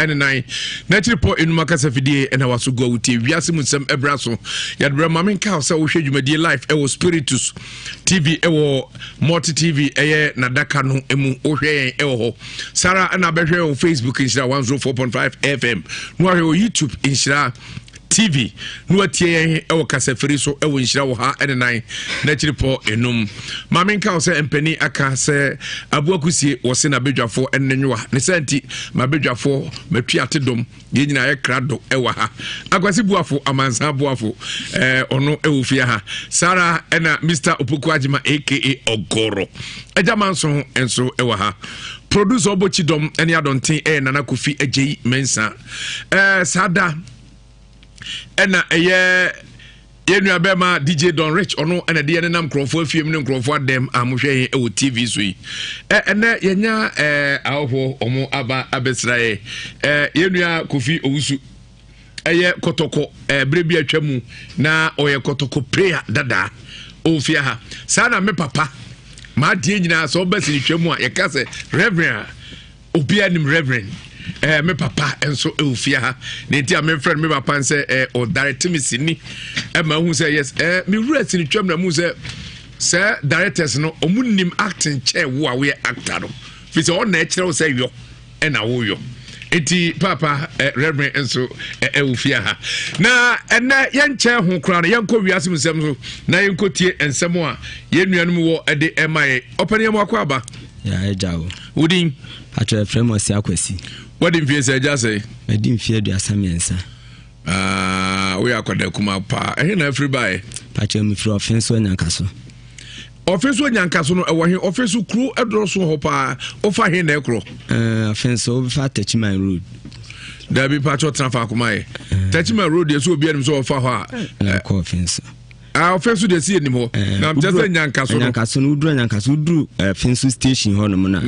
and 9 natural po in Macasafidi and I was to go with Ewiase Nsem Ebraso Yadra Mamin Cow so we you media life ewo Spiritus TV ewo Multi TV Nadaka no emu ohwe ewo Sarah and Abehwe on Facebook in 104.5 FM no YouTube in TV no atie ewo kasafiri so ewo nhira wo ha ene nan na chiripo enum mamen ka se empani aka se abuakusie wo se na bedwafo ennenwa ne santi mabedwafo matwi atedom ye nyina ye krado ewo ha akwasi buafo amansa buafo ono ewo fia ha Sara ena Mr Opoku Agima aka Ogoro ejamanso enso ewo ha producer obochidom ene adonten nana kofi agyi mensa sada ena yenu abema DJ Don Rich ono ena de nam krofo afiem ne krofo adem amohwe e wo TV so yi ena yenya aho omo aba abesrae yenu Kofi Owusu kotoko brebi atwamu na oye kotoko prayer dada ofia ha sana me papa ma die nyina so besi twamu a yekase reverend obi anim reverend me papa enso eufia ha nti a me friend me papa nse o direct me sini ma hu say yes me rest ni twam na mu say directors no omunim acting chair wo a we actor no fi say on na kire say yo na wo yo enti papa reverend enso eufia ha na ena yenche ho kra na yenko wiase musem so na yenko tie ensem a yenuanum wo de emaye opani am akwa aba ya ejawo udin atre frame osi akwasi what in fear say just say I didn't fear the asamiensa we are kwada kuma pa na everybody pache mi fro offense onyankaso no e wo he offense kru edro so ho pa ofa he na ekro offense o fa Tachiman road da bi pacho transfer kuma e Tachiman road yeso obi anim so ofa ho a ko offense offense de see anim ho na just nyankaso no udru nyankaso udru offense station ho no na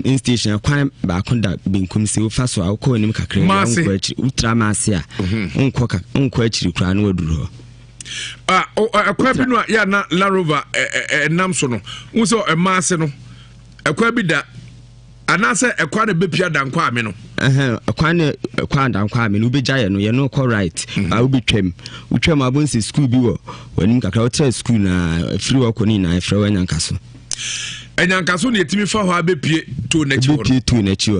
in station kwan ba konda binkum se wo fa so a ko anim kakra nko achi utra maase a nko achi kra na waduru ho akwa bi no ya na La Rover nam so no wo so maase no akwa bi da anase ekwa na bepia dankwa ame no ekwa dankwa ame no bejaye no ye no ko right a wo betwam utwam abonsi school bi wo wanim kakra wo try school na free wo ko ni na efra wanyankaso enyankaso na yetimi fa ho abepie to na chi wo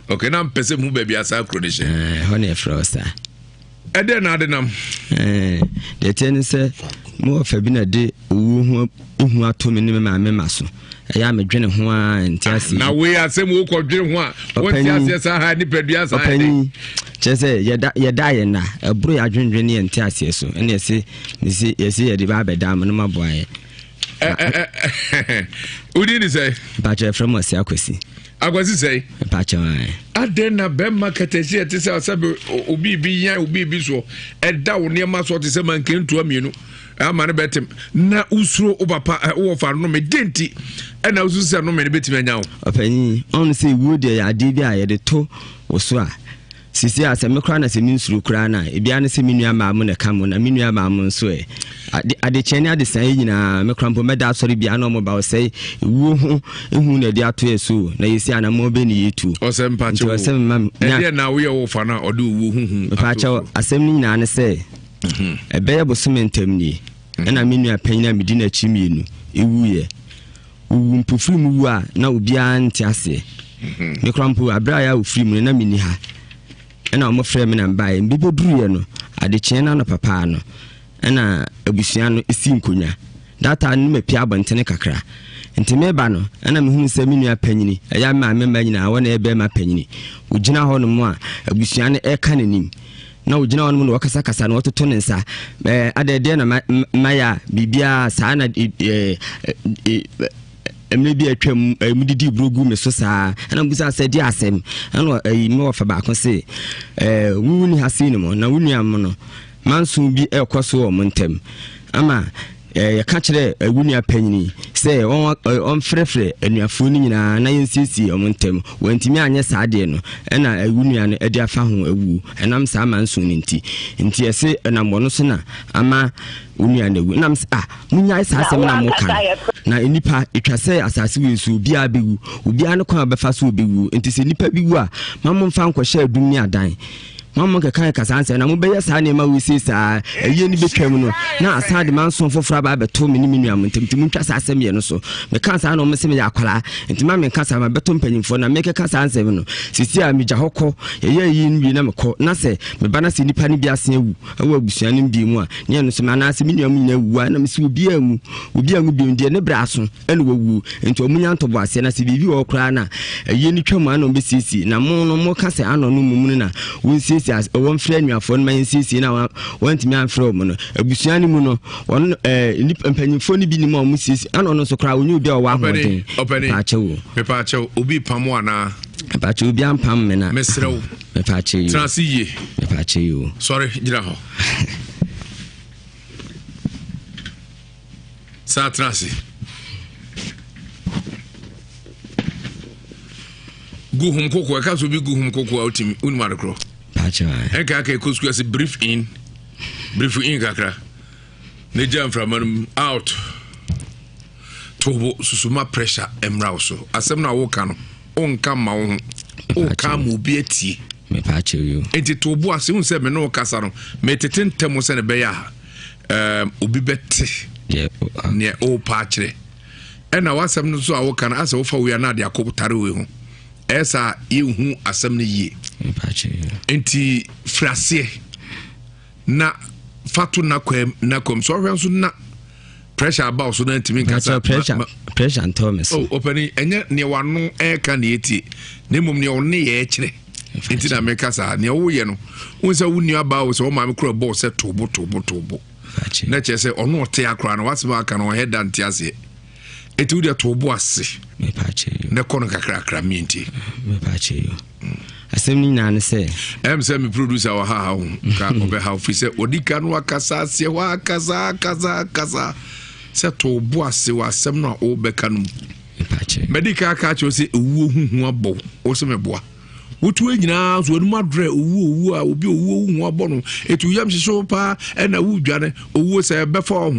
okay na mpese mu ba bia sa cronation ho na efra sa ede na ade nam de ten se mo fa bi na de owu hu atomi ni me maso ya me dwene ho a ntiase na we asem wo ko dwene ho a wo ntiase sa ha ni pedua sa ha chese yeda ye na eburu ya dwendwene ye ntiase so ene yesi ye de ba beda am no maboaye udi ni say bache from osi akwasi say bache wan adena be market e te say sabe obi bi yan obi bi so eda wo ne ma so te say man kentu amienu amane betem na usuro obapa wo fa no me denti na usu se no me betim anya wo opani on say wo de ya de bi a ye de to wo so a sisi aseme kra na se mi nsuru kra na e bia na se minua maamu na kamo na minua maamu nso e ade cheni ade san nyina me krampo meda asori bia na mo ba wo say wo hu ehu na de ato eso na yesi ana mo be ni yetu osem pache wo osem mam na wo ye wo fa na ode wo hu pache asem ni nyina ne se ebe ye bosementem ni na minua panyina medina chimienu ewuye mpofiri mu wu a na obi anti ase me krampo abra ya ofiri mu na mini ha na mo frɛ me na mbae mbibo duruye no ade kyena no papa no na abusua no esi nkonya data no mapia abantene kakra ntime ba no na me hu se minua panyini eya ma memba nyina wona ebe ma panyini ugina ho no mo a abusua no eka nanim na ugina ho no no wakasa kasa no wototo ne nsa adede na maya bibia saa na emlebi atwam mudidi brogu me so saa ana busa sedi asem ana me wofa ba ko se wuni hasini mo na wunu am no manso bi ekoso o montem ama yɛka kyerɛ awunua panyini sɛ ɔmfrɛfrɛ anuafoɔ no nyinaa na yɛnsiesie ɔmo ntɛm wɔntumi anyɛ saa deɛ no ɛna awunua no ɛde afa ho awu ɛnam saa ma nso no nti yɛse ɛnam wɔno so na ama unua na wu nam munya saa asɛm na mo kan na nipa etwa sɛ asase we so obiara bewu obiara no kwan befa so obewu nti sɛ nipa bi wu a mammo mfa nkɔhyɛ adum ni adan mammo keka kasa ansɛ na mo bɛyɛ saa ne ma we sei saa ɛyɛ ni betwam no na asade manso fofora ba beto me ni menua mo ntam ntim ntwa saa asɛm yɛ no so me kan saa na mo se me yɛ akwala nti ma me kan saa ma beto mpanyimfo na me keka saa ansɛm no sisi a me gya hɔkɔ ɛyɛ yi nwie na me kɔ na sɛ me ba na sɛ nipa ne bi ase awu ɛwɔ abusua ne bi mu a ne no so ma na sɛ menua mu nyina wu na me se obi amu bi ndie ne bra so ɛne wawu nti omunya ntobo ase na sɛ bibi wɔ kra na ɛyɛ ni twam ano be sisi na mo no mo ka sɛ ano no mu na wonsisi as wɔn frɛ nuafo no ma nsisi na wɔntimi amfrɛ mo no abusua ne mu no wɔn mpanyimfo ne bi ni ma ɔmo sisi ano no so kra onyu obi a ɔwɔ ahoɔden mepakyɛw obi pamo ana mepakyɛw obi ampam me na mesrɛw mepakyɛw transiye mepakyɛw sorry gyina hɔ sa transi guhum koko ka so bi guhum koko a utimi unma rekro eka kosku as brief in kakra ne jam from out tobo susuma pressure emra so asem na wo ka no onka ma wo onka ma obi atie me pa cheyo enti tobo ase hu se me no kasa no me tetentem se ne be ya obi bete ne o pa kire ena wasem no so a wo ka no ase wo fa we na de akobutare we ho esa yehu asem ne yie enti frase na fatu na kwam so hwe so na pressure about so na ntimi nkasa pressure and Thomas openi enye ne wano eka na eti ne mum ne one ye kire enti na mekasa ne wo ye no wonsa wuni aba wo so wo ma me kro ball se tobo na che se ono ote akra na wasema aka no head and tiase eti wo de tobo ase me pa che ne kono kakra minti me pa che asem ni na ne se say me producer wa ha ka obe ha office odika no akasa se wa kasa se tobo ase wa asem no o beka no me pa che medical ka che se ewu huhu abo o se me boa wotu enyina so anu madre owu a obi owu hu abo no etu yam hyeso pa na wu dwane owu se befa ho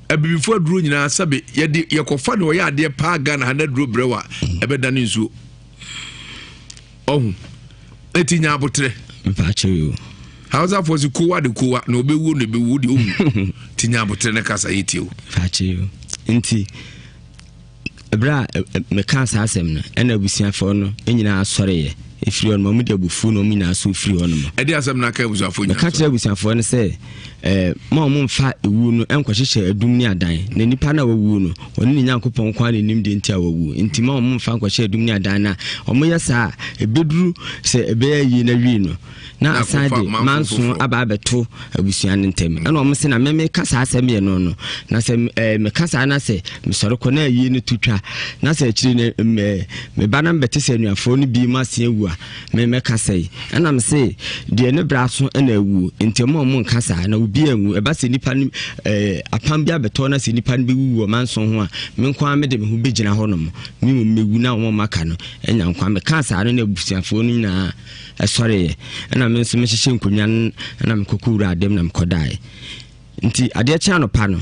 ebibifo aduro nyina sabe yede yekofa ne oya ade pa ga na na duro brewa ebeda ne nsuo ohun etinya abotre mpache yo hausa for kowa de kowa na obewu no bewu de ohun tinya abotre ne kasa yetio mpache yo nti ebra me kan sa asem no ena abusiafo no enyina asore ye efiri on mamu de abufu no mina so firi on mo edi asem na ka abusiafo nya ka kire abusiafo no se ma mo mfa ewu no enkwahyehyɛ adum ni adan na nipa na wawu no oni ni Nyankopɔn kwa ne nim de ntia wawu nti ma mo mfa nkwahyɛ adum ni adan na omo yɛ saa ebeduru se ebeya yi na wi no na asade manso aba abeto abusua ne ntem ɛna omo se na me kasa asɛm ye no na sɛ me kasa na sɛ me sɔre kɔ na yi ne tutwa na sɛ akyiri ne me ba na mbete sɛ nuafo no bi ma se ewu a me kasa yi ɛna me se de ne bra so ɛna ewu nti mo nkasa na obi anwu eba se nipa ni apam bia beto na se nipa ni be wu o manso ho a me nkwa me de me ho begina ho no me mewu na wo maka no enya nkwa me kasa no na abusiafo no nyina ɛsɔre ɛna me nso me hyehye nkonwa na me kokura adem na me kodai nti ade akya no pa no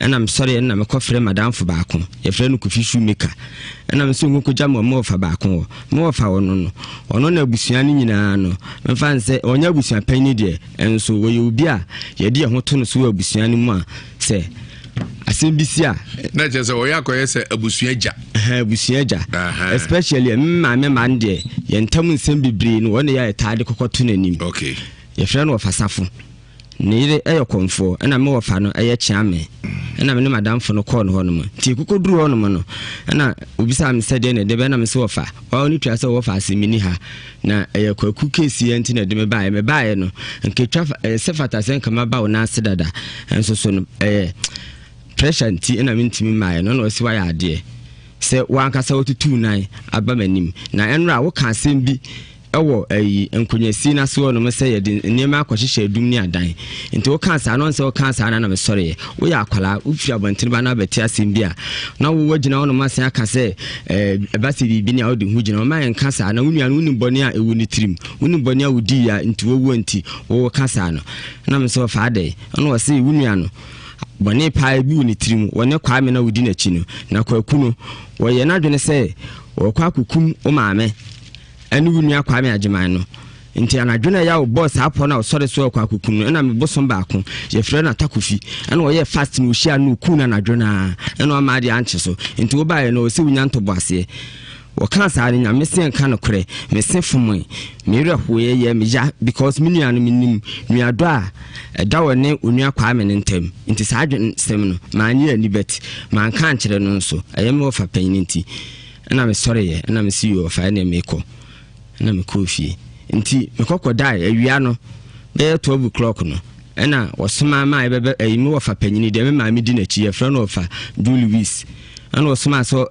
ɛna me sɔre ɛna me kɔfrɛ madamfo baako yɛfrɛ no Kofi Shoemaker ɛna me so nkokogya mo fa baako mo fa wono no na abusua no nyinaa no mfa nse onya abusua panyi de enso wo yɛ obi a yɛde ho to no so abusua no mu a sɛ asem bisi a na je se wo yakɔyɛ sɛ abusua gya abusua gya especially me man de yɛntam nsɛm bebree no wɔne yɛ taade kɔkɔto n'anim okay yɛfrɛ no Fasafo Nhyira Ewiase ɛna me wɔfa no ɛyɛ Chiame ɛna me ne madamfo no call no ho no ti kokoduru ho no no ɛna obisa me sɛ de ne de bɛ na me se wɔfa ɔni twa sɛ wɔfa asemini ha na ɛyɛ kwaku kesi enti na de me bae no nketwa sefata sɛ nkama ba wo na ase dada enso so no pressure nti ɛna me ntimi mae no na ɔsi wa yɛ ade sɛ wankasa wotutu nan aba manim na ɛnra wo ka asɛm bi ewo nkunyasi na so no me say ye nneema akɔhyehyɛ dum ni adan nti wo kansa no nse wo kansa na me sɔre wo ya akwala wo fi abɔntene ba na bɛte asɛm bi a na wo wagina wo no masen aka sɛ ɛbasi bibi ni a wo de hu gina wo ma yɛn kansa na wo nua no nim bɔne a ewu ni tirim wo nim bɔne a wo di ya nti wo wo nti wo kansa no na me sɛ fa ade ɔno wɔ sɛ wo nua no bɔne paa bi wo ni tirim wɔne kwa me na wo di n'akyi no na kwaku no wɔyɛ na dwene sɛ wɔkɔ akukum wo maame ɛne wo nua kwa me agyeman no nti anadwene ya wo boss apɔ na osɔre so akɔ akukum no na me bosom baako ye frɛ na takofi ɛna ɔyɛ fast no hia no ku na anadwene ɛna ɔma de anche so nti wo bae no ɔsɛ wunya ntobo ase wo kan saa ne nyame se nka no korɛ me se fomoi me rehoye ye me ya because me nua no menim nua do a ɛda wɔ ne onua kwa me ne ntem nti saa adwen sɛm no ma anye ani bet ma nka nkyerɛ no nso ɛyɛ me ofa panyin nti ɛna me sɔre ye ɛna me si yo ofa ɛna me kɔ ɛna me kɔ fie nti mekɔkɔ dai awia no be 12 o'clock no ɛna wɔsoma ma ɛbɛbɛ ɛyimi wɔfa panyini de me ma me di n'akyi yɛfrɛ no wɔfa Julius ɛna wɔsoma so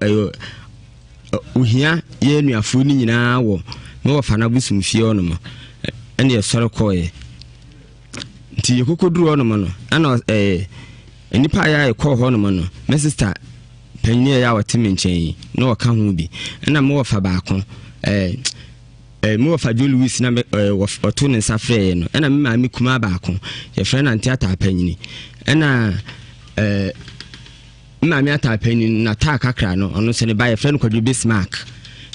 ohia ye nuafo ni nyinaa wɔ me wɔfa na busum fie ɔno mo ɛna yɛsɔre kɔɛ nti yɛkɔkɔduru ɔno mo no ɛna nipa ya yɛkɔ hɔ no mo no me sister panyini ya wɔte me nkyɛn na wɔka ho bi ɛna me wɔfa baako mo fa Julius na oto ne nsa frɛ no ɛna me ma me kuma baako ye frɛ na ntia ta panyini ɛna ma me ata panyini na ta kakra no ɔno se ne ba ye frɛ no kwadwo Bismarck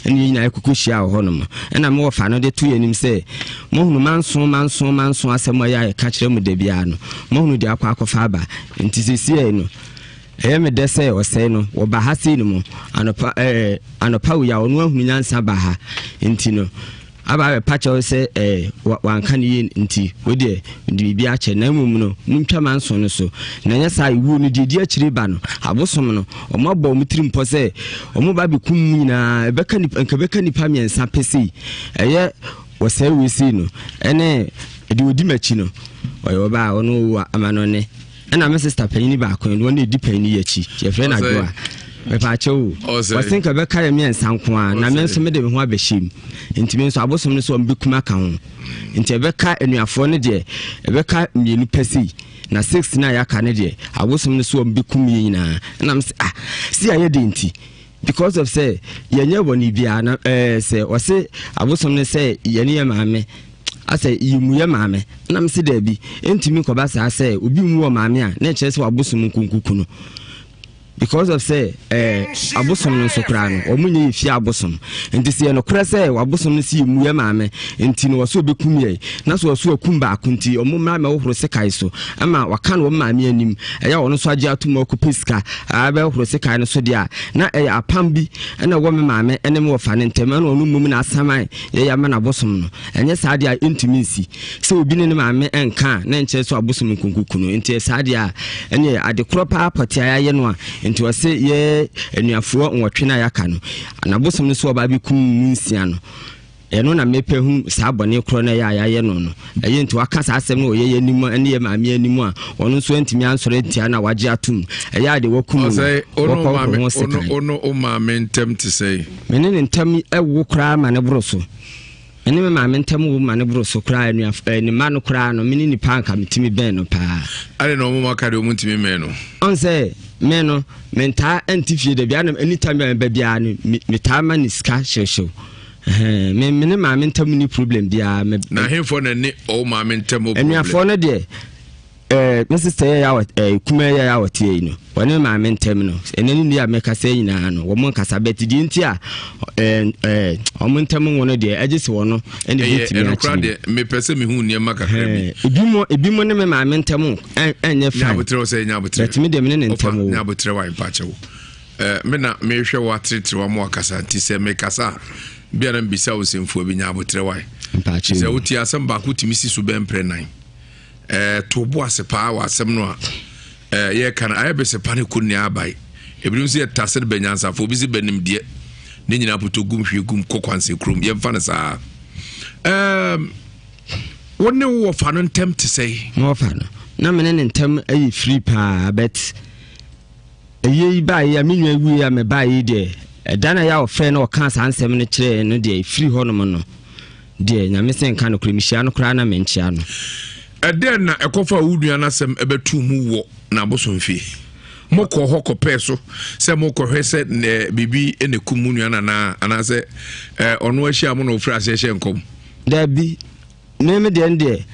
ɛna nyina ekoko hia wɔ hɔ no ɛna me wɔfa no de to yanim sɛ mo hunu manso asɛm ya ka kyerɛ mu da bia no mo hunu de akɔfa aba nti sesie no ɛyɛ me dɛ sɛ ɔsɛe no wɔba ha sei no mu anopa wo ya ɔno ahunu nyansa ba ha nti no aba pa kyɛw sɛ wanka ne yɛ nti wode bibi akyɛ na mmom no muntwa manso no so na nyɛ saa iwu no di akyire ba no abosom no ɔmo abɔ ɔmo tirim pɔ sɛ ɔmo ba bi kum nyinaa ɛbɛka nipa miɛnsa pɛsei ɛyɛ wɔsɛe we sei no ɛne ɛde odi machi no ɔyɛ ɔba ɔno wo amanɔne ɛna me sister panyini baako no ne di panyini yakyi ye frɛ na do a me pa chewo wasin ka bɛka ya me nsanko a na me nso me de me ho abɛhyem nti me nso abosom no so mbekuma ka ho nti ɛbɛka anuafo no de ɛbɛka mienu pɛsi na 6 na ya ka ne de abosom no so mbekum yɛ nyinaa na me si ayɛ de nti because of say yenye boni bia na say ɔse abosom no say yene ye maame ase yimuye maame na mse da bi entimi koba sa say obi mu wo maame a na kyerɛ sɛ wabosom nkunkuku no because of say abosom no so kra no omunye yefia abosom enti se no kra say wabosom no si yimuye maame enti no so obekum ye na so so akum ba akunti omumra me wohoro sekai so ama waka no maame anim ɛya wono so agye atom okupiska abe wohoro sekai no so dia na ɛya apam bi na wo me maame ene me wofa ne ntem na onu mum na asaman ye ya ma na abosom no enye saa dia intimacy se obi ne maame enka na enche so abosom nkunkuku no enti saa dia ene adekoro pa apotia ya no a nti wase ye anuafo nwotwe na yaka no na bosom no so oba bi kum nsia no eno na mepe hu saa bone kro na ya ye no eye nti waka saa asem no ye nim ene ye maame anim a ono so ntimi ansore ntia na wagye atum eye ade wakum ono o maame ntem te sei menene ntem ewo kra ma ne broso ene me maame ntem wo ma ne broso kra anuafo ni ma no kra no menini panka mitimi ben no pa ade no mo maka de omuntimi men no onse meno menta antifie de bia na anytime ba bia no metama ni ska hyehyew me ne ma mentam ni problem bia na hemfo na ne o ma mentam problem enuafo no de me sister ya kuma ya wotie no wone ma mentam no enani ni a meka sɛ nyina no wo mon kasa beti di nti a o mentam wono de agese wono ene bitimi a kra de me pese me hu ne maka kra bi ebimo ne me ma mentam enye fa nyabotre o sɛ nyabotre betimi de me ne ntam wo nyabotre wa mpa chewo me na me hwɛ wa tretre wa mo kasa ti sɛ me kasa bia na mbisa wo semfo bi nyabotre wa mpa chewo sɛ wuti asɛm ba ko timisi so bɛmpre nan to bo asepa wa asɛm no a ye kan ayabe sepa ne kunni abai ebirim se tase de banyansa fo bi se banim de ne nyina poto gum hwe gum kokwanse krom ye mfa ne saa wonne wo fa no ntem te sei no fa no na mene ne ntem ayi free pa bet eyi ba ya menwa wu ya me ba yi de dana ya ofre na o kan sansem ne kire no de free ho no mo no de nyame sen kan no kremihia no kra na menchia no eden na ekofa wudua na sem ebetu mu wo na bosomfie moko ho kopɛ so se moko hwese ne bibi ene kumunua na anase ono ahia mo no ofra ahye nkom da bi meme de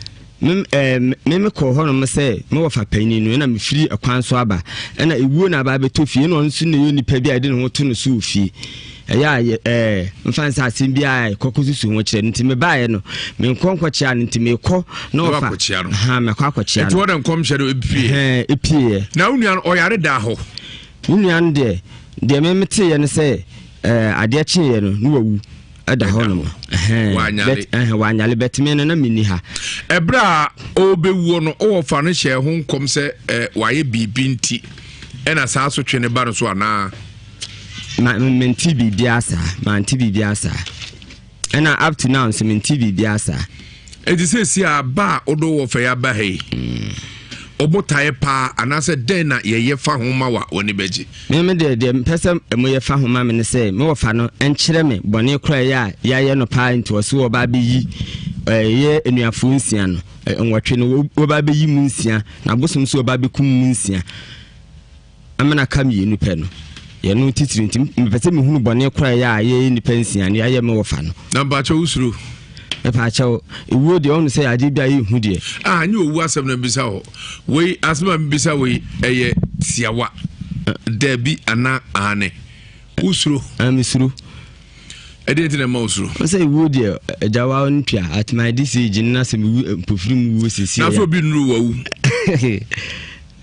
meme ko ho no se me wofa panyi no na me firi akwan so aba na ewuo na aba beto fie no nso ne yo nipa bi ade no to no so fie mfansa asim bia kokosusu ho kire nti me baaye no me nkonkwochia nti me kɔ na ofa ha me kwakwochia no to dem share epie na unua oyare da ho unua de me mete ye no se ade kye ye no no wawu ada ho no wanyale betime no na mini ha ebra obewuo no ofa no hye ho nkom se waye bibi nti ena saa so twene ba no so ana menti bibiasa manti bibiasa ena up to now so menti bibiasa edi se si aba odo wo fa ya ba he obotae pa anase den na ye fa homa wa oni beji me de pese mo ye fa homa me ne se me wo fa no enkyere me bone kra ya ye no pa nti wo so wo ba be yi ye enuafo nsia no nwotwe no wo ba be yi mu nsia na bosom so wo ba be kum mu nsia amena kam yi nu pe no ye no titiri nti mpese me hunu bone kra ya ye ni pensia ne ye me wo fa no na ba cha usuru e pa cha ewo de onu se ade bia ye hu de anyi owu asem na bisa ho we asema bisa we eye tiawa debi ana ane usuru amisuru ede nti na ma usuru se ewo de ejawa ontua at my this age na se me pofiri mu sisi na so bi nuru wawu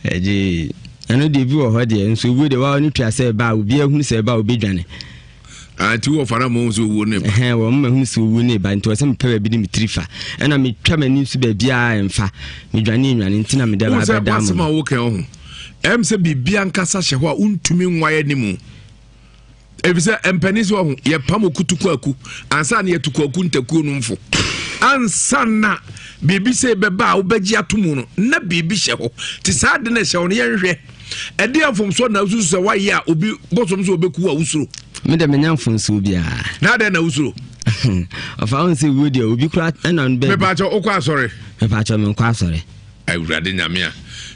eje eno de bi wo ho de nso ewo de wa ontua se ba obi ahunu se ba obi dwane anti wo fara mo so wo ne ba wo ma hu so wo ne ba nti wo se me pe bi ni mitrifa ena me twa mani so ba bia emfa me dwane nwane nti na me de ba ba da mo wo wo kan ho em se bibia nkasa hye ho a untumi nwaye ni mu ebisa empaniso ho ye pam kutuku aku ansa na ye tuku aku ntaku no mfo ansa na bibi se beba wo bagi atomu no na bibi hye ho ti sa de na hye ho ne ye hwehwe ede afom so na usu se waye a obi bosom so obeku a usuro me de menya mfonso bia na de na usuro ofa on se wo de obi kura na on be me ba cho okwa sorry me ba cho me kwa sorry awurade nyame a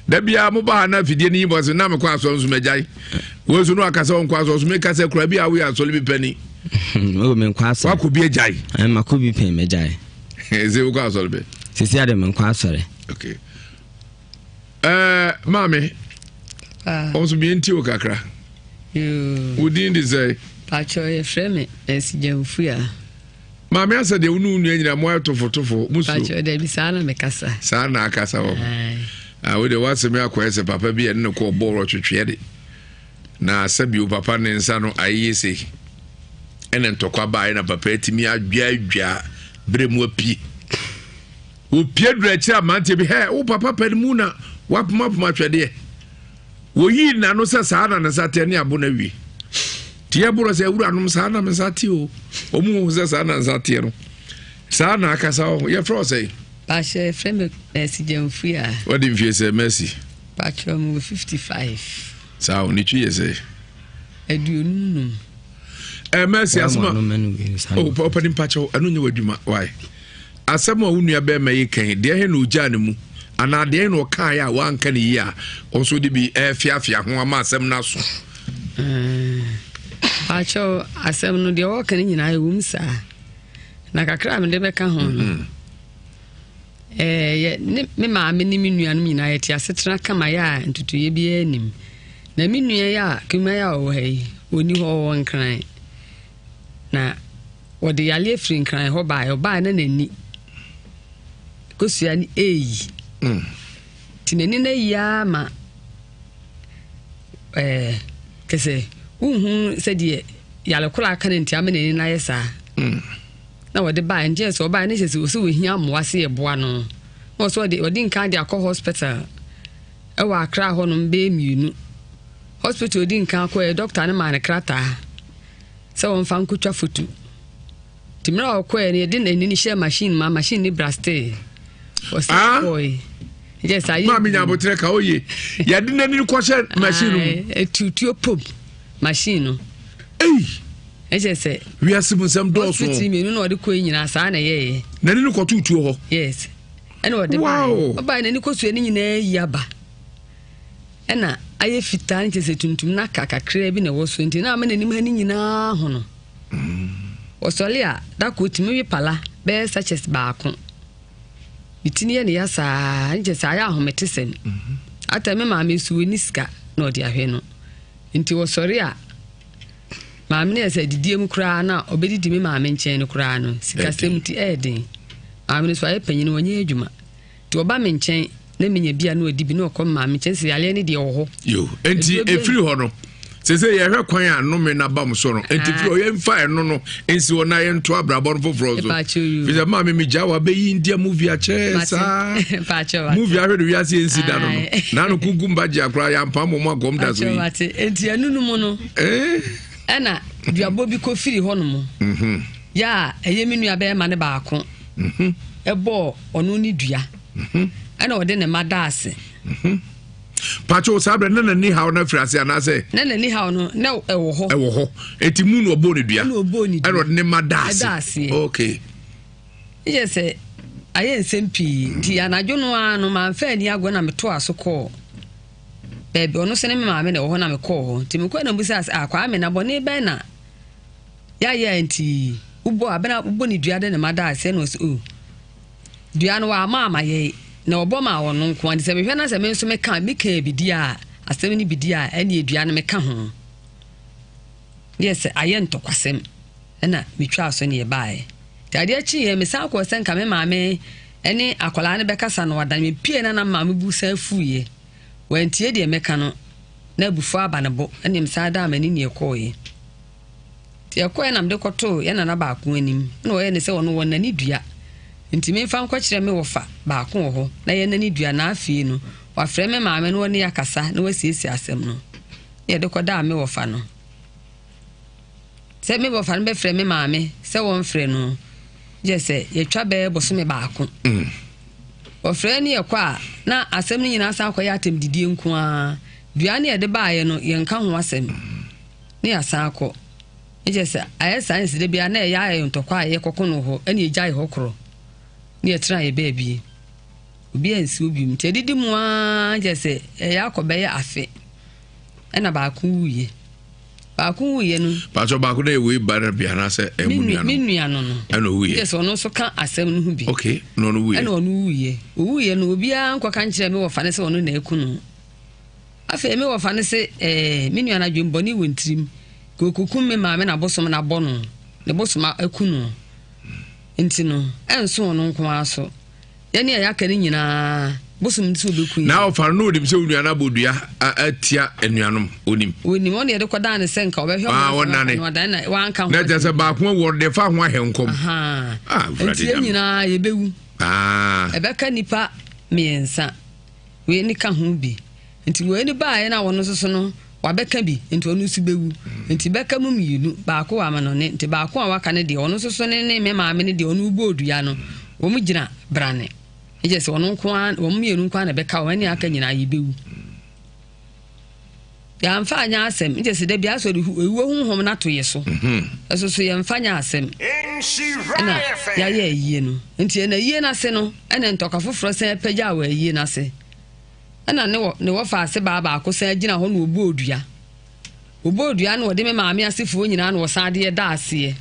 da bia mo ba na fidie ni bo se na me kwa so nso megai wo so no akasa on kwa so me kasa kura bia we asole bi pani o me kwa sorry wa ko bi ejai ai ma ko bi pen megai ze wo kwa asole be sisi ade me kwa sorry okay mami also be enti o kakra wodin de say pacho ye frame esigemfua mami asa de unu nyina mo atofotofo musu pacho de bi sana me kasa sana akasa wo we de wase me akwese papa bi ene ko boro twetwe de na sabi o papa ne nsa no ayese ene ntokwa ba na papa etimi adwa bremu apie o piedra chi amante bi he o papa pedimu na wapuma twede wo yi na no se saa na sate ne abo na wi tie boro se wura no saa na me sate o mu se saa na sate no saa na akasa o ye fro say pacho frame esigemfua what if you say mercy pacho mu 55 saa ni twi ye say eduonu mercy asma o papa ni pacho anu nye waduma why asema wonu abe ma yi kan de he no uja ne mu ana de no kan ya wan kan yi a onso de bi fiafia ho ama asem na so pacho asem no de wo kan nyina ewum sa na kakra me de be ka ho ye me ma me ni minua no nyina ye ti asetena kama ya ntutu ye bi anim na minua ya kuma ya wo hei oni ho won kran na wode yale afrin kran ho ba yo ba na nani kosua ni tineni na ya ma kese se die yale kula kan ntia me nani na yesa na wode ba nje so ba na sese so hia moase ye boa no no so de wodi nkan de akọ hospital e wa akra ho no mbe mienu hospital di nkan akọ doctor na ma na krata se won fa nkutwa foto timra akọ ne de na ni share machine ni braste was boy yes I ma mi nya botre ka oye ya de na ni ko share machine tutuo pop machine no eje say wiase mu nsɛm dɔɔso hospital me no ɔde kɔ nyina saa na yɛ na ne kɔ tutuo hɔ yes ɛna ɔde ba na ne kɔ sua ne nyina yi aba ɛna ayɛ fitaa nche sɛ tuntum na kakakra bi na wɔ so nti na ama n'anim ha ne nyina ho no ɔsɔle a da kɔ timi wi pala bɛ sachets baako bitini yɛ ne ya saa nche sɛ ayɛ ahomete sɛm ata me maame suwe ni sika na ɔde ahwɛ no nti wɔsɔre a maame ne sɛ didie mu kura na obedidi me maame nkyɛn no kura no sika sɛm ti ɛden maame no so ayɛ panyin wɔnyɛ adwuma ti ɔba me nkyɛn na menya bia na odi bi na ɔkɔ maame nkyɛn sɛ yale ne de wɔ hɔ yo enti efiri hɔ no sese yɛhwɛ kwan a no me na ba mo so no enti firi ɔyɛ mfa ɛno no ensi wɔ na yɛ nto abrabɔ no foforo so bisa maame me gya wa bɛyi india movie akyɛ saa movie ahwɛ do wiase ensi da no na no kugumba gya kora ya mpa mo agom da so yi enti anunu mu no ɛna duabɔ bi kɔ firi hɔ no mu ya ɛyɛ me nua bɛɛ ma ne baako ɛbɔ ɔno ne dua ɛna ɔde ne madase pacho sabre na ni hawo na frase anase na ni hawo no na ɛwɔ hɔ eti mu no obo ne dua ɛna ɔde ne madase okay yes ayɛ nsɛm pii nti anadwo no a no manfa ani agɔ na meto aso kɔ baabi ɔno sɛ ne me maame na ɛwɔ hɔ na mekɔɔ hɔ nti mekɔ na mbusa akwa ame na bɔne bɛn na yɛayɛ nti wobɔ abena wobɔ ne dua de ne madase no so dua no wa ama yɛ na ɔbɔ ma wɔ no nko ade sɛ mehwɛ na sɛ me nso meka bidi a asɛm ne bidi a ɛne edua no meka ho yes ayɛ ntɔkwasɛm ɛna metwa so ne yɛbae tade akyi yɛ me san kɔ sɛ nka me maame ɛne akwala ne bɛkasa no wadan me pie na maame bu sa fuye wantie de meka no na bufu aba ne bo ɛne me sa da amani ne ɛkɔɔye te ɛkɔɛ na mde kɔto yɛ na baako anim na ɔyɛ ne sɛ ɔno wɔ nani dua nti me fa nkɔkyerɛ me wɔfa baako wɔ hɔ na yɛ nani dua na afie no wafrɛ me maame no wɔne akasa na wasiesie asɛm no yɛ de kɔda me wɔfa no sɛ me wɔfa no bɛfrɛ me maame sɛ wɔn frɛ no gye sɛ yɛtwa bɛɛ bɔso me baako wɔfrɛ ne yɛkɔ a na asɛm no nyinaa san kɔyɛ atɛm didie nko a dua ne yɛde baayɛ no yɛnka ho asɛm ne yɛasan akɔ gye sɛ ayɛ science de bia na ɛyɛ ayɛ ntɔkɔ a yɛkɔkɔ no hɔ ɛne yɛgya yɛ hɔ korɔ ne yɛtena yɛ baabi obi ansi obi mu nti adidi mu a gye sɛ ɛyɛ akɔbɛyɛ afe ɛna baako wuye no pacho baako na ewe bara bia na sɛ menua no ɛna wuye gye sɛ ɔno nso ka asɛm no ho bi okay no wuye ɛna ɔno wuye no obi a nkɔka nkyerɛ me wɔfa ne sɛ ɔno na eku no afei me wɔfa ne sɛ menua na dwembɔne wɔ ntirim kokukum me maame na bosom na bɔ no ne bosom eku no nti no enso no nko aso yɛne ya aka ne nyinaa bosom nti obeku na ofa no odim sɛ onua na bodua atia anuanom onim ɔne yɛde kɔda ne sɛ nka ɔbɛhwɛ no ɔdan na wanka ho na tɛ sɛ baako wɔ de fa ho ahɛnkom nti nyinaa yɛbɛwu ɛbɛka nipa miɛnsa we ni ka ho bi nti we ni baa yɛ na wɔno soso no wabɛka bi nti ɔno nso bɛwu nti bɛka mu mmienu baako wa ama no ne nti baako a waka ne deɛ ɔno soso ne me maame ne deɛ ɔno bɔ odua no wɔn gyina brane ɛgye sɛ ɔno nko a wɔn mmienu nko a na bɛka wɔn ne aka nyinaa yɛ bɛwu yɛmfa anya asɛm ɛgye sɛ dabi asɔ de ewuo honhom na to yɛ so ɛso so yɛmfa anya asɛm ɛna yɛayɛ ayie no nti ɛna ayie n'ase no ɛna ntɔka foforɔ sɛ pɛgya wɔ ayie n'ase ɛna ne wɔfa ase baako sɛ gyina hɔ no obɔ odua no wɔde me maame asefoɔ nyinaa no wɔsan de yɛda aseɛ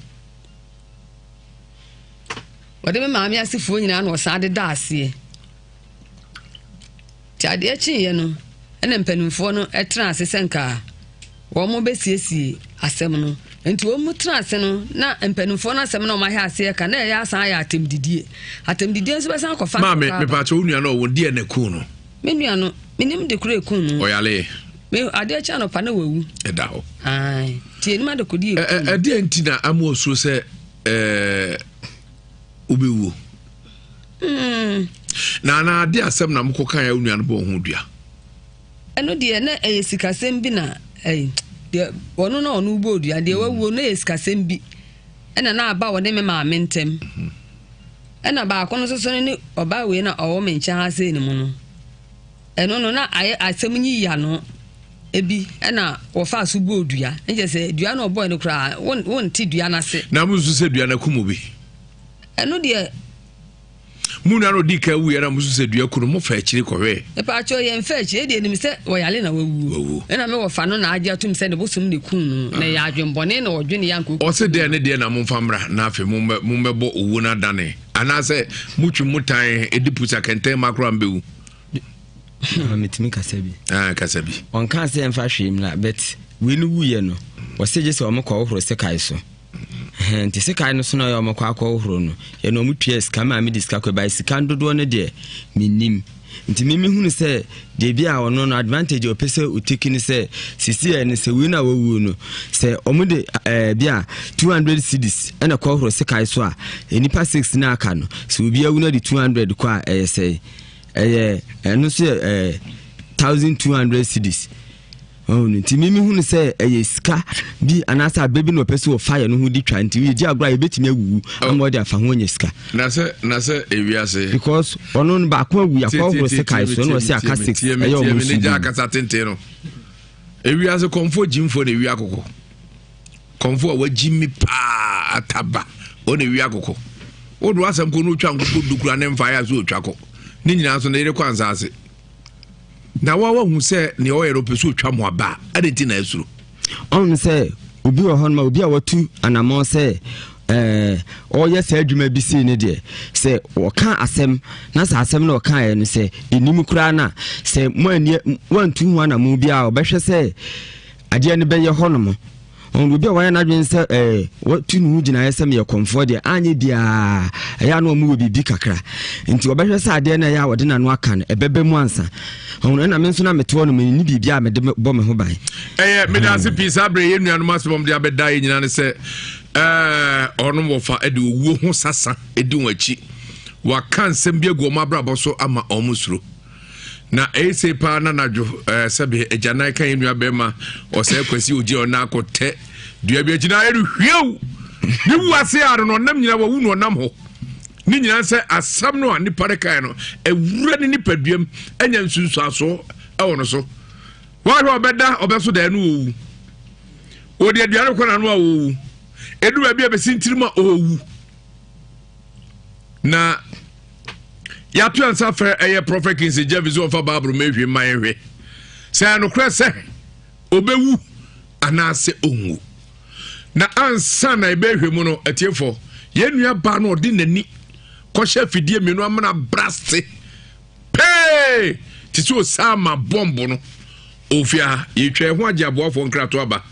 wɔde me maame asefoɔ nyinaa no wɔsan de da aseɛ ti ade akyiɛ no ɛna mpanimfoɔ no ɛtena ase sɛ nka wɔn mo bɛsiesie asɛm no nti wɔn mo tena ase no na mpanimfoɔ no asɛm na wɔn ahɛ aseɛ ka na ɛyɛ asan ayɛ atɛmdidie nso bɛsan akɔfa maame mepakyɛ wo nua no wɔ deɛ na ku no me nua no menim de kura eku no oyale me ade acha no pa na wawu ɛda hɔ ai tie ni ma de kodi eku ɛde anti na amu osuo sɛ ubewu na ade asɛm na mkɔ kan ya nua no bɔ ho dua ɛno de na ɛyɛ sikasɛm bi na de ɔno na ɔno bɔ dua de wawu na ɛyɛ sikasɛm bi ɛna na aba wɔde me maame ntem ɛna ba akɔno soso ne ɔba we na ɔwɔ me nkyɛn ase ne mu no ɛno no na ayɛ asɛm nyi ya no ebi na wofa so bo dua nje se dua na oboy no kra won ti dua na se na musu se dua na kumu bi eno de muna no dika wu era musu se dua kunu mo fa akiri kohwe e pa cho ye mfa akiri de nim se wo yale na wawu na me wo fa no na agya tum se ne bosum ne kun na ya adwenbone na odwene yanko o se de ne de na mo famra na afi mo mbebo owu na dane ana se mutwu mutan edipusa kenten makro ambewu metimi kasabi kasabi on kan se mfa hwem la but we no wuye no wo se je se o mekọ ohoro se kai so nti se kai no so na yo mekọ akọ ohoro no ye no mutue ska ma me diska ko bai sika dodo no de minim nti mimi hunu se de bia ono no advantage o pese utiki ni se sisi e ni se we na wawu no se omude bia 200 cedis ena ko ohoro se kai so a enipa 6 na aka no se obi awu na di 200 kwa say eno so 1200 cedis oh nti mimi hunu se ska bi anasa baby no pese o fire no hu di twa nti we di agora e betimi awu amode afa ho nya ska na se ewiase because ono no ba ko awu yakọ se kai so no se aka 6 ayo mo ni ja aka satente no ewiase komfo jimfo na ewi akoko komfo a wajimi pa ataba o na ewi akoko o do asem ko no twa nkoko dukura ne mfa ya so otwako ni nyina so na ire kwanza ase na wa hu se ne o yero peso twa mo aba adenti na esuro on se obi wo hon ma obi a watu anamo se o ye se adwuma bi si ne de se o kan asem na sa asem na o kan ye no se enim kura na se mo ani wantu hu anamo bi a obehwe se ade ne be ye hono on obi a wan na dwen se watu nu gina ye se me comfort de anye bia ya no mu obi bi kakra nti obehwe se ade na ya wode na no aka no ebebe mu ansa on na me nso na mete wono ni bibia me de bo me ho ban me da se pisa bre ye nuanu masbom de abeda ye nyina ne se ono wo fa ede owu ho sasa edi wachi wa kan sem bia go ma brabo so ama omusuro na ese pa na najo sebe ejana kan enu abema o se kwasi oji ona akote dua bia gina eru hwew ni wuase aro no nam nyina wawu no nam ho ni nyina se asam no ani pare kan no ewura ni nipaduam anya nsunsu aso e no so wa hwe obeda obeso da enu owu odi aduare ko na no owu edu bia be sintirima owu na ya tu ansa fe prophet king se Jevis of Bible mehwe manhwe se no krese obewu anase onwu na ansa na ebehwe mu no atiefo ye nua ba no odi nani kohye fidie menu amana braste pe tisi osama bombo no ofia yetwe ho agiaboafo nkrato aba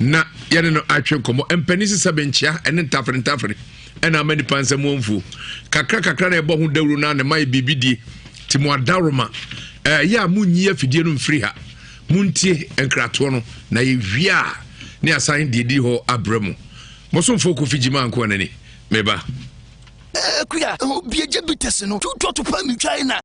na yene no atwe komo empanisi sabenchia ene ntafre ena mani pansa monfu kakra na ebo hu dawru na ne mai bibidie ti mo adaroma ya munyi afidie no mfiri ha muntie enkrato no na ye wia ne asan didi ho abremu mosomfo ko fijima anko anani meba kuya bieje bitese no to pa mi China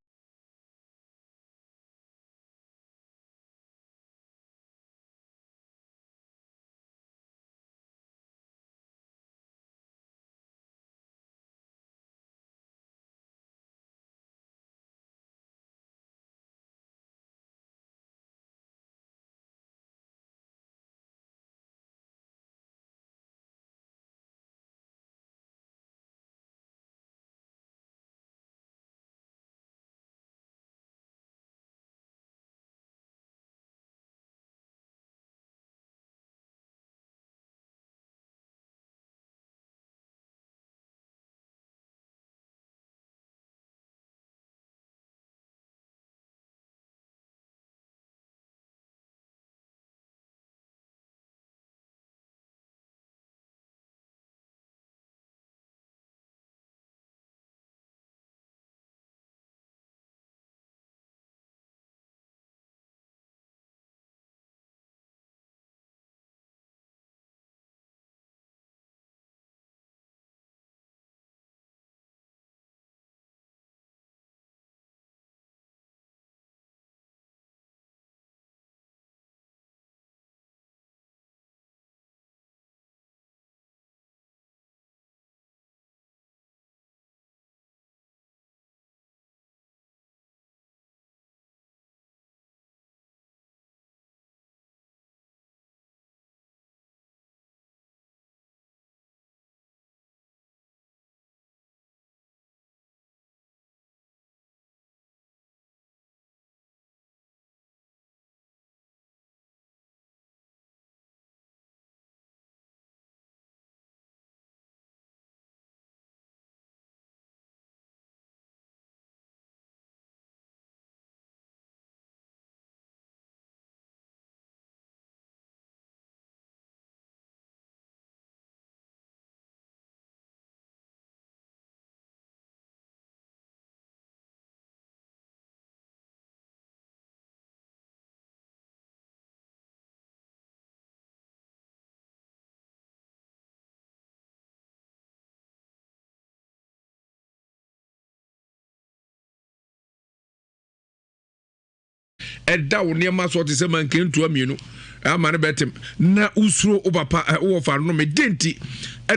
ɛda wo nneɛma so te sɛ mankentua mienu ama ne betem na usuro obapa wo fa no me denti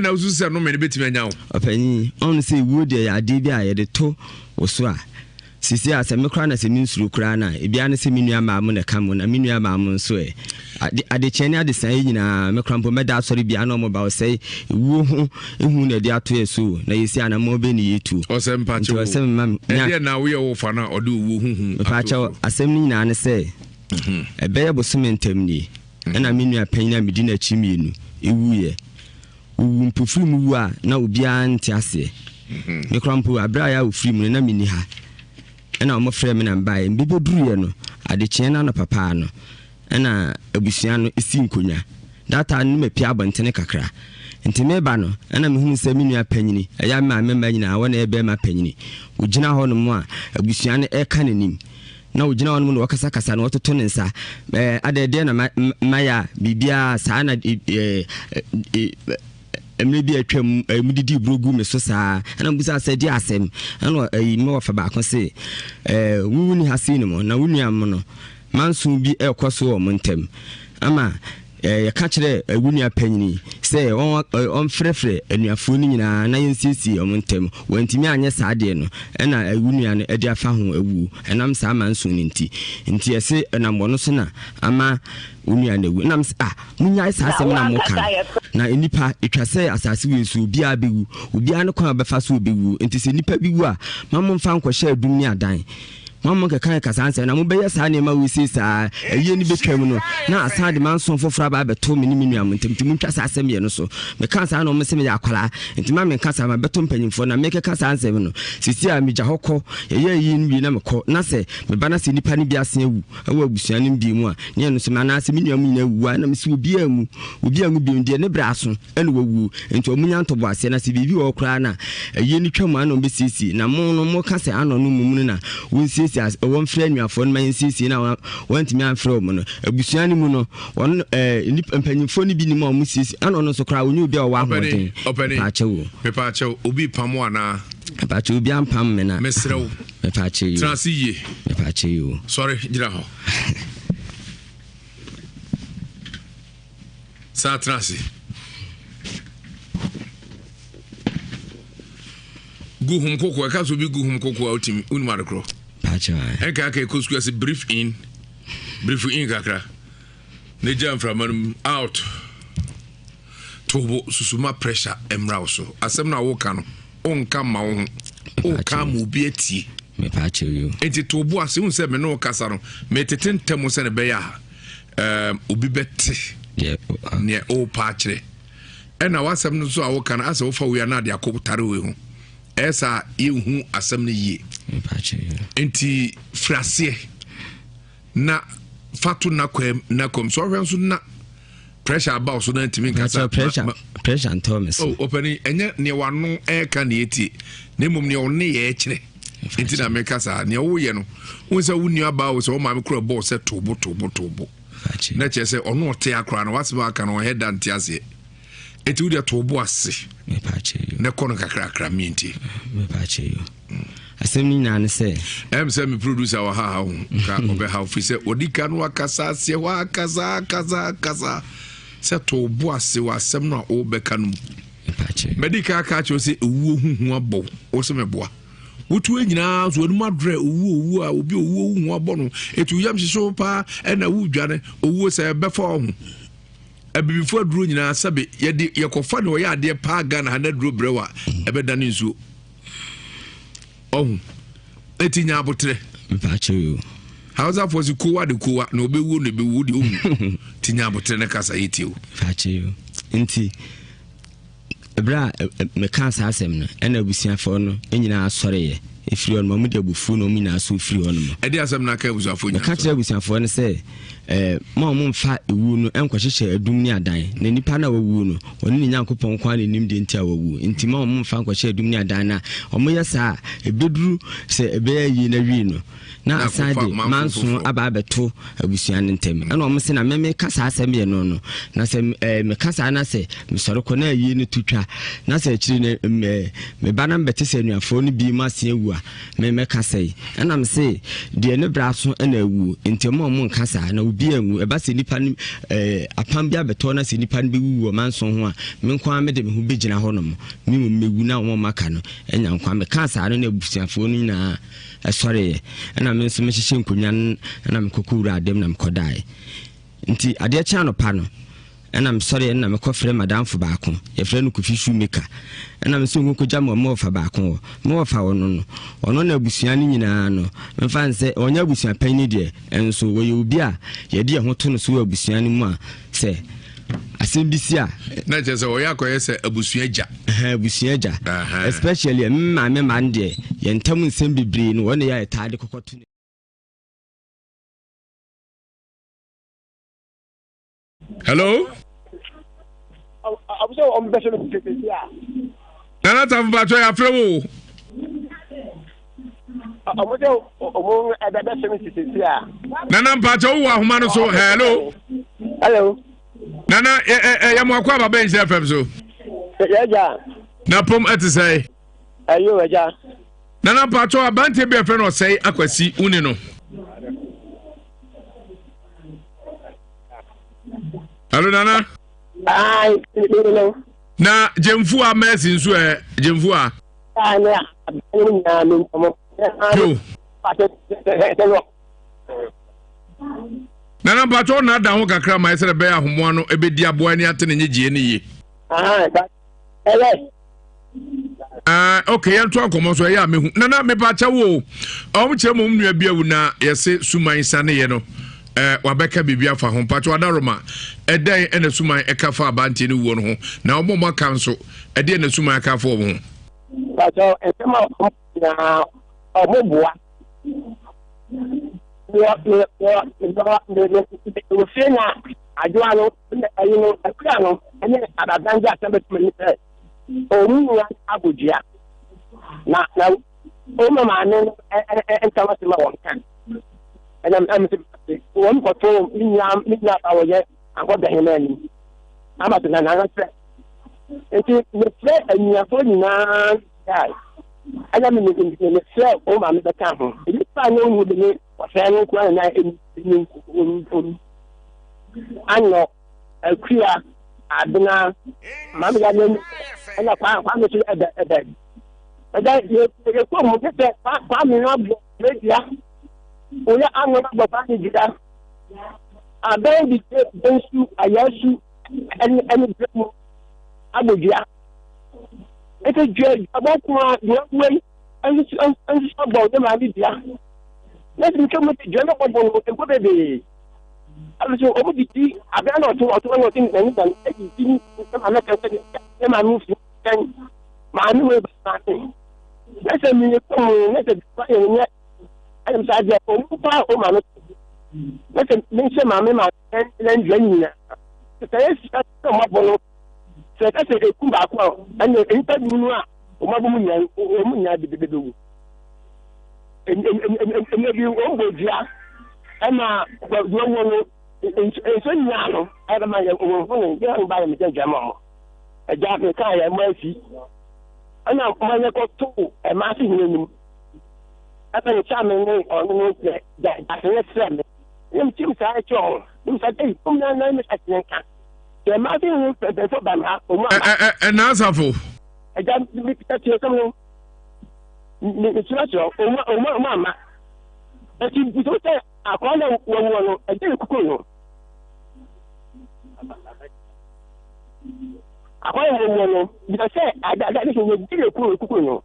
na usu se no me ne betimi anya wo opani on say wo de ade bi a ye de to wo so a sisi a se me kra na se mi nsuro kra na e bia ne se minua ma mu na kam na minua ma mu nso e ade chene ade san nyina me kra mpo meda asori bia na mo ba wo say wo hu ehu na de ato yeso na yesi ana mo be ni yetu o se mpache wo se mam e na wo ye wo fa na ode wo hu mpache asem ni nyina ne se ebe bo sementem ni na menua panyina medina chimienu ewuye uwu mpofiri mu wu a na obia nte ase me krampo abra ya ofiri mu na meni ha na o frɛ me na mbae mbibodruye no ade kyena na papa no na abusua no esi nkonya data no mapia abantene kakra ntime ba no na mehunu sɛ menua panyini ɛya ma memba nyina wona ebe ma panyini ogina hɔ no mu a abusua no ɛka nanim na ogina hɔ no mu wakasa kasa no wototo ne nsa adede na maya bibia saa na emre bi atwam mudidi brogu me so saa na mbusa sɛ di asɛm na me wafa ba ko se wuni hase no mo na wunu am no manso bi ekoso o montem ama ya ka kire wunu apanyini sɛ on frefre anuafo ni nyina na yensisi o montem wantimi anye saa de no na wunu an ade afa ho awu enam saa manso ni nti ese na mbono so na ama wunu an awu nam munya saa asɛm na mo kan na enipa etwase asase wesu obia bewu obia ne kwa befa so obewu nti se nipa bi wu a mammo mfa nkɔhye adum ni adan mammo keka kasanse na mo bɛyɛ saa ne ma wisi saa ɛyɛ ni betwam no na asade manso fofora ba beto me ni menu amontem timu twa saa asɛm ye no so me kan saa na mo se me yakwala nti ma me kan saa ma beto mpanyimfo na me keka saa asɛm no sisi a me gya hɔkɔ ɛyɛ yi ni na me kɔ na se me ba na se nipa ni bi asen awu ɛwɔ abusua ni bi mu a ne no se ma na se me nua mu nyina awu na me se obi amu bi ndie ne braso ɛna wawu nti omunya ntobo ase na se bibi wɔ kra na ɛyɛ ni twam ana obesisi na mo no mo ka se ano no mu na wonsisi won frɛ nuafo no man sisi na wantimi amfrɛ mo no abusua ni mu no won mpanyimfo ni bi ni mo mo sisi ana no so kra onyu bi a wa hoden paachewo me paachewo obi pamo ana paachewo bi ampam me na mesrew me paachewo transiye me paachewo sorry gira ho sa transi guhum koko ka so bi guhum koko outimi unmarkro enka ka ekosku as brief in kakra ne jam from out tobo susuma pressure emra so asem na wo ka no onka ma wo o ka mu bi atie me pa cheyo enti tobo ase hu se me no kasa no me tetentem se ne be ya obi bete ne o pa kire ena wasem no so a wo ka no ase wo fa wo ya na de akobutare we hu esa yehu asem ne yie enti frase na fatu na kwem na kom so hwenso na pressure about so na ntimi nkasa pressure and Thomas openi enye ne wano e ka na eti na mum ne one ye kire enti na meka sa ne wo ye no wonsa wuni aba wo so o ma me kro ball se tobo na che se ono ote akra na waseba aka no head and tiase eti wo de tobo ase me pa cheyo ne kono kakra minti me pa cheyo asem ni na ne se say me producer wa ha ka obe ha ofise odika no akasa se wa kaza se to bo ase wa asem no obeka no medical ka cho se ewu huhu abo o se me boa wotu enyina so anu madre owu a obi owu hu abo no etu yam hyeso pa na wu dwane owu se befa ho abibifo aduro nyina sabe ye yekofa ne oya ade pa ga na na duro brewa ebeda ne nsuo etinya abotre mpacheyo hausa for kowa de kowa na obewu no bewu de omu tinya abotre ne kasa yetio mpacheyo nti ebra me kan sa asem no ena abusiafo no enyina asore ye efiri on mamu de abufu no mi na aso firi on mo ede asem na ka abusiafo nya ka kire abusiafo no se ma mo mfa ewu no enkwahyehyɛ adum ni adan na nipa na wawu no oni ni Nyankopɔn kwa ne nim de ntia wawu nti ma mo mfa nkwahyehyɛ adum ni adan na omo yɛ saa ebeduru sɛ ebeya yi na wi no na asade manso aba abeto abusua ne ntem ɛna omo se na me kasa asɛm yɛ no na sɛ me kasa na sɛ me sɔre kɔ na yi ne tutwa na sɛ akyiri ne me bana mbete sɛ nuafo no bi ma se ewu a me kasa yi ɛna me se de ne bra so ɛna ewu ntem omo nkasa na obi anwu ɛba sɛ nipa ne apam bi abeto na sɛ nipa ne bi wu manso ho a me nkwa me de me ho begina hɔ no me mewu na omo maka no ɛnya nkwa me kasa no na abusuafo no nyinaa ɛsɔre ɛna me nso me hyehyɛ nkonwa na me kokura adem na me kɔdae nti ade akya no pa no ɛna me sɔre ɛna me kɔfrɛ madamfo baako yɛfrɛ no Kofi Shoemaker ɛna me so nkokogya mo fa baako mo fa ɔno na abusua no nyinaa no memfa nsɛ ɔnya abusua pan ni deɛ ɛnso wɔyɛ obi a yɛde ho to no so abusua no mu a sɛ asɛm bi si a na kyerɛ sɛ wɔyɛ akɔyɛ sɛ abusua gya especially maame man deɛ yɛntam nsɛm bebree no wɔne yɛ taade kɔkɔto hello Nana Tafubacho ya frɛ wo Nana Mpacho wo ahoma no so hello Nana ya mo akwa baba Nhyira FM so ja na pom atisai ayo ja Nana Mpacho abante be frɛ no sei akwasi uni no Hello Nana ai hello na jemfu a mesi nso jemfu a yo Nana Mpacho na da ho kakra ma ese be ahomoa no ebedi aboa ni ate ne nyegye ne ye okay yanto akomo so ya mehu Nana me pacha wo o mche mum nua bia wu na yese suman sane ye no wabeka bibia fa ho Mpacho adaroma edan ena suman ekafa abante ne wo no ho na omo maka nso ede na suman ekafa wo ho Pacho ensema na omoboa we feel na ajuano you know akano ene adadanja atembetmeni omuwa abudia na o mama ne entamasi ma wonkan and I'm one for midnight awoye akoda hemani amatu na na se enti me fre anyafo nyina guy ana me me fre o ma me beta ho ni pa no hu de ni o fe no kwa na ni anyo akua adena ma me ga ni ana kwa me to eda ye ko mo ke kwa me no bo media oya anyo na baba ni gida aben di bensu ayasu en bremo abodia ete je abokwa we en so bo de ma bibia na ti ke mo ti je no bo e ko bebe also o mo di aben na to no tin ni dan e di ni ma na ka se e ma mu fi kan ma ni we ba ni na se mi ko na se ba e ni I'm sorry, o ma no listen me say ma me ma en dwanina say so ma bolo say ka say eku ba ko en interview no a o ma bo mu nya de wu en bi o bodia ama wo no so nya no ada ma ya o fo ne ya ba ya me jama mo e ja ke ka ya ma fi ana ko ma ne ko to e ma fi ni ata ni chame ni onu ni da se sele nim tim sa cho nim sa dei kum na me atenka ke ma bi ni pe so ba na o ma na asafo e ja bi ta ti so no ni tira so o ma e ti bi so te akona wo no e de kuku no akona wo no bi ta se ada ni so ni de kuku no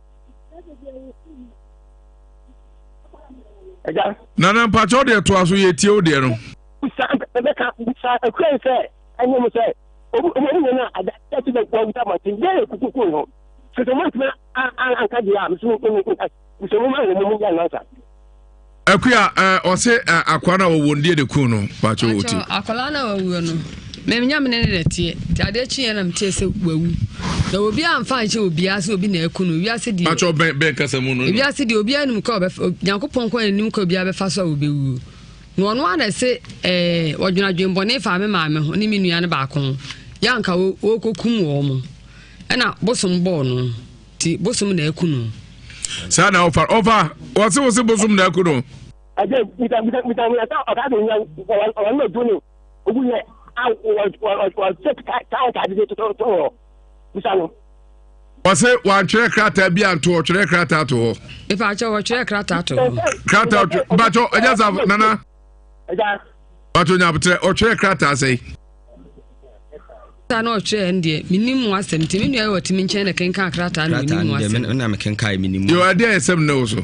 Nana Mpacho de to aso ye tie o de no sa be ka sa akwen se anyo mo se o mo na ada ti be kwa ta ma tin de kuku no so to mo na an ka dia am so ko so mo ma mo ya na sa Akuya ose akwana wo ndie de ku no ba cho oti akola na wawu no memnya mene ne tie tade chi na mtie se wawu na obi amfa nche obi ase obi na eku no wiase die ba cho ben kasa mu no wiase die obi anum ka Nyankopɔn kwa anim ka obi abefa so obi wu no no ana se odwuna dwembone fa me maame ho ne menua ne ba ko yanka wo kokum wo mo na bosom bo no ti bosom na eku no sa na offer wose bosom na eku no aje mita ta o ka do nya o no do no ogu ye o check ka di to bisano wose wan twere krata bi anto o twere krata to ho if a cho twere krata to krata ba cho ejaza nana eja ba cho nya betre o twere krata sei ta no twere ndie minim asem ti menua yo ti minchen na kenka krata no minim asem na me kenka minim yo ade asem no so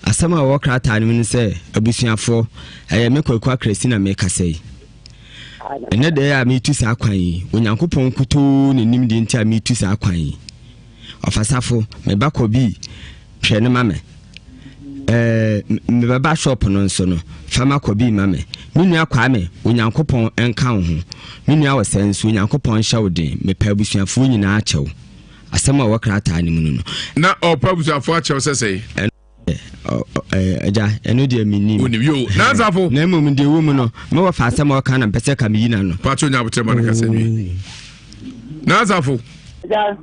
asama wo krata no min se abusuafo me kwakwa kresi na me kasei ene de ya me tu sa akwan yi Onyankopɔn kuto ne nim de ntia me tu sa akwan yi ofasafo me bakɔ bi hwɛ ne mame me baba shop no nso no fama kɔ bi mame menua kwa me Onyankopɔn enka wo ho menua wɔ senso Onyankopɔn hyɛ wo den me pa abusuafo nyinaa kyɛw asama wo krata ne mun no na o pa abusuafo akyɛw sɛsɛi aja eno de minim yo na zafo na mum de wo mu no me wo fa asem o kan na pese ka mi na no pacho nya botre man ka semi na zafo ja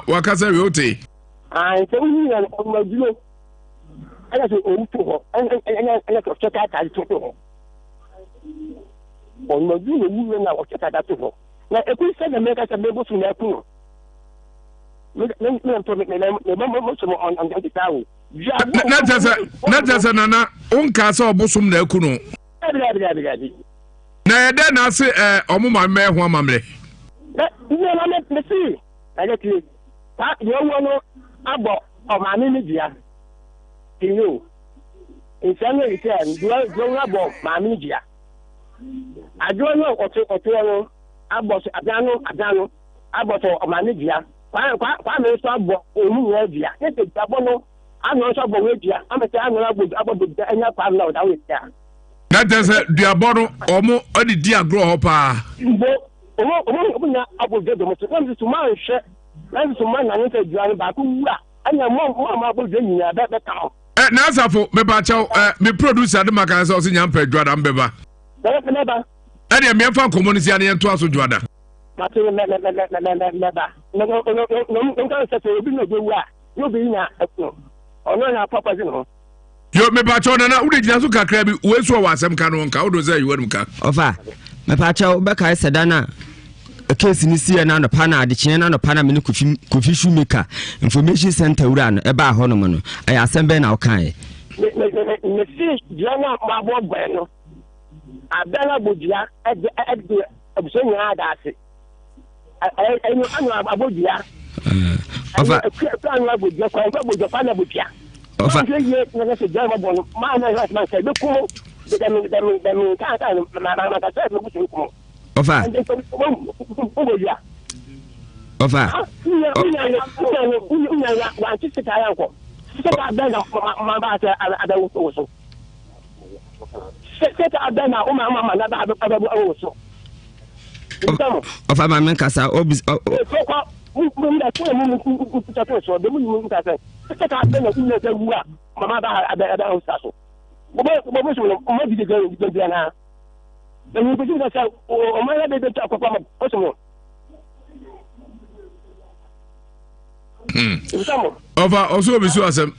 wakasa we ote se wi na o ma dulo ala so o to ho ana ko cheka ta to ho o ma dulo wu na o cheka ta to ho na e ku se na me ka se me bo su na ku no me to me mo so on the town na tese nana onka se obosom na aku no na ede na se omuma me ho amamre na me see na get ta yo no abo o ma ni dia tinyo insane return do abo ma ni dia ajo no o to no abo so adano abo to o ma ni dia kwa me so abo olu wo dia ke te abo no ano so abo we dia amete ano abo dia enya pa na o da we dia na tese duabo no omo odi di agro ho pa mbo omo na abo dia do mo so na so man hwe na so man na nte duane ba ku wura anya mo abo dia nyina be ka ho na asafo me ba chaw me producer de maka se o se nya mpa duada mbeba neba ene me fa community ane ento aso duada mate neba no kan se obi no be wura yo be nya ekno ono na papa zi no yo me ba chaw na udi gina so kakra bi we so wa asem ka no nka odo za yiwanu ka ofa me pa chaw be kai sedana case ni sie na no pa na ade kyen na no pa na me kofi shoemaker information center wura no e ba ho no mo no ay asem be na o kan e me see jana ma bo gbe no abela bodia e abuso nyina da ase ayi anu abodia ofa anu abodia kwa abodia pa na bodia ofa ye na se jama bo no ma na ma se be ko de ka ma ka se me buso ko ofa ofa ofa ma men kasa obis then you begin to say, oh, my baby, talk about possible. Over also be so as a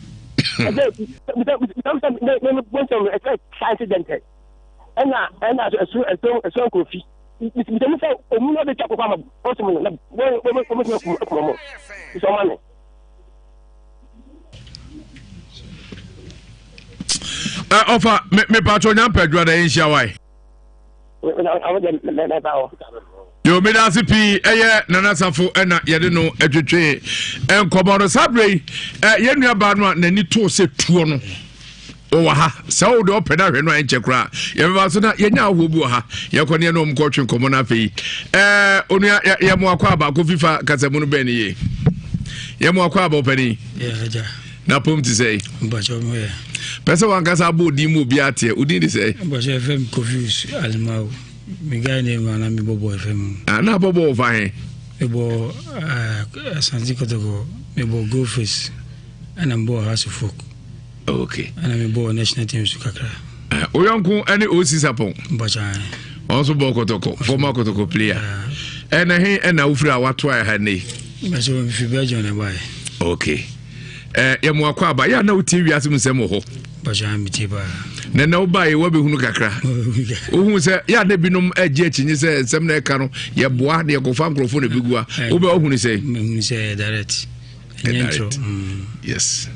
accident. And a song coffee. It's a more the talk about possible. It's all money. Offer me patron and Pedro in Shawai. Yo me da sipi nana safo na yede no atwetwe enkobono sabre ye nua ba no na ni to se tuo no o wa ha se o de opeda hwe no enche kra ye ba so na ye nya ahobu ha ye kone no mko twe nkomo na fei onua ye mo akwa ba ko fifa kasemu no be ni ye mo akwa ba opani na pom ti say mbacho mo pesa wankasa bo di mu bi atie udi di say mbacho FM confuse almao mi guy name na mi bobo FM na bobo fine ebo Santi Kotoko ebo go face ana mbo house folk okay ana mi bo national team su kakra oyonku any OC sapon mbacho also bo Kotoko former Kotoko player na he na ufira wato ha nei mbacho mi fi bejo na bai okay ya mu akwa aba ya na uti wiase mu nsem ho baja mi ti ba na ubai wo be hunu kakra ohun se ya na binom agi achinyi se nsem na eka no ye boa de ko fa nkrofo na bigua wo be ohun se direct yes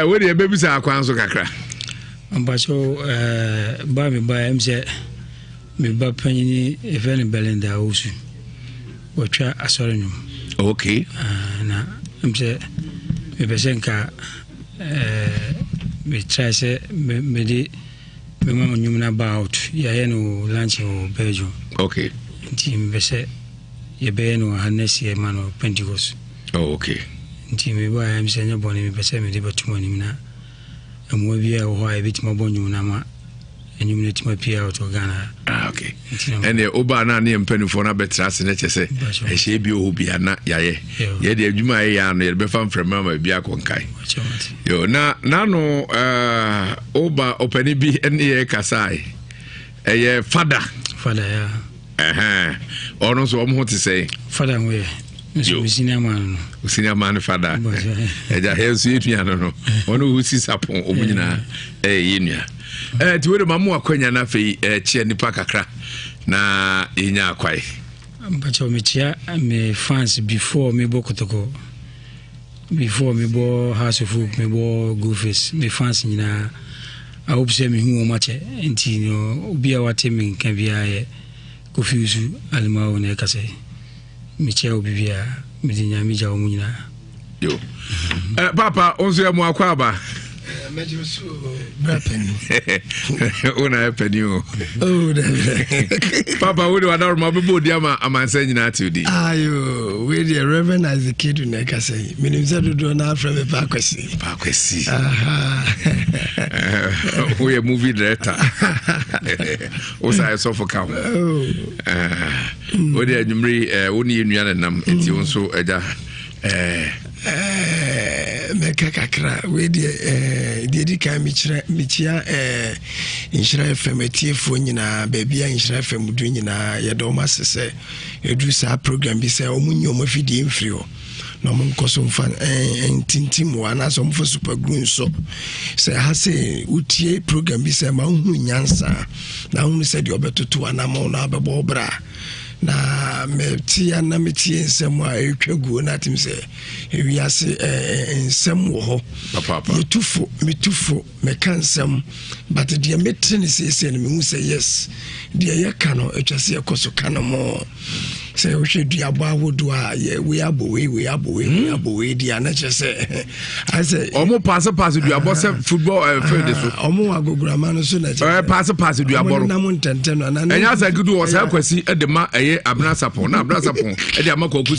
we de be bisa akwa nso kakra ambacho ba mi ba mse mi ba panyi even Belinda osu watwa asorenum okay na mse me besenka me try say me di me mama nyumna about ya yeno lunch o Belgium okay nti me bese ye be no hanesi mano Pentecost okay nti me ba am say nyabone me bese me di batumo nimna amwa bia ho a bitima bonyu na ma enyum netima pia to Ghana okay ene oba na ne mpanifo na betra se ne chese ehye bi o bia na yaye ye de adwuma ye ya no ye be fam frema ma bia konkai yo na no oba opani bi ene ye kasai eye fada ya ono so omo te say fada we senior man fada eja he so etua no ono usi sapon omunyina yenua ti we mamu akwanya na fei chia nipa kakra na yenya akwai mpacho me chia me fans before me Kotoko before me bo house of folk me bo go face me fans nyina I hope say me hu o mache enti no obi a wate me kan bia ye confuse alma na kase me chia obi bia me dinya me ja o nyina yo papa onso ya mu akwa ba Mejusu brapen. Una penio. Papa, we do adore my body am saying that to the. Ayo, we the Reverend as a kid in Nekase. Minister do not from a Pakwesi. We a movie director. Also, I saw for count. What did you mean? Only in Yanam, it's also meka kakra we de kan michia Nhyira FM tiefo nyina baabia Nhyira FM du nyina ye do masese edu sa program bi se omunyo mafidi mfrio na mo nkoso mfa tintim wana so mfo super green so se ha se utie program bi se ma hu nyansa na hu se de obetoto ana ma na abebo bra na metia na metie nsem a etwagu na tim se ewiase nsem wo ho papa metufo meka nsem but de metrene se no me hu se yes de ye ka no etwase ekoso ka no mo se wo hwe duabo awodo a we abowe dia na chese I say omo pass duabo se football field so omo agogurama no so na pass duabo na mo ntente no na enya sa gudu wo sa kwasi edema abna sapon na abna sapon edi ama kwaku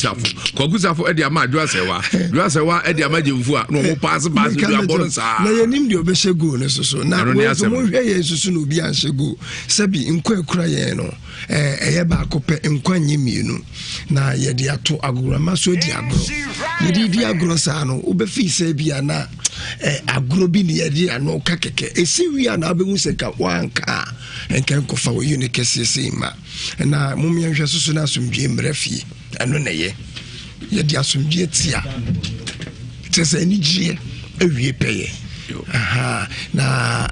safo edi ama adwasewa edi ama jemfu a no mo pass duabo no sa na yenim de obeshegu no so na we so mo hwe yesusu no bi anshegu sabi nkwa ekura ye no eye ba kope nkwa nyimienu na yedi ato agurama so di agro yedi di agro sa no obefi se bia na agro bi ni yedi ano kakeke esiwi ana abehu se ka wanka enkan kofa wo unique sese ma na mumye hwe susu na asumdwe mrafie ano na ye yedi asumdwe tia tese ni gie ewie peye aha na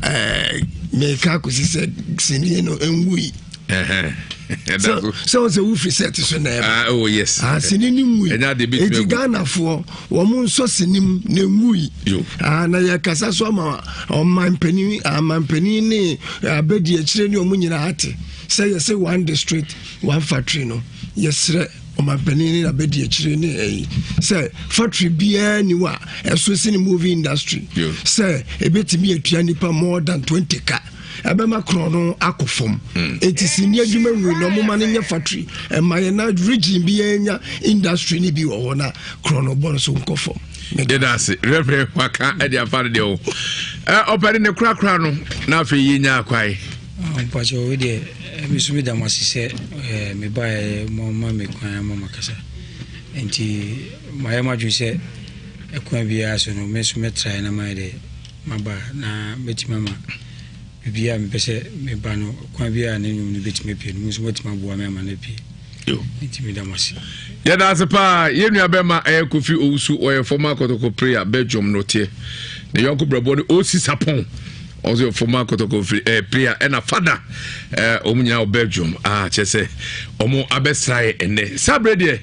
me ka kusi se sini no enwui so we free set so na oh yes sinini mu e Ghana fo wo mun so sinim na mui na ya kasa so ma o mampani ni abedi a kire ni o munyina hate say one district one factory no yesre o mampani ni abedi a kire ni say factory bia ni wa eso sini movie industry say ebetimi atua nipa more than 20 ka ebema krono akofom etisi ni adwuma wi no moma ne nya factory ema ye na region bi enya industry ni bi wo na krono bon so nkofom dedase reverend waka e dia fare de o opere ne krakra no na afi yenya akwai mpacho we de misumi da masise me ba mama me kwan mama kasa enti mayama juse ekwan bia so no mesu metra na mai de maba na beti mama bibia me pese me ba no kwan bia na nyum ni beti me pie no musu beti maboa me ma na pie yo enti me da masi ya da sepa yenu abema Kofi Owusu oye former kotoko prayer Belgium no tie ne yonko brabo ni osi sapon also former kotoko prayer and a father omunya Belgium chese omo abesrae ene sabre de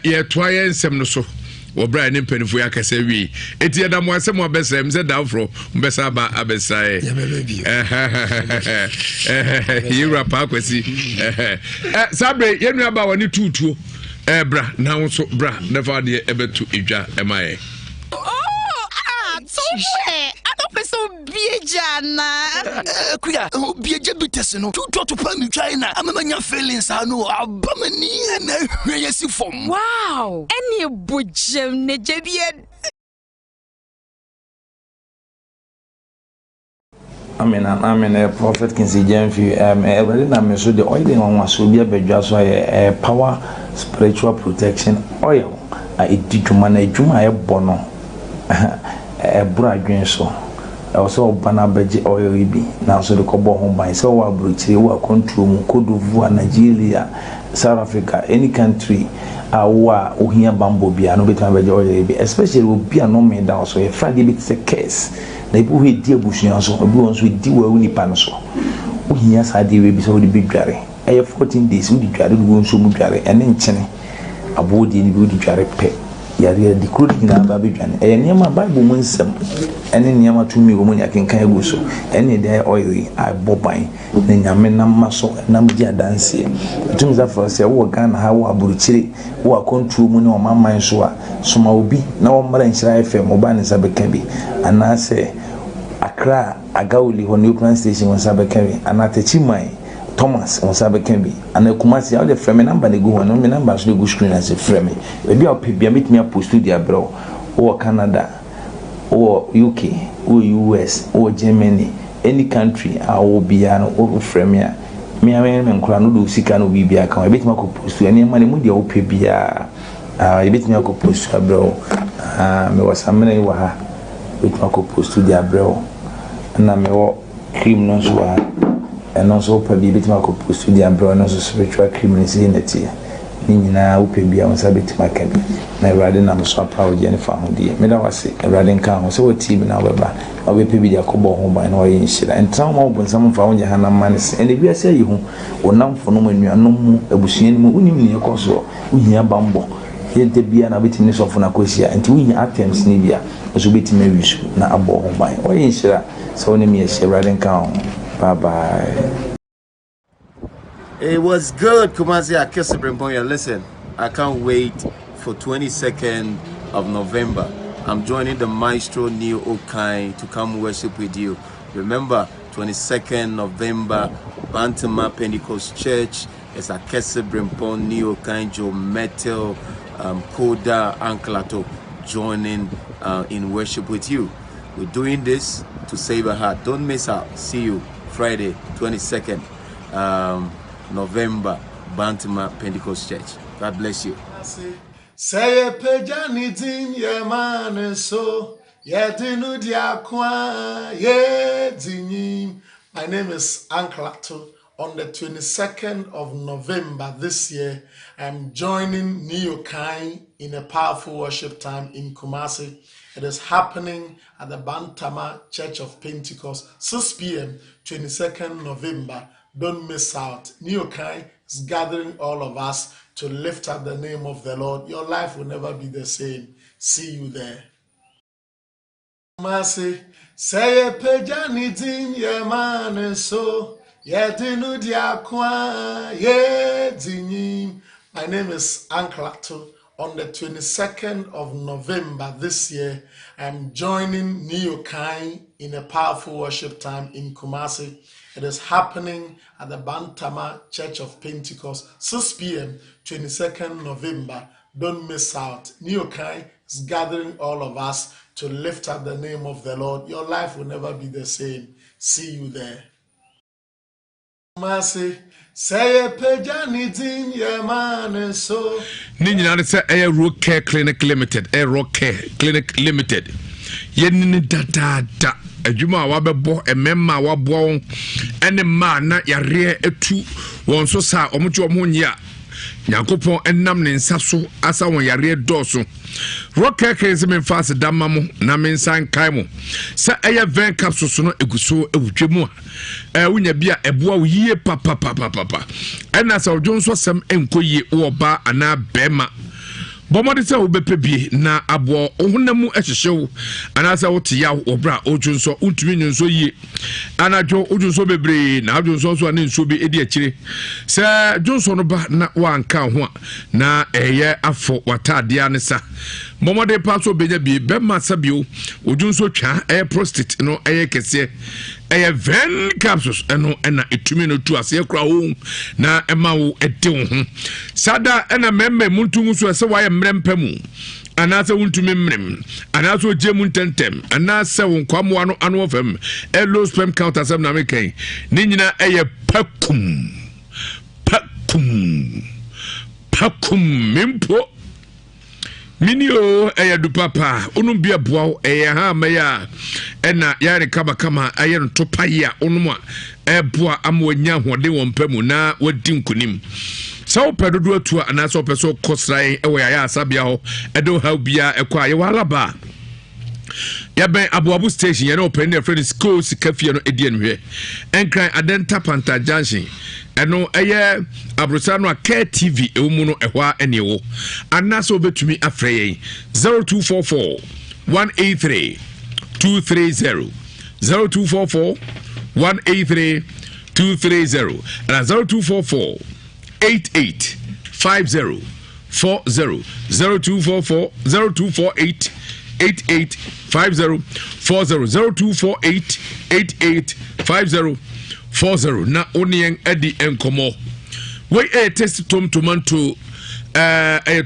ye toaye nsem no so obra ne mpanifo ya kase wi eti da mo asem abesrae mse da afro mbesa ba abesrae yura pa kwesi sabre yenu aba woni tutuo bra na so bra never de ebetu edwa emaye so biejana kuya bieje bitese no to pa mi China amanya feelings anu abamani na hweyesi fom wow eni bojem ne jebie I'm a prophet can see Jenfi every na me so the oil on was so be abedwa so a power spiritual protection oil it did to manage my bono a bradwen so also bana beji oil bi na so de kobo ho ban so wa bruchire wa control mu Cote d'Ivoire Nigeria South Africa any country awa ohia bambo bia no betan beji oil bi especially obi no me down so e Friday bit se case na ibu he di abusuan so obi won so di wa uni pan so ohia sa di we bi so de bidware 14 days we di dware do won so mu dware ene nkyene abodi ni bi di dware pe yare di kuro na ba bidwane niam Bible mu nsem ene niam tumi wo mu ya kenkan egu so ene de oil aboban na nyame na maso na mji adanse tumi za for se wo Ghana ha wo aburuchire wo akontuo mu ne o mamman so a soma obi na wo mara nhyira FM oba ne sabeka bi anase Accra Agauli ho new plan station wo sabeka bi anatechi mai Thomas on sabeka bi anakumasi how the frame number ne go no me number so go screen as a frame we be opebia meet post studio bro or Canada or UK or US or Germany any country I will be an over frame ya me am nkura no do sika no bibia kan we betima ko post any money mu dia opebia e betima ko post bro me was amene wa ha betima ko post studio bro na me wo cream no so and also probably bit my post to the umbrella so spiritual criminality in it ni nyina wo pebia won sabet makabi na Awurade na so apawo je ne fa ho die me da wase Awurade nka ho so team na weba we pebia akobo ho ban na wo yin shira entra mo bo nsam fa ho je hana manis ene bia se yi ho onamfo no manuanom mu abusuan mu unim ne yekoso uhia bambo yente bia na betimi ne sofo na kosia enti uhia attempts ni bia so betimi wisu na abo ho ban wo yin shira so ne me ye Awurade nka ho. Bye bye. It was good, Kumasi Akese Bremboya. Listen, I can't wait for 22nd of November. I'm joining the Maestro Neo Okai to come worship with you. Remember, 22nd November, Bantama Pentecost Church. It's Akese Brempon Neo Okai Joe Metal Koda Anklato joining in worship with you. We're doing this to save a heart. Don't miss out. See you Friday, 22nd November, Bantama Pentecost Church. God bless you. Say a pejanitin ye man so ye dinu diakwa ye dini. My name is Anklato. On the 22nd of November this year, I'm joining Neokai in a powerful worship time in Kumasi. It is happening at the Bantama Church of Pentecost, 6 p.m., 22nd November. Don't miss out. Neokai is gathering all of us to lift up the name of the Lord. Your life will never be the same. See you there. Mercy, say a pejanitin ye man so ye dinu diakwa ye dini. My name is Anklato. on the 22nd of November this year, I'm joining Neokai in a powerful worship time in Kumasi. It is happening at the Bantama Church of Pentecost, 6 p.m., 22nd November. Don't miss out. Neokai is gathering all of us to lift up the name of the Lord. Your life will never be the same. See you there. Mercy. Say a pejanitin, yeah, man, so. Nina say a road care clinic limited, a road care clinic limited. Yen da. A juma wabebo, a memma wabon, and a man na yare a two, one so sa, omucho monia. Nyankopon enam ne nsaso asa won yare doso rocker case me fast damamo na me nsan kai mo sa eye ven capsules no eguso ewutwemu a wunya bia eboa wo yie papa ena sa odwonso sem enkoyie wo ba ana bema bomode se wo bepebie na abo ohunamu ehyehew ana sa wo tiya obra odwonso untumi nyonso yie anajo odwonso bebre na odwonso so ane nso bi edi akire se dwonso no ba na wanka ho na eye afo watade ane sa bomode paso benya bi bema sabio odwonso twa prostate no kese ven capsules eno ena etumi no tu ase kra wo na ema wo ede ho sada ena memme muntungu so se waye mrempemu anase wuntumi mrem anase ojemu ntentem anase wonkwamo ano ofem low sperm count asem na mekan ni nyina pakum mempo minio du papa unum bia boa ha maya ena yare kama ayen topaya onuma boa amwanya hode wompamu na wadi nkunim so pedodo atua ana so peso kosran ya asabia ho edo ha bia ekwa ye walaba ya ben abuabu station ye no open the friend school sikafie no edienhwe enkran adenta panta junction eno eye abrosano ake tv ewumu no ehwa enewo anaso betumi afrey 0244 183 230 0244 183 230 and 0244 8850 40 0244 0248 8850 40 0248 8850 40 na onien edi enkomo we test tomato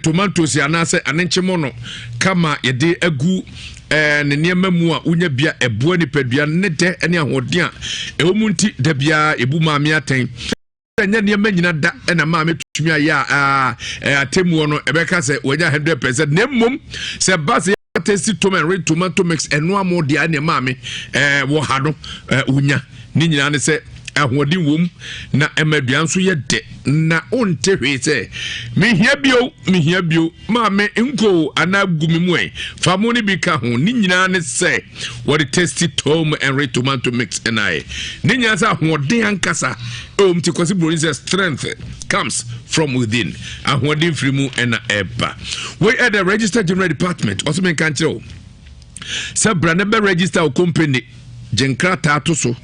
tomatoes ya nase anenchemo no kama yede agu ne niema mu a unya bia eboa nipadua ne de ene ahoden a ewomunti da bia ebu maame aten enya niema nyina da na maame tutumi aya atemu no ebeka se wanya 100% nemmom se base test tomato mix eno amode ane maame wo ha no unya ni nyina ne se ahoden wom na emaduan so ye de na onte hwe se mehia bio maame nko anagumi mu famoni bi ka ho ni nyina ne se what the tasty tomato mix and I ni nyina sa ahoden ankasa mti kwasi broni say strength comes from within ahoden free mu na eba we at the register general department also men kan kire o se brand be register o company jenkrata to so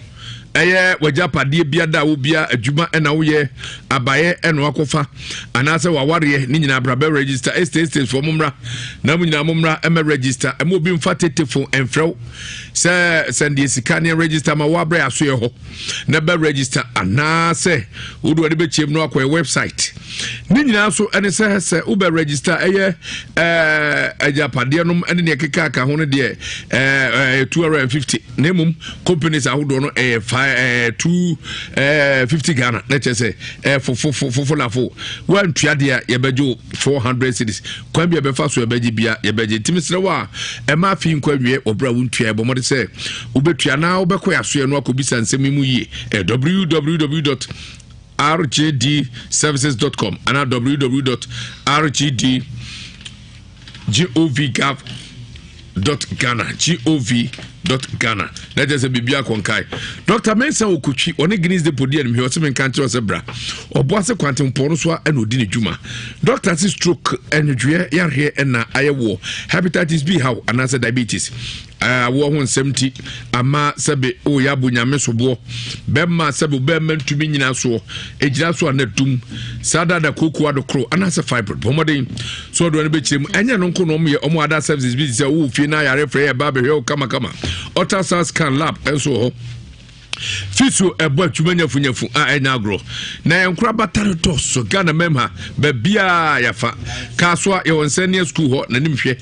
eye wajapade bia da wo bia adwuma na wo ye abaye eno akofa anase waware ni nyina brabe register estate for mumra na mu nyina mumra register emo bi mfa tetefo enfrew se send sikania register ma wabre aso ye ho na be register anase wo do de be chem no akwa website ni nyina so ene se ube register eye ajapade no ene ne keka aka ho no de 250 nemum companies ahodo no 250 Ghana let's say for lafo one tuade ye bejo 400 cedis kwan bia be fa so ye beji bia ye beji timisre wa e ma fi nkwawie obra wontua e bomode se ubetua na obekọ yaso ye no akobisa nsem mu yie www.rjdservices.com and www.rgd.gov.ghana that is a bibia konkai Dr. Mensa Okuchi one Guinness de podium he was men country was bra oboase quantum pono so and odini juma doctor stroke and dwe yare na ayewo hepatitis B how and answer diabetes wo ho nsɛmti ama sɛbe o ya bo nyame sobo bemma sɛbe bemma ntumi nyina so egira so anatum sada da kokoa do kro anase fibroid bomodin so do ne be kyerem enya no nko no mo ye omo ada services bi sɛ wo fi na yare frɛ ya ba be hwe kama ultrasound scan lab enso ho fiso ebo atwumanya funyafu a enya agro na enkura batare to so Ghana memha ba bia yafa kaso a yewonsania school ho na nimhwe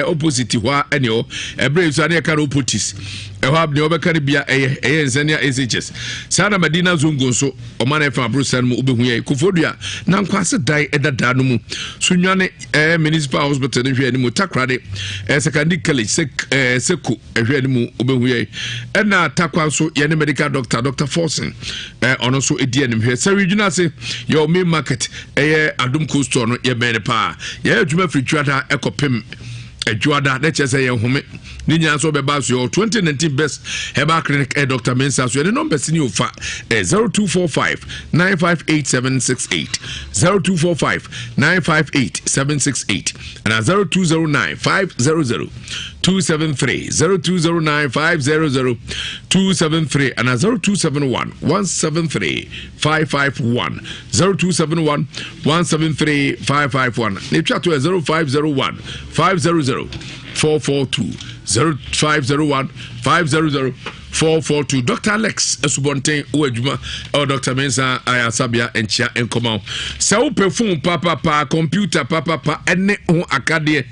opposite ho ene ho ebre so ane ka opotis eho abne obekare bia eye nsania SHS sana Madina Zongo so omana fa abrosan mu obehu ye kofodua na nkwase dai edada no mu sunwane municipal hospital ne hwe ni mu takrade secondary college seku ehwe ni mu obehu ye ena takwa so ye medical Dr. Forsen ono so edi anim hwe se regional se your main market Adum Coast no ye bene pa ye adwuma fritwada ekopem adwada na chese ye home ni nya so be ba so 2019 best herbal clinic Dr. Mensa so the number sini ofa 0245 958 0245 958 768 and 0209 500 273 0209 500 273 and 0271 173 551 0271 173 551 ne twa to 0501 500 442 0501 500 442 Dr. Alex Esubonten Uwejuma or Dr. Mensa Ayasabia enchia enkoma se wo perfume papa computer papa ene ho akade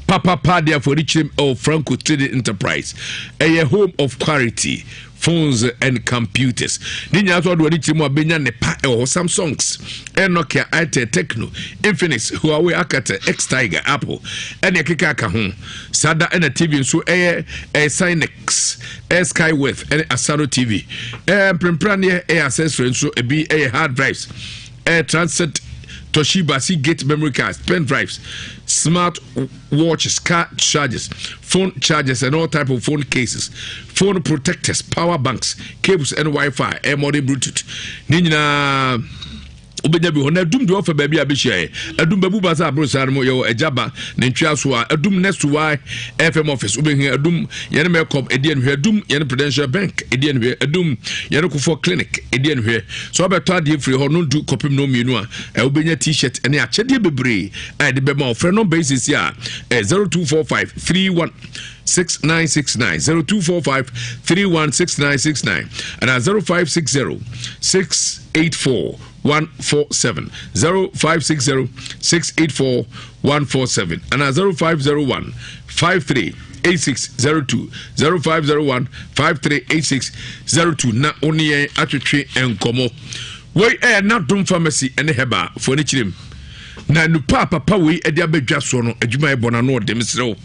papa dia for richim of Franco Trading Enterprise a home of quality phones and computers. Ninya so do ni chimo abenya ne pa Samsungs, Nokia, Itel, Tecno, Infinix, Huawei, Alcatel, X-Tiger, Apple, and keka ka ho. Sada and a TV so Synex, Skywave, and Asaro TV. Premprania accessories so be hard drives, transit Toshiba Seagate memory cards, pen drives, smart watches, car chargers, phone chargers and all type of phone cases, phone protectors, power banks, cables and Wi-Fi, modern Bluetooth. Nina Obenya bi hona dum do offer baby abihia adum babu baza abrosan mo yo ejaba ne ntwa so a adum next why FM office obehu adum yene makeup edien hwe adum yene Prudential Bank edien hwe adum yene Kufo Clinic edien hwe so obeto ade free ho no du kopim no mienu a obenya t-shirt ene achede bebre a de be ma offer no basis a 0245 31 6969 0245 316969 and 0560 684 147 0560 684 147 and 0501 538602 0501 538602 na onye atwetwe enkomo we na dom pharmacy ene heba fo ne chirim na nupa papa we ede abadwa so no adwuma ebona no dem srew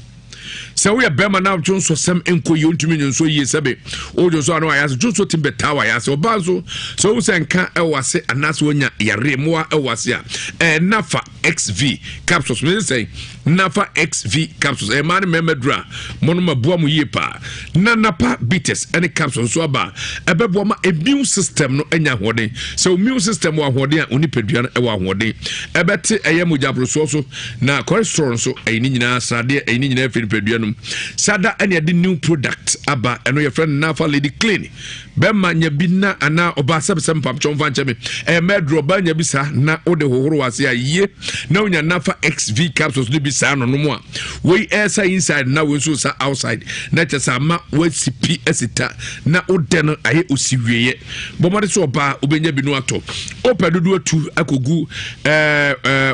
so we bema na jonso sem enko yontumi nso yi sebe o jonso anu ayase jonso timbe tawa ayase obanzo so we senka ewase anase onya yare moa ewase a nafa xv capsules me say nafa xv capsules man memedra monoma boamu yipa na napa bites any capsules so aba ebebo ma immune system no enya hoden so immune system wa hoden a onipadua ewa hoden ebete eyemujabro so na cholesterol so eyini nyina sade eyini nyina finipadua no sada any the new product aba eno your friend nafa lady clean bema nya bina ana oba sebsem papchon fancheme medro ba nya bisa na ode hohoro wase aye na onya nafa xv capsules no bisa no mo a we esa inside na we so sa outside na chesa ma we sipi esita na ode no aye osiwieye bomade so oba obenya bi no ato opedudu atu akogu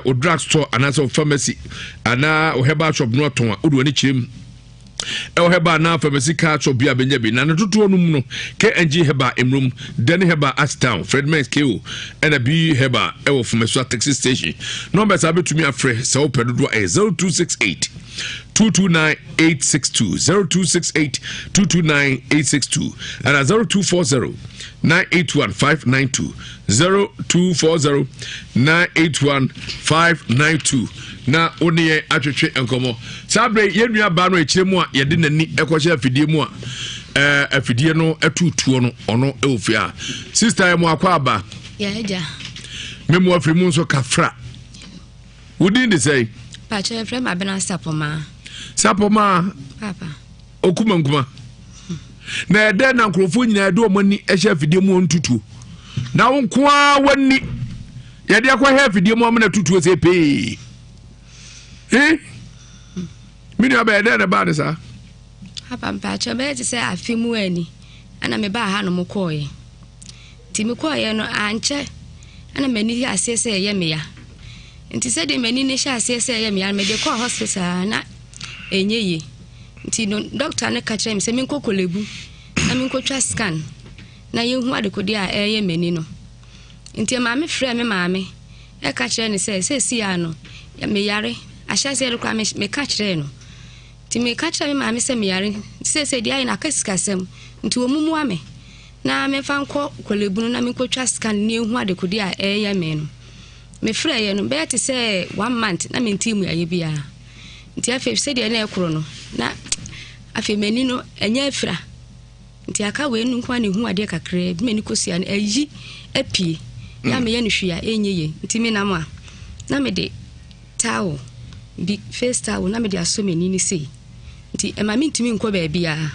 o drug store ana so pharmacy ana o herbal shop no ato a odo ani chirem heba na pharmacy card shop bia benya bi na toto no mu no KNG heba emrum den heba Ashtown Fredman KO and B heba ewo pharmacy taxi station numbers abetumi afre se opedodo 0268 229862 0268 229862 and 0240 981592 0240 981592 na onye atwetwe enkomo sabre yenua ba no ekiremu a yede nani ekwohye afidie mu a afidie no atutuo no ono eofia sister mu akwa aba ya eja memo afrimu nso kafra wudi ndi say pa che frem abena sapoma papa okuma na ede na nkrofo nyina ede omani ehye afidie mu ontutu na wonkoa wani yede akwa he afidie mu amana tutu se pe mini abede na ba de sa Papa chobe ti se afimu ani ana me ba ha no mokoye ti me koye no anche ana mani asese ye me ya nti se de mani ne sha asese ye me ya me de ko hospital na enyeye nti no doctor ne ka kire me se me nkokolebu na me nkotwa scan na ye hu adekode a eye mani no nti maame frɛ me maame e ka kire ne se si ya no ya me yare ahyase rekwa me ka kire no ti me ka kire me maame se me yare se dia ina kasikasem nti omumu ame na me fa nko kolebu no na me nkotwa scan ne hu adekode a eye me no me frɛ ye no be te se 1 month na me ntimu ya ye bia nti afi se dia na ekoro no na afi mani no enya afira nti aka we nu kwa ne hu ade kakra bi mani kosia na ayi apie ya me ye no hwia enyeye nti me nam a na me de towel big face towel na me de aso mani ni sei nti ema me ntimi nko ba bia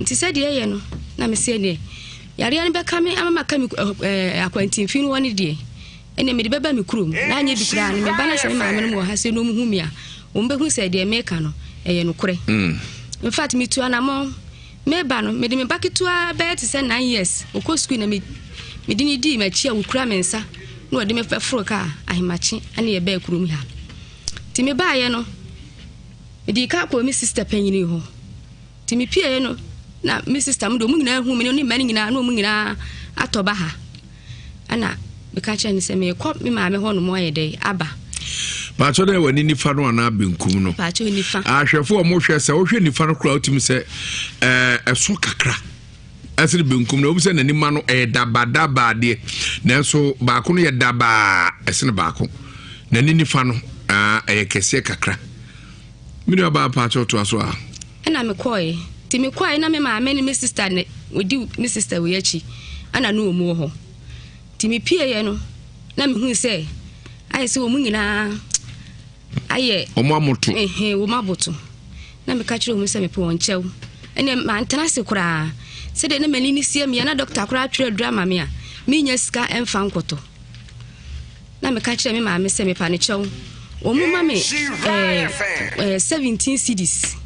nti se de ye no na me se ne yare an be ka me amama ka me akwantin fi no woni de ene me de beba me kurom na anya bi kra me ba na se ma me no ha se no mu hu mi a wo mbe hu se de me ka no eye no kore in fact me tu anamo me ba no me de me baketu a be te se 9 years okọ school na me dini di ma chia wo kura me nsa na ode me fefro ka ahimachi ane ye ba kurom ha ti me ba ye no me di ka ko mi sister panyini ho ti me pie ye no na mi sister mdo mu nyina hu me no ni mani nyina no mu nyina atoba ha ana be ka chia ni se me ko me ma me ho no mo ye dey aba ba cho da wani nifa no ana benkum no ba cho nifa ahwefo mo hwe se wo hwe nifa no kura otim se eso kakra asiri benkum no obuse na nima no dabadaba de nanso ba ko no ye daba esene ba ko na ni nifa no kese kakra mini aba pa cho to aso a na me koy ti me koy na me ma me ni me sister ne odi me sister we yachi ana no omu ho ti me pie ye no na me hu se aye se omu nyina aye omu amoto omu aboto na me ka kire omu se me pe won chew ene ma ntana se kura se de na mani ni sie me na doctor kura atwere drama me a me nya sika emfa nkoto na me ka kire me ma me se me pa ne chew omu ma me 17 cedis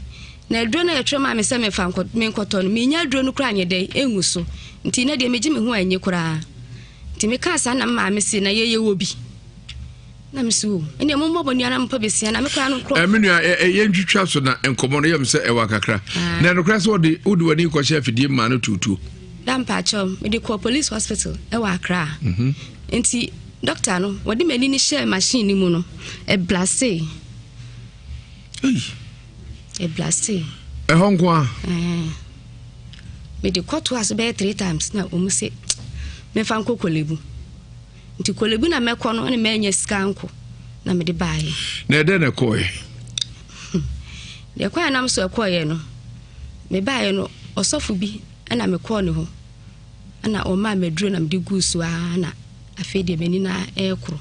na edro na yetwe ma me se me fa nkoto no me nya edro no kura anye de enwu so nti na de meji me hu anye kura nti me ka sa na ma me se na ye wo bi na msu ene mo mbo ni ana mpa besia na me kwa no kro menu ye ntwitwa so na enkomo no yem se ewa kakra na no kra so odi wani ko chef die ma no tutu dam pa chom me de ko police hospital ewa akra enti doctor no wodi mani ni share machine ni mu no e blase e blase honkwa me de ko to as be 3 times na omu se me fa nko kolebu nti kolebu na mekọ no ne menye skanko na me de baaye na ede na koye de kwa na mso koye no me baaye no osofu bi ana mekọ ne ho ana o ma meduro na me de gusu ana afede meni na ekro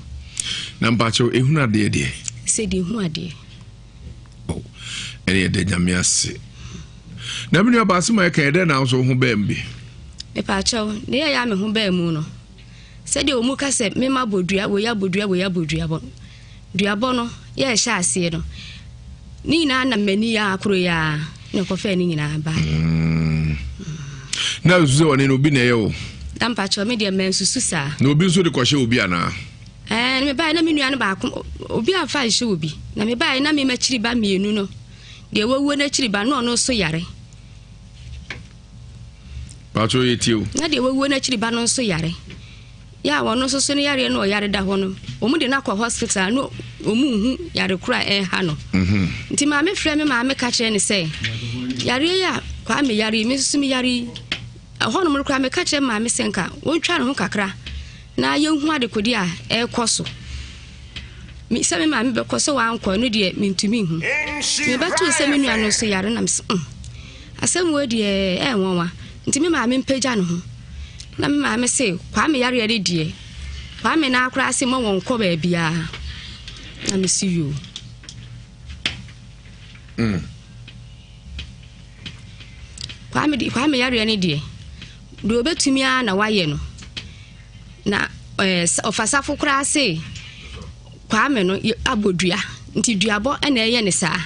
na mpacho ehuna de se de hu ade ene de nyamiase na menu abasima ka ede na so ho bambi me pacho de ya me ho bamu no se de omu ka se me ma bodua wo ya bodua bo duabo no ya sha ase no ni na na mani ya akro ya ne ko fe ni nyina ba na uzuze woni no bi na ye o dampa cho me de men susu sa na obi so de ko hye obi ana me ba na me nua no ba ko obi afa hye obi na me ba na me ma chiri ba mienu no de wowo na chiri ba no no so yare pacho yetio na de wowo na chiri ba no so yare ya wono so ne yare no yare da ho no omu de na kwa hospital no omu hu yare kura ha no nti ma me frɛ me ma me ka kire ne sɛ yare ya kwa me yare me susu me yare ho no mo kura me ka kire ma me senka wontwa ne ho kakra na ye hu ade kodi a koso mi sɛ me ma me be koso wa anko no de mintumi hu me batu sɛ me nua no so yare na me asɛm wo de wonwa nti me ma me mpagya ne ho na me ma me se kwa me yare yare die kwa me na akra se mo won ko ba bia na me see you kwame yare ne de obetumi a na waye no na ofasafo kura se kwame no abodua nti duabo na eye ne saa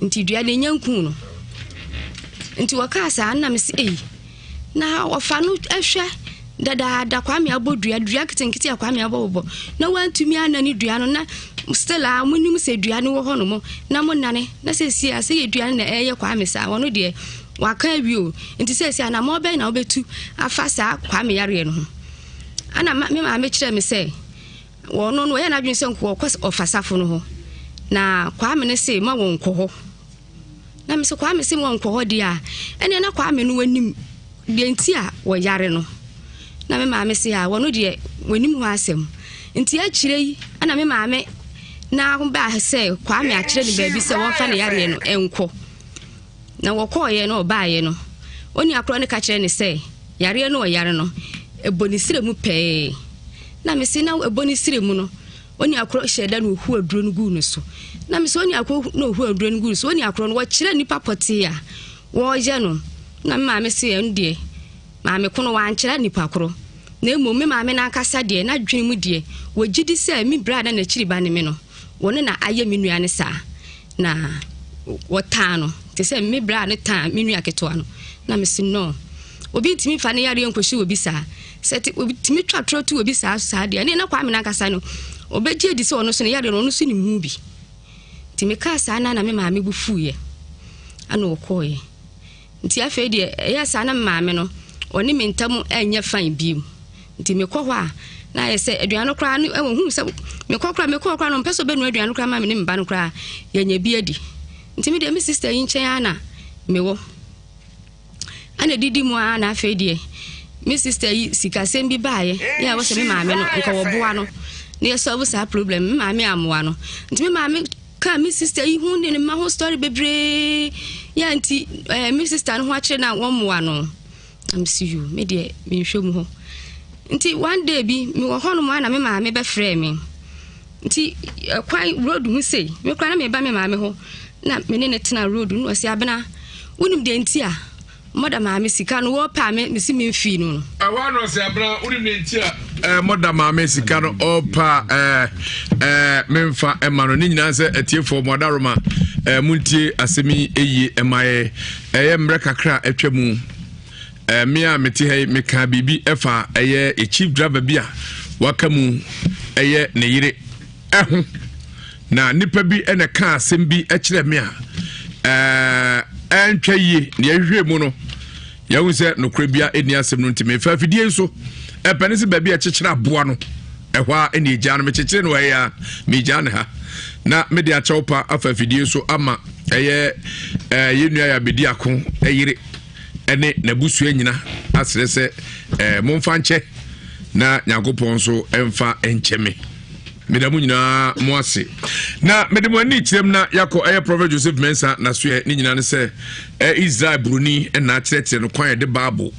nti dua ne nyanku no nti wakasa na me se na ofa no ehwe dada kwame abodua dua kitenkiti kwame abobo na wantumi anani dua no na stella munim se dua no wo ho no mo na mo nane na se sia se ye dua na eye kwame saa wono de waka bio nti se sia na mo be na obetu afa saa kwame yare no ana me ma me kire me se wono no ye na dwen se nko ofasafo no ho na kwame ne se ma won ko ho na me se kwame se won ko ho dia ene na kwame no wanim de nti a wo yare no na me maame se a wono de wanim ho asem nti a kire yi ana me maame na ba se kwame a kire ni baabi se won fa ne yare no enko na woko ye no ba ye no oni akro ne ka kire ne se yare no yare no ebonisire mu pe na me se na ebonisire mu no oni akro hyeda no hu aduro no gu no so na me se oni akro no hu aduro no gu so oni akro no wo kire nipa pote a wo ye no na maame se ye ndie maame kono wan kire nipa kro na emu me maame na akasa de na dwen mu de wo gidi se mi brada na kiri ba ne me no woni na aye me nua ne sa na wota no te se mi brada ne ta me nua keto ano na me se no obi ntimi fa ne yare enkohye obi sa seti obi timi twatro tu obi sa de ne na kwa me na akasa no obeji edi se ono so ne yare no ono so ni mu bi timi ka sa na me maame bu fuye ana okoye nti afa de ya sa na maame no oni mentam anya fan bi nti me kɔ hɔ a na ye se aduano kra no hu se me kɔ kra no peso be no aduano kra ma me ne mba no kra ya nya bi adi nti me de me sister yi nkyɛn ana me wo ana didi mu ana afa de me sister yi sikasem bi baaye ya wo se me maame no nka wo boa no na ye solve sa problem me maame amoa no nti me maame ka me sister yi hu ne ma ho story bebre ya nti me sister no ho akire na wo moa no am see you me de me hwɛ mu ho nti one day bi me wo hono ma na me maame be frɛ me nti kwan road mu sei me kwan na me ba me maame ho na me ne tena road no osi abena wonim de nti a moda maame sika no wo pa me si me mfi no awa no osi abena wonim de nti a moda maame sika no opa memfa ema no ni nyina se atiefo moda roma muntie asemi eyi emaye mre kakra atwa mu me a meti hay me ka bibi efa eye a chief driver bia waka mu eye ne yire eho na nipa bi ene ka asem bi ekire me a antwa yi ne ehwe mu no ya hu se no kra bia eni asem no ntime fa fidie so epane se ba bia chekire aboa no ehwa eni egya no me chekire no ya me egya ne ha na me de achopa afa fidie so ama eye yenua ya bedi ako eyire ene nabusu anyina asrese momfa nche na nyagopon so emfa encheme medamu nyina mo ase na medemu ani kirem na yako prophet Joseph Mensa na so ni nyina ne se Israel bruni na kyerɛkyerɛ no kwan de bible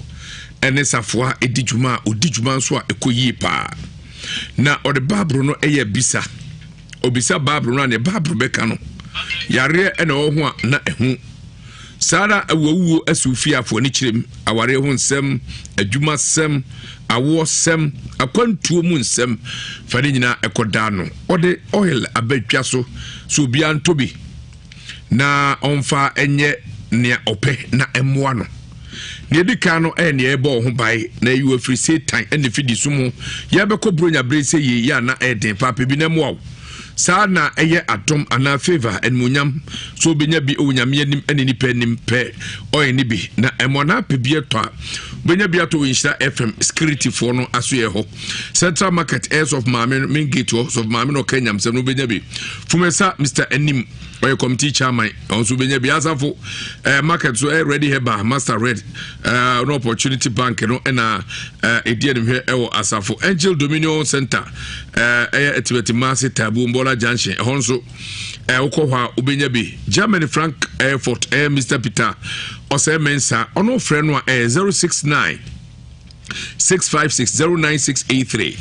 ene safoa edijuma odijuma nso a ekoyi pa na ode bible no bisa obisa bible no na bible beka no yare ene wo ho a na ehu Sara awuwo asufiafo ni kirem aware ho nsem adwuma sem awo sem akwantuo mu nsem fane nyina ekoda no ode oil abadwa so bia ntobi na onfa enye ne ope na emoa no ne dika no ne ebo ho bai na yu afri satan ene fidi sumu ya beko bronya brese ye ya na eden papa bi na moa sana eye atom ana favor en munyam so benya bi onyame anim enini pe nim pe oy ni bi na emona pe bi eto benya bi ato Nhyira FM security for no aso ye ho Central Market airs of Mame main gate of Mame no Kenyam se no benya bi fumesa Mr Enim oy committee chairman also benya bi asafo market so ready heba master red no opportunity bank no na edie nim he ewo asafo Angel Dominion Center etibeti masse tabu Bola Junction honso ukwa ubenya bi Germany Frank Airport Mr Peter ose mensa ono friend wa 069 6560963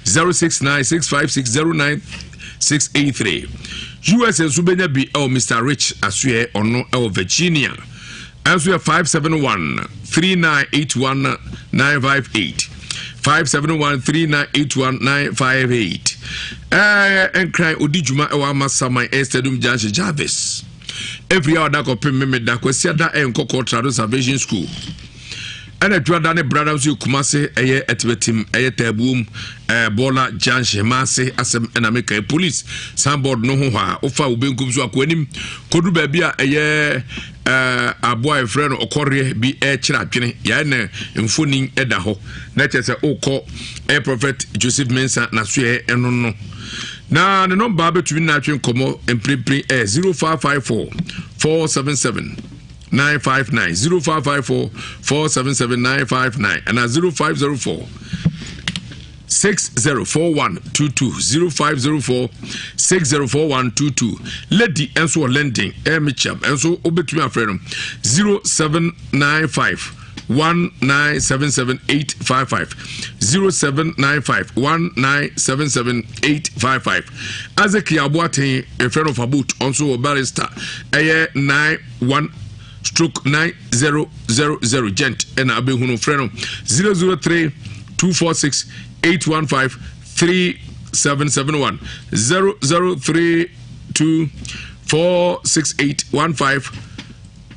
069 6560963 US subenya bi Mr Rich asue ono Virginia answer 571 3981 958 571 3981 958 and cry odijuma ewa masama Estedum Janshi Jarvis every hour that kopem me da kwesi da enkoko Trado Salvation School and a dane brothers you kumase eye etbetim eye tabuum bola Janshi Mase asem enameka police soundboard no ho ha ofa ubenkum so akwanim kodu ba bia eye a boy friend okore bi chira twene ya na mfoni eda ho na chese okọ prophet Joseph Mensah na so eno no na the number between na twin komo empre 0554 477 959 0554 477 959 and 0504 604122 0504 604122 lady enso lending emicham enso obetumi afrem 0795 1977855 0795 1977855 Azeki Abuaten a friend of Abut also a barrister 91/9000 gent and Abehuno friend 003 246 815 3771 003 246 815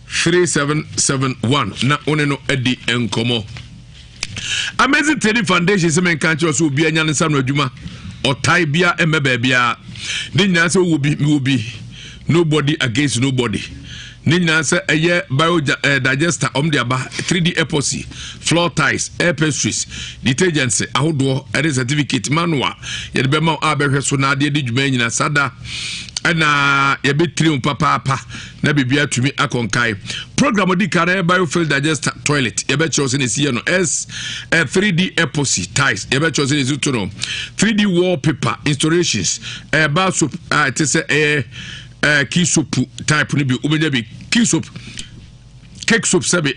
3771 na oneno edi enkomo Amazing Trading Foundation se men kan cho so obi anya nsa no adwuma otai bia emebe bia ni nyina se wo bi nobody against nobody ni nyina se eye bio digester de aba 3D epoxy floor tiles air pastries detergents ahodo ere certificate manual ye de be ma abehwe so na de dwuma nyina sada na yebetrim papa na bibia tumi akonkai program di kare biofuel digester toilet yebecho se nesi no s 3D epoxy tiles yebecho se nesi to no 3D wallpaper installations bar soap it say key soap type ni bi ubenya bi key soap cake soap sabe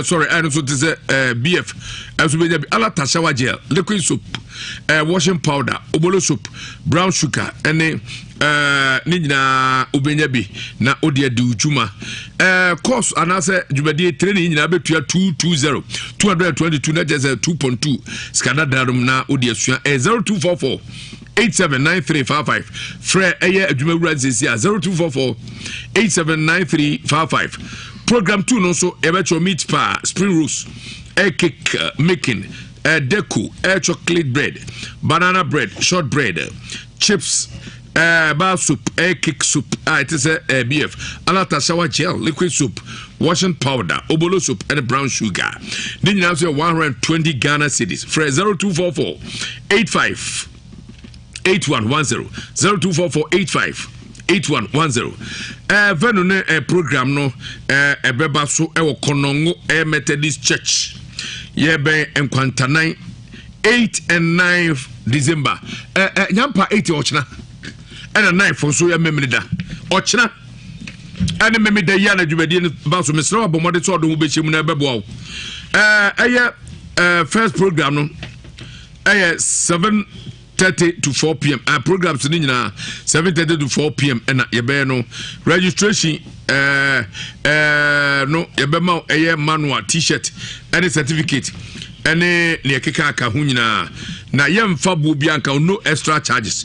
sorry I so to say BF as ubenya bi alata shower gel liquid soap washing powder obolo soap brown sugar and nina ubenya bi na odia di ujuma course anase jubadi training nyina betua 222 na just 2.2 skada darum na odia sua 0244 879355 Fre eye adwuma wura zesi 0244 879355 program 2 no so ebecho meat pie spring rolls cake making deco chocolate bread banana bread short bread chips bar soup cake soup it is BF alata shower gel liquid soup washing powder obolo soup and brown sugar then you have 120 Ghana cedis for 0244 85 8110 0244 85 8110 venu ne program no ebeba so e Konongo Methodist Church yebe enkwantanan 8 and 9 December nyampa 8 ochna and a 9 for so ya memrida ochna and memida ya na dwumadi ne ba so mesra abomode so do be chemu na bebo first program no 7:30 to 4 p.m. Our programs in 7:30 to 4 p.m. and yebe no registration no yebe ma manual t-shirt and certificate and ne keka aka hu nyina na yemfa bo bianka no extra charges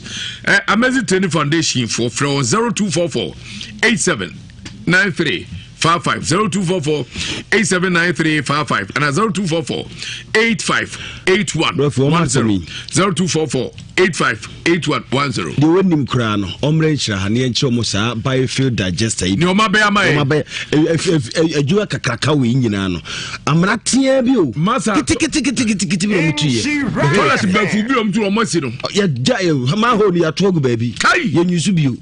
Amazing Training Foundation for 0244 8793 55 0244 879355 and 0244 858110 0244 858110 the wenim kra no omre nchira ha ne enche omo saa biofuel digester ni oma be ama ejua kakraka we nyina no amra tia bi o kiti bi omutu ye toilet bafu bi omutu omosi no ya ma ho ni atogu baby ye nyusu bi o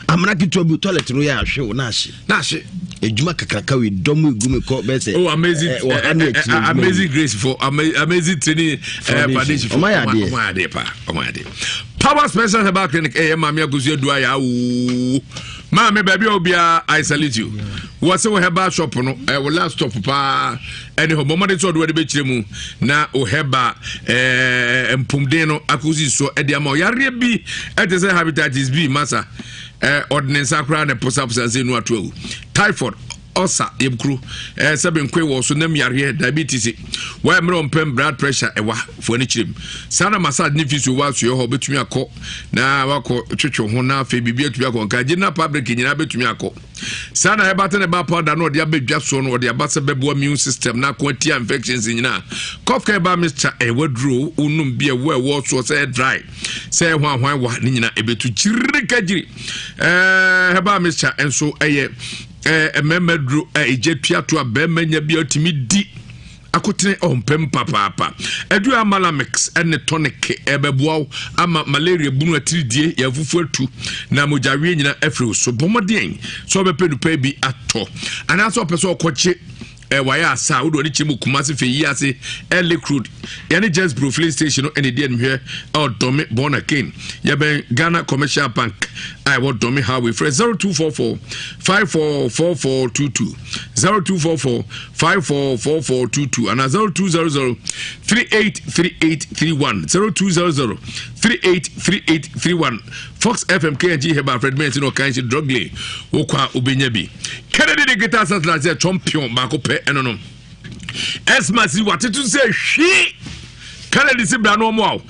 amra kitwa bi toilet no ya ahwe na ahye ejuma kakraka we domu gume ko bese oh amazing grace for amazing training foundation for omade power special herbal clinic mama agusu adua ya wo mama baby obia I salute you what's we herbal shop no we last stop pa any ho momade so do de be kiremu na o heba mpumden no akusi so e de ama yare bi e te say hepatitis B masa ordinance akra na posa say no atu typhoid osa yebkru sebe nkwe wo so nam yare diabetes wa emre ompem blood pressure ewa fo ani chirim sana massage ni fisu wa so ho betumi akọ na wako twetwe ho na afa bibia tumi akọ nka gina public nyina betumi akọ sana hebate ne ba powder no de abedwa so no de abase bebo immune system na kwati infections nyina cough ka ba mixture ewadro unum bia wo so say dry say hwan wa ni nyina ebetu chirika jiri heba mixture enso eye ememedro ejetua to abemanya bia otimi di akotene ompem papa edu amala mix ene tonic ebeboa ama malaria bunu atiridie ya fufu atu na mojawe nyina afri so bomodien so bepedu pa bi ato ana so peso okoche waya asa wo do ni chimu kumase fe yi ase early crude yani just profile station no ene die nhwe odome born again ya ben Ghana Commercial Bank I want domi highway for 0244 544422 0244 544422 and 0200 383831 0200 383831 Fox FM KNG heba Fredment no kan drug lay okwa obenyabi Kennedy de guitar satellite champion ba ko pe enono Esma si watetu say hwi Kennedy si bra no mo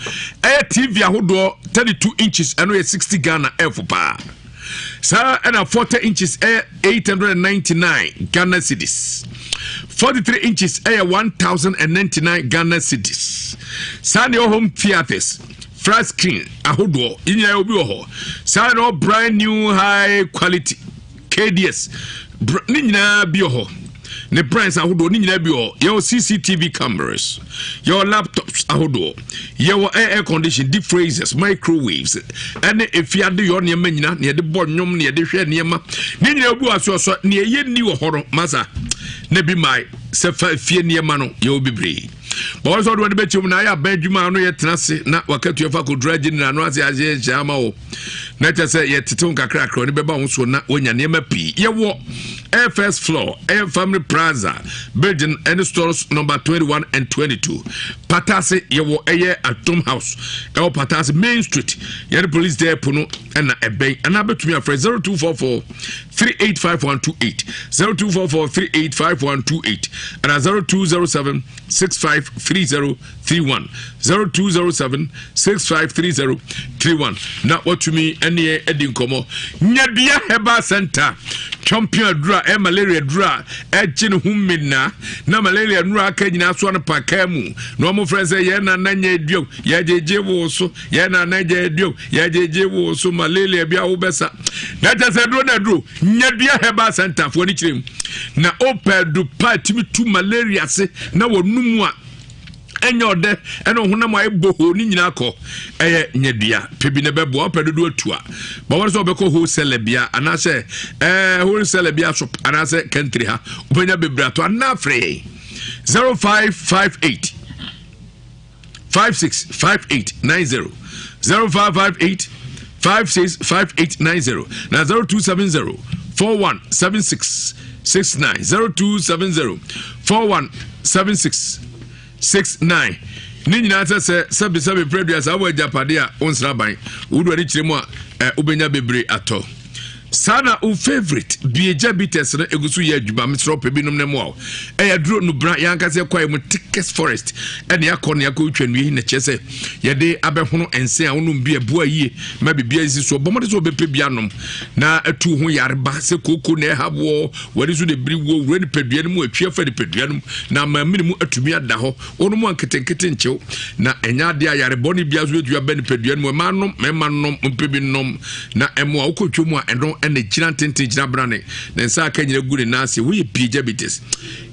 TV ahodo 32 inches and 60 Ghana F pa Sa and 40 inches 899 Ghana cedis 43 inches 1099 Ghana cedis Sa your home theaters flat screen ahodo inya obi ho Sa no brand new high quality KDS ni nyina bi ho ne brands ahodo ni nyina bi ho your CCTV cameras your laptops ahodo your air condition deep freezers microwaves and if you do your nyama nyina ne de bo nwom ne de hwe nyama ni nyina obi aso so ne ye ni wo horo masa ne bi mai se fa fie nyama no ye obi bre but also do be chum na ya badwuma no ye tenase na wakatu fa ko draji na no ase aje jama o na tese ye titon kakra kro ne be ba wo so na wonya nyama pi ye wo air first floor air family plaza building and stores number 21 and 22 patase ye wo eye atom house e patase main street ye the police there puno na ebe na betumi afre 0244 385128 0244 385128 and 0207 653031 0207 653031 na what to me any edin komo nyadua heba center champion dra malaria dra chin humina na malaria nura aka nyina so na pakamu no mo friend say ye na nanya eduo ye jeje wo so ye na nanya eduo ye jeje wo so malaria bia wo besa na tese dro na dro nyadua heba center fo ni kirem na opedu patimi tu malaria se na wonumu a enyode eno honam ay boho ni nyina akọ eye nyadua pebi ne bebo opedu atua ba won so obeko wholesale bia anase wholesale bia shop anase country ha obenya bebrato anafre 0558 565890 0558 565890 na 0270 4176 69 0270 4176 69 ni nyina se sabi previous awo japade a onsraban wudu ani kiremu a obenya bebre ato sana o favorite bieja bites na egusu ye adwuma mesro pebinom ne mo e duro no bra yankase kwai mu thickest forest ene yakọ utwanwe na chese ye de abehono ense a wonum bia bua yie ma bibia isi so bomode so bepe bianom na atu ho yareba se koko na ehabo wari so de biri wo wura ni pedua mu atwa fa de pedua no na ma minimu atumi ada ho onu mu anketenkete nchew na enya de yareba ni bia so atwa ba ni pedua no ma nom mema nom mpebi nom na emo a ukotwa mu a eno ene gina tenten gina brane na nsa aka nyina gure na ase wo ye pijabites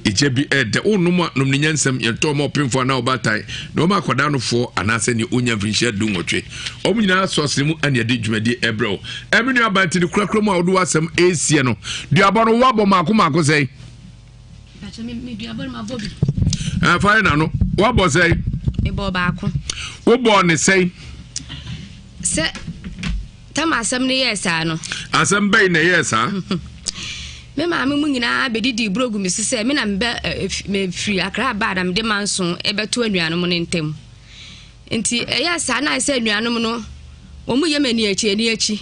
ejebi de onuma nom ni Nsem ye to mo pemfo na obatai no ma koda no fo anase ni onya vinhia du nwotwe omu nyina sosre mu ane de dwumadi ebro eminu abanti ni kurakura mu a wodo asem esie no duabo no wabo mako sei acha mi duabo ma bobi fa na no wabo sei e bo baako wo bo ne sei se tam asem ne yesa no asem bai ne yesa me ma me nyina bedidi brogu mi se me na me free akra ba da me de manso e beto anuanom ne ntem enti yesa na se anuanom no wo mu ye mani achi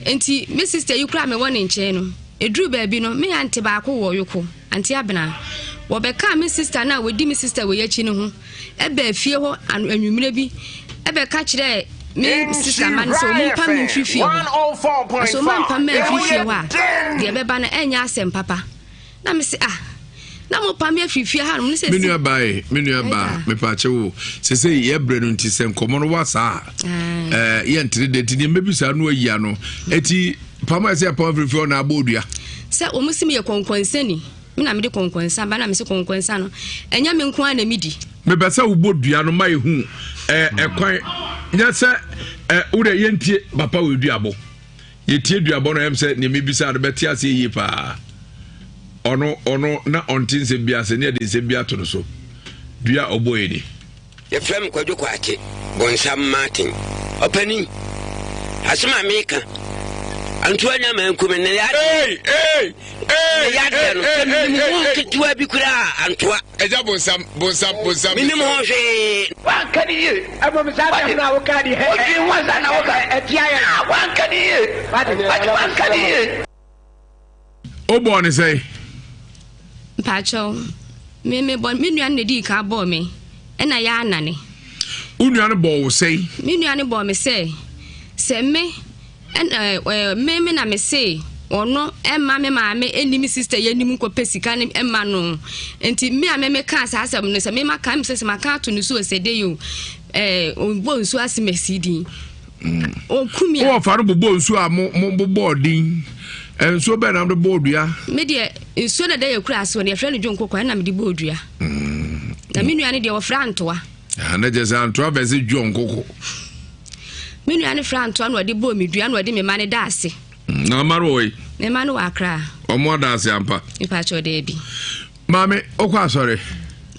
enti me sister you kra me won nche no edru baabi no me ante ba ko wo yoko ante abena wo be ka me sister na we di me sister we yachi ne ho ebe fie ho anwumire bi ebe ka kire me sister man so mo pa me fifie so man pa me fifie wa de be ba na enya asem papa na me se na mo pa me fifie ha no se menu abai me pa chewo se ye bre no nti se nkomo no wasa ye ntre de ti mebi sa no ayi ano eti pama se pa fifie na abodua se o musimi ye konkonsani na me de konkonsa ba na me se konkonsa no enya me nko na midi me be se ubodua no mai hu ekwan nya se ure ye ntie papa we duabo ye tie duabo no em se ne mebi sa do beti ase yi pa ono na ontin se bia se ne de se bia to no so dua oboye ni ye frem kwadwo kwache bonsam martin opani asema meka antu anya man kuma ne ya ya no mu kitwa bi kura antu eja bonsam minimum ho hwe wan kani ye abom sa ba na wo kani he o wan sa na wo ka etia ya wan kani ye wan kani ye obo ni say pacho me bon me nua ne di ka bo me na ya anane unua ne bo wo say me nua ne bo me say se me me na me say ono emma me ma me enimi sister yenim ko pesika ne emma no enti me a me ka asasem no se me ma ka me se ma ka to no so se de yo bo nsu asimesidi o kumi o faru bo nsu a mo bo din enso be na do bodua me de nsu na de yakura aso ne frɛ no dwon kokwa na me de bodua na me nua ne de wo fra antoa na je za antoa be se dwon koko me nua ne fra antoa no de bo me dua no de me ma ne da ase na maro oi me ma no akra omo da ase ampa ipa cho de bi mame okwa asore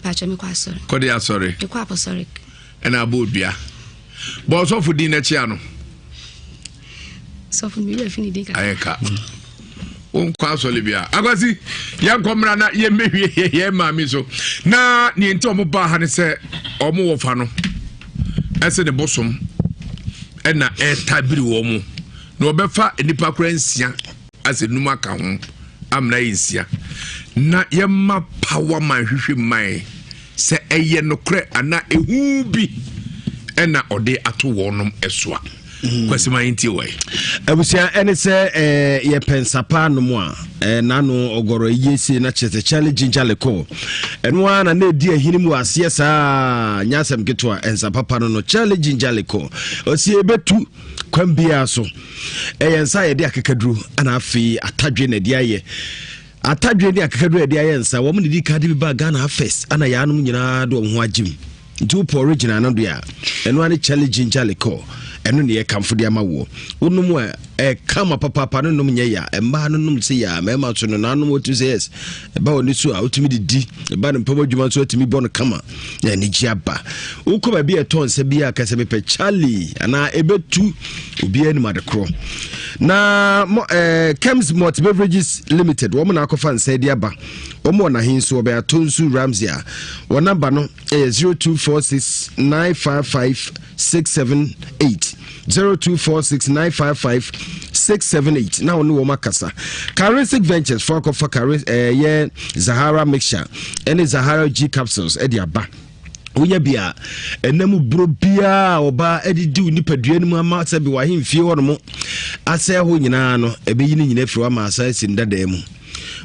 pa cho me kwa asore ko de asore de kwa apostolic na bodua bo so fu di na chia no so fu mi we fini di ka ayeka on kwa asole bia agasi ya nkomra na ye mehwie ye mame so na ni enti omo ba ha ne se omo wo fa no ese de bosom na tabiri wo mu na obefa enipa kura nsia ase numa ka ho amna yinsia na yemma power man hwehwe man se eye no kure ana ehu bi na ode ato wonom esoa kwasi man nti wai abusia ene se ye pensapa no mu a nano ogoro yesi na chete challenge jaleko enwa na edi ahini mu ase saa nyasem ketwa ensapa no challenge jaleko osi ebetu kwambia so yensa ye de akakadru ana afi atadwe na de aye atadwe de akakadru de aye nsa wo mu di card bi ba Ghana first ana ya anum nyina do ho agim ntu po original na do ya enwa ne challenge jaleko eno ne ye kamfo de amawo wonum kama papa no nom nya ya emba no nom se ya mema so no nanom otu se yes ba oni so a otumi didi ba no papa djuma so otumi bon kama ya ni giaba uko ba bi eton se bia ka se mepe Charlie ana ebetu obi ani madekro na Chems Malt Beverages Limited wo na akofa nsa di aba wo mo na hin so oba atonsu Ramsia wo number no 0246955678 0246955678 now no makasa Currency Ventures for kofa ye Zahara mixture and Zahara G capsules e dia ba wonya bia enam bro bia oba edidi nipadua mu ama se bi wa hemfie wo no mo ase ho nyina no ebeyi ni nyina firi wa ma asa sindada mu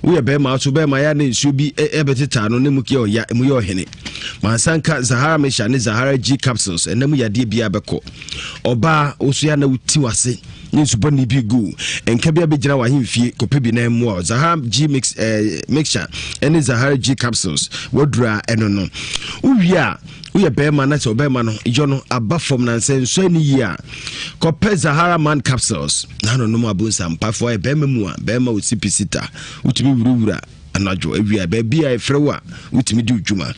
we be ma so be ma ya na nsu bi ebeteta no ne mu ke oya mu ye ohene mansanka Zahara mixture ne Zahara G capsules enam ya de bia beko oba osu ya na uti wase nsu boni bi go enka bia be gira wa hemfie kopebi na mu Zahara G mixture and Zahara G capsules wodura eno no uwia we be ma na so be ma no ijo no aba from na nso ni yi a kope Zahara man capsules na no no mu abunsa mpafo e be ma mu a be ma osipisita utumi wuruwura anajo ewia be bia e frewa utumi di udwuma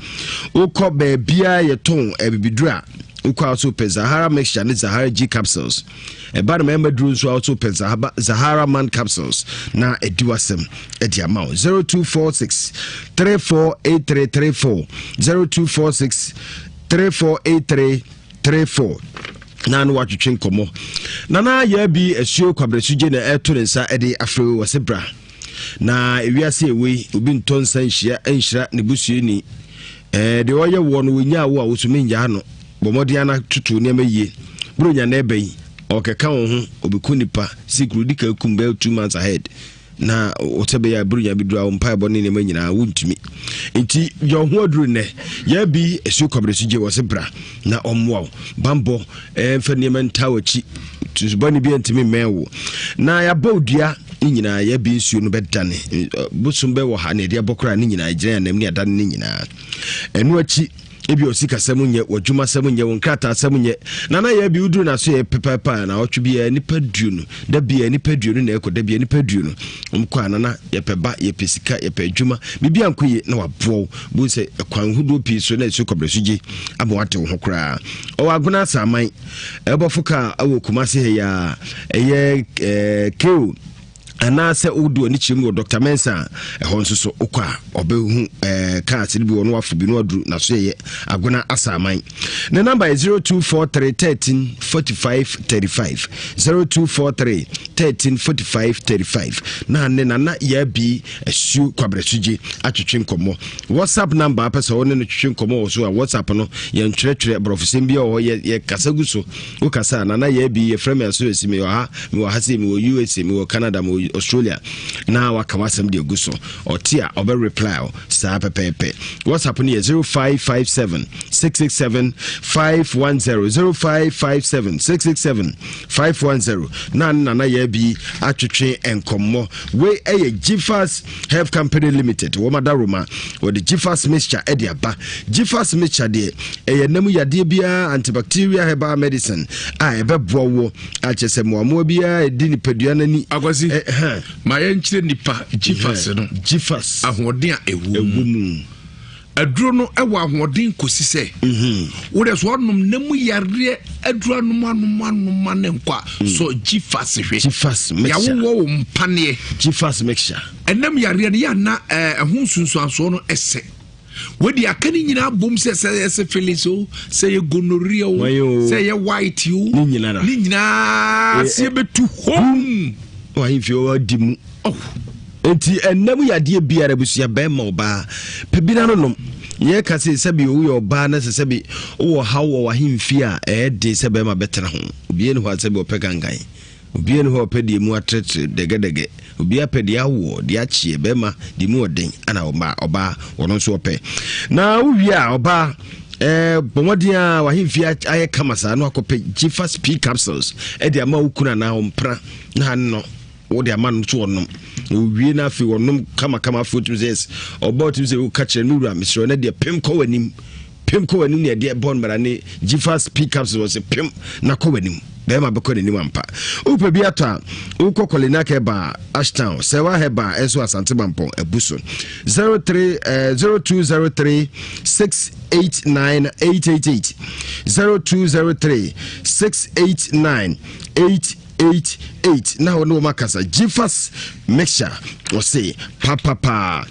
ukọ be bia ye ton ebibidura ukọ also pe Zahara mixture ne Zahara G capsules e ba na madru so also pe Zahara man capsules na ediwasem ediama 0246 348334 0246 348334 nanu watwetwe komo nana ya bi esio kwabresuje na eto nsa ede afro wasebra na ewiase ewe obi ntonsa nhira ne busueni de oye wo no wonya wo a wosumi nya no bomodi ana tutu ne mayie bronya na ebai okeka wo ho obeku nipa sikuru dika kumbe 2 months ahead na otebe ya bronya bidura wo mpa ebo ne manyina wontumi enti yo ho aduru ne ya bi esu kobresuje wo sebra na omwo bambo emfa ne menta wachi tuzubani bi ntimi mewo na ya bawdua nyina ya bi nsuo no bedane busumbe wo ha ne de bokora ne nyina agire na mni adane ne nyina enu achi ebi osika samunye wajuma samunye wonkrata samunye nana ya bi uduru na so ye pepepa na otwe bi nipa duonu da bi nipa duonu na ekoda bi nipa duonu umko anana ye peba ye pesika ye pedwuma bibi ankoye na wabo bu se kwan hudo pi so na eso kobresuji abwate ho kra o aguna saman ebofuka awo kumase he ya eye keu ana se udu ni chimu Dr. Mensa ho nso okwa obehu kaati bi wono afu bi no aduru na so ye agona asaman ne number is 0243134535 0243134535 na ne nana ya bi esu kwabresuji atwetwe nkomo WhatsApp number apesa woni no twetwe nkomo so a WhatsApp no ye ntwerɛtwerɛ brofisem bi o ye kasagu so wo kasa nana ya bi ye frame so esimi ha mi wo hase mi wo USA mi wo Canada mi Australia na wakawasem de guso otia obe reply sa pepepe WhatsApp ni 0557 667 510 0557 667 510 na ya bi atwetwe enkomo we eye Gifas Health Company Limited wo madaroma wo the Gifas mixture ediaba Gifas mixture de eye namu yade bia antibacterial herbal medicine ebeboa wo achese moamo bia edi ni padua nani agwasi ma yenchire nipa Gifas no Gifas ahoden a ewu mu aduro no ewa ahoden kosi se wo de so onum namu yare aduro anum ne nkwa so Gifas hwe Gifas mixture ya wo mpane Gifas mixture enam yare ne ya na ehun sunsuanso no ese wedi akani nyina bom se feeling so say ye gonorrhea o say ye white o ni nyina se betu home wa if you wadi mu enti enam yade biara busia bema oba pebina no nom ye ka se sebi o yo ba na se sebi o hawo wa himfi a de se bema betena ho obi eni ho sebi opegangan obi eni ho opedi mu atrete degedege obi apedi awo de achie bema di mu oden ana oba wono so ope na uwi a oba bomodia wa himfi aye kamasa no akope Gifas P capsules de ama ukuna na ompra na no wo de ama no to onom owie na afi onom kama footuzes about you say wo catch nura misro na de pem ko wanim ne de bon mara ne Gifas P capsules was pem na ko wanim bema be ko ni mampa upe bi ata ukokole na ke ba Ashtown sewa heba enso asante bampo ebuso 0203 689 888 0203 689 888 now no makasa Gifas mixture or say papa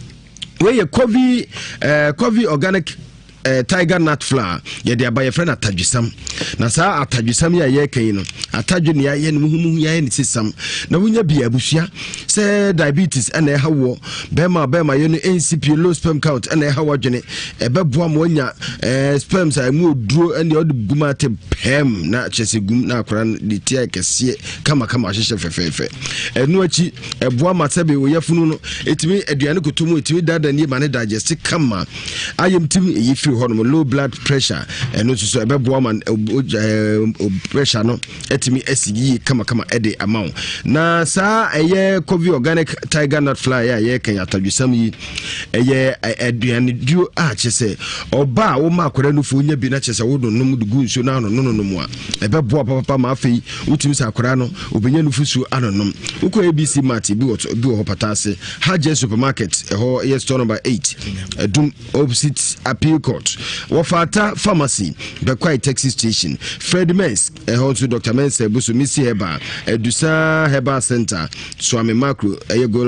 where your coffee organic tiger nut flour ye de abaye friend atadwesam na saa atadwesam ya ye kan no atadwe ne ye no muhu ya ne sisam na wunya bia abusua say diabetes ana hawo bema ye no NCP low sperm count ana hawo dwene ebeboa mo nya sperms a mu oduro ene od gumate pem na chese gum na akora de tia kese kama ahyehyɛ fefefe enu achi eboa matebe wo yafunu no etimi aduane kotomu etimi dada ne ma ne digest kama ayemtim eyifi low blood pressure and also ebeboa man pressure no etimi esigi kama ede amount na saa eye coffee organic tiger nut flour ya ye kan atadwesam yi eye aduane duo a chese oba wo ma akora no fu nya bi na chese wo do nom dugu nso na no mu a ebeboa papa ma afei utimi sa akora no obenya no fusu anonom uko ABC Mart bi wo patase Haje supermarket ho yes store number 8 dum opposite appeal court Court Wafata Pharmacy Bekwai Taxi Station Fred Mens also Dr. Mens Busu Missy Heba Dusa Heba Center Swami Macro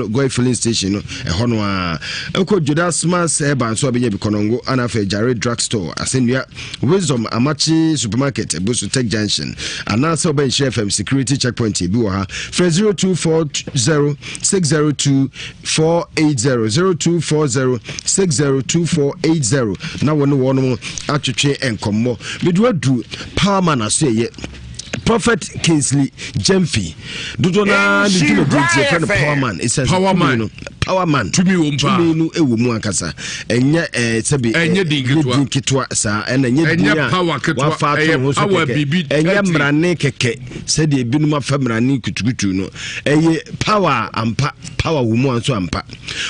Goy Filling Station Honwa Eko Judas Mas Heba so abenye bikonongo anafe Jare Drugstore Asenua Wisdom Amachi Supermarket Busu Tech Junction Anasa Ben FM Security Checkpoint bi wo ha 0240602480 na wono atwetwe enkommo meduadu powerman aseye Prophet Kingsley Jemfi Dudona Nhyira Ewiase Powerman it says Powerman to me wompa no ewo mu akasa enye sebi enye dinkitwa sa enye power ketwa power bibi enye mrane keke sedi ebinum afa mrane kutukutu no eye power ampa power wumu anso ampa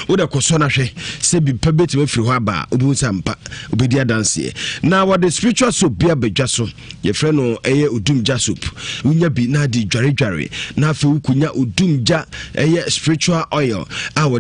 woda koso na hwe sebi pabeti mafiri ho aba obi sa ampa obedi adanse na what the spiritual soap bia badwa so ye frɛ no eye odumja soap unya bi na di dware na afa ukunya odumja eye spiritual oil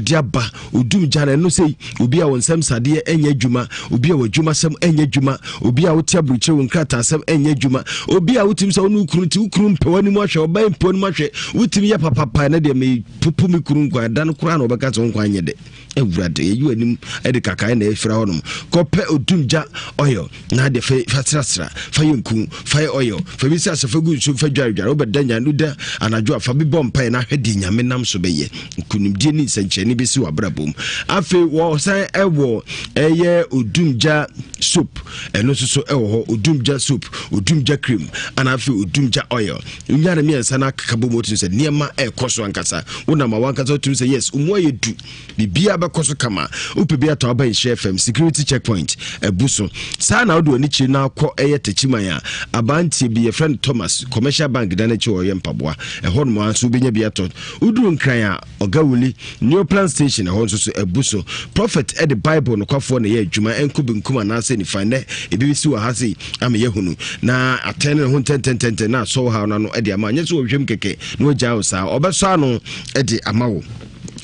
diaba odumja na no sei obi a wonsam sade enye adwuma obi a wadwuma sam enye adwuma obi a wotia bruche wonkrata sam enye adwuma obi a wotim sa wonu ukuru ti ukuru mpewani mu ahwe oban mpewani mu ahwe wotim ya papa na de me pupu mi kuru nkwa dan kura na obeka so nkwa anye de ewurade eyu anim ede kakai na efira honum kope odumja oil na de fatrasra fayenku fire oil fa bi sasa fa gu so fa dware obedanya no da anadwo afa bi bompa na hwedi nyame nam so beye nkunimdie ni sancheni bisi wabrabom afi wo san ewo eye odumja soup eno so ewo ho odumja soup odumja cream ana afi odumja oil nyare mi ensa na kakabo motu se niema ekoso ankasa wona ma wankasa tu se yes umo yedu bibia bekoso kama upebia to aba FM security checkpoint ebuso sa na odo ni chi na akọ eye techiman ya abanti bi ye friend Thomas commercial bank dana chi wo ye mpaboa ehon mo anso benya bia to uduru nkran a ogawuli new plan station ehon so ebuso prophet the bible no kwafo na ye adwuma enkubi nkuma na ase ni fine ebibisi wa hase ame yehunu na atene ho tenten na so ha na no de ama anye so hwem keke no gya osa obeso ano de amawo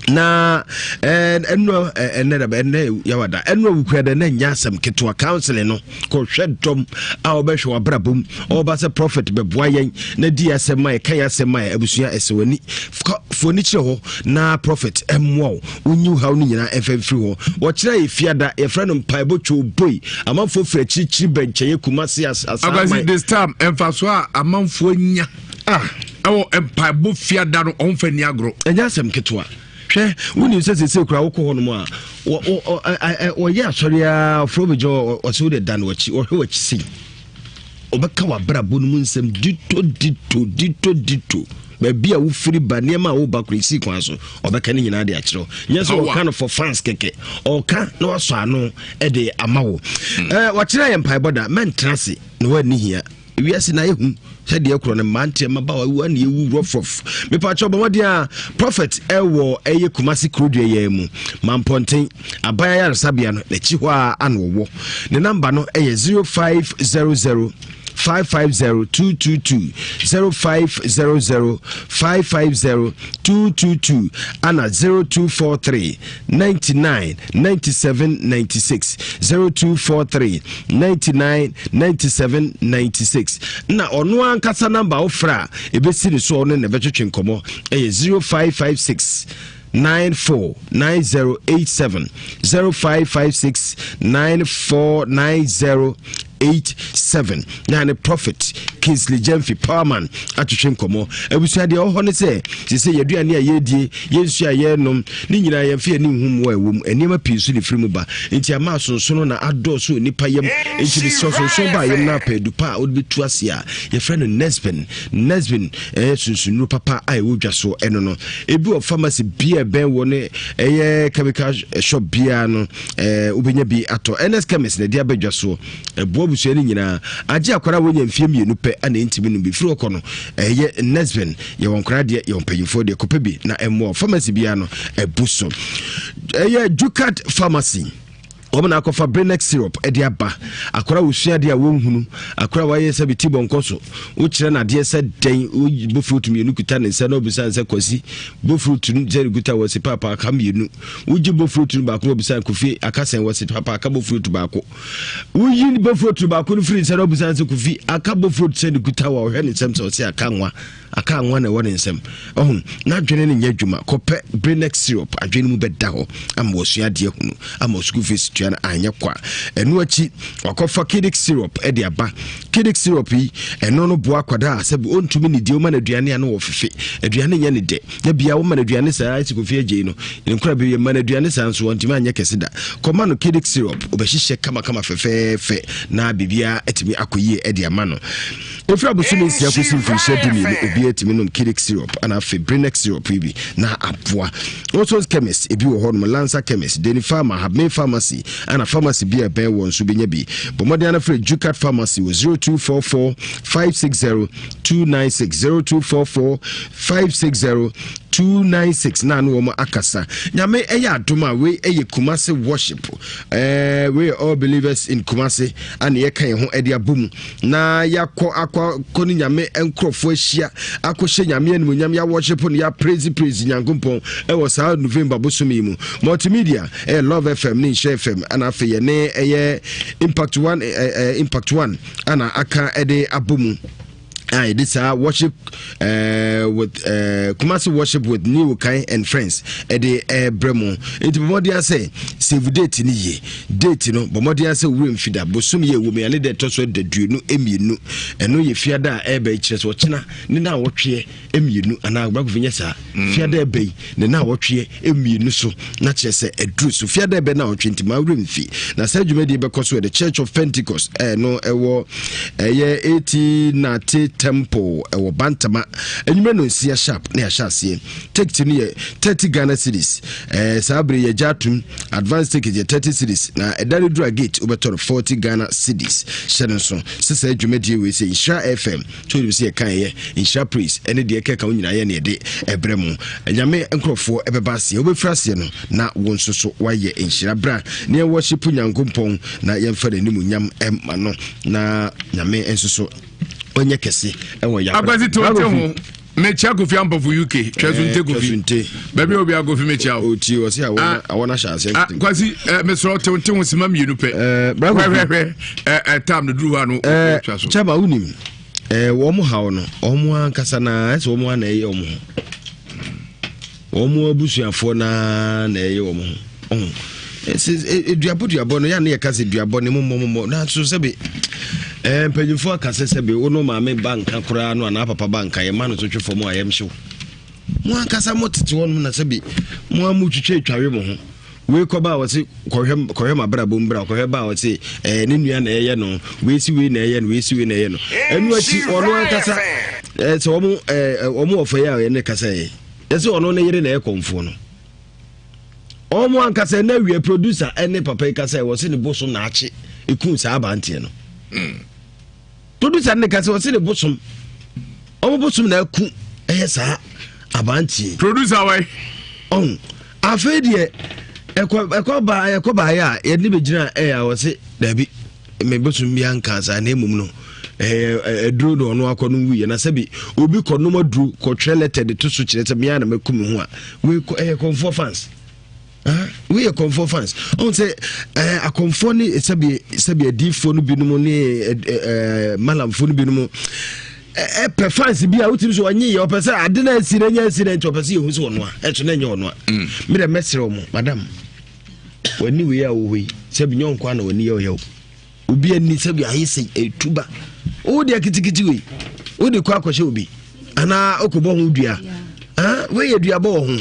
na enno yawada enno wukwede na nyasam ketwa counseling no ko hwedom a obehwe wabrabom obase prophet beboa yen na di asema kan asema abusua esewani foni kire ho na prophet emwo unyu ha no nyina efefiri ho wo kire efiada e friend mpaibo choboi amanfo frachichi bencheye kumasi asama this time emfaso a amanfo nya ewo mpaibo fiada no onfani agro enyasam ketwa woni sese kura woko hono mu a o ya soria frobejo o so de dan wachi o hwe wachi si obeka wa brabo no mu nsem dito ba bia wo firi ba niam a wo ba kura si kwan so obeka ne nyina de a kire nya so o kan for fans keke o kan na waso ano e de amawo wa kire ye mpai boda men trase no wani hia Ewiase na ehu said ye kro ne mante maba wa na ewu rofof me pa cho bomodia prophet ewo eye kumasi krodu ye mu mamponten abaya ya sabia no na chi ho a anwo ne number no eye 0500 550-222 0500-550-222 and 0243-99-97-96 0243-99-97-96 na ono ankasa number ofra ebesi ni so ono na betwetwe nkomo 0556 949087 0556 949087 na ne prophet Kingsley Jemfi Powerman atwetwe nkomo abusua de ho ne se yeduane a yedie yensu a yenom ni nyina yemfe ani hum wa ewom enema pinsu ne frimu ba enti ama sonsono na adoso nipa yem enti bi sonsono ba yem na pa dupa odbetu ase a ye friend Nsem sunsunu papa ai wodwa so eno no ebi of pharmacy bia ben wo ne chemical shop bia no ubenya bi ato NS chemist ne dia badwa so ebo busua ni nyina age akwara wonya mfie mienu pe ana ntimi no bi firi okono Nsem ye wonkra de ye mpanyimfo de kope bi na emo pharmacy bia no ebuso Jukat pharmacy Omana akofa Brenex syrup ediaba akora usua de a wonhunu akora waye se biti bonkoso wo kire na de se den bo fruit mienu kuta ne se no bisa se kwasi bo fruit nu je kuta wasi papa aka mienu wo bo fruit nu ba ko bisa kofi akasen wasi papa aka bo fruit ba ko wo yi bo fruit ba ko nu free se no bisa se kofi aka bo fruit se kuta wa hwe ne sem se aka nwa na wone nsem ohun na adwene ne nyadwuma kope Brenex syrup adwene mu beda ho am wosua de hunu am school fees tuana anya kwa enu achi wakofa Kidix syrup ediaba Kidix syrup yi eno no boa kwada asabi ontumi ne die o ma na aduane ane wo fefe aduane nya ne de na bia wo ma na aduane saa asikofie agye no nkura bi ma na aduane saa nso ontimi anya kesida koma no Kidix syrup obehihye kama fefe na bibia etimi akoyie ediama no efra busumi nsia kusi mfishe dumi no obi etimi no Kidix syrup ana fe Brenex syrup bi na aboa also chemist ebi wo hono Lancer chemist Deni Pharma Habe Pharmacy ana pharmacy bi ebe won so benya bi bomode ana free Jukat Pharmacy wo 0244 560 296 0244 560 296 na no akasa nyame eya adoma we eye Kumasi worship we all believers in Kumasi and ye kan ho ede abom na yakọ ni nyame enkrofo ahia akọhye nyame anum nyame ya worship no ya praise nyankompon ewo saa November bosumi mu multimedia Love FM ni Share FM ana fe ye ne eye Impact 1 ana aka ede abom this worship with Kumasi worship with New Kai and friends ede bremo into bomodia say save date ni ye date no bomodia say we mfida bosum ye wo me ane de toso de duenu emienu eno ye fiada ebe kire so kina ni na wotwe emienu ana agbagofinya sa fiada ebe ni na wotwe emienu so na kire se edru so fiada ebe na wotwe ntima we mfi na sa dwumedi be koso the Church of Pentecost no ewo ye 80 temple ewo bantama enyume no nsia sharp na ya shasie take ni 30 Ghana cedis sabre ye jatum advance ticket ye 30 cedis na edare dura gate obetor 40 Ghana cedis shedon so sesa adwumedi we say Nhyira FM to you say kan ye Nhyira praise ene de keka onyina ye ne de ebremu enyame enkrofo ebeba se obefrase no na wonsoso waye Nhyira bra ne worship nyankompon na yemfa nimu nyam emma no na nyame ensoso onye kese enwo ya agbazi to ho mecha kofi ampo for UK twazunte kofi baby obi agofi mecha o ti o se awona sha ase kwasi mesro te ho sima mienu pe tam no duru ha no twaso chaba unim wo mo hawo no omo ankasa na ese omo na eye omo omo abusuafo na eye omo eduabo no ya na ye kase duabo ne momo na so sebe mpanyimfo akase sebe wono maame banka kura no na papa banka ye ma no so twefo mu ayemhyew mo akasa motete wonu na sebe mo amutwetwe twawe mo ho we ko ba wose kohwe mabra bombra kohwe ba wose ne nua na eye no we si we na eye no we si we na eye no enu achi ono akasa so omo ofa ya ne kasa ye ese ono ne yire na e konfo no omo ankasa na wie producer ene papa kasa wose ne boso na achi ekun sa abantie no producer ne kasa wose ne bosom omo bosom na aku eye sa abantie producer why on afedie ekoba ya ye ne begina ya wose dabi me bosom bi ankasa na emum no edru no no akọ no wi na sabi obi kọ no madru kọ treleted to so kire se me na makum hu a we comfort fans we comfort fans on say a comfort ni sabi adifo no binom ni malamfo no binom fans bi a wotiri so anyi ye opese ade na asire nya asire nti opese yehu so no a eto na nya ono a me de mesere mo madam wani we a wo we sabi nyonko na wani ye obi ani sabi ayese etuba o de kitikiti we o de kwa kwahye obi ana okobo ho dua we ye dua bo ho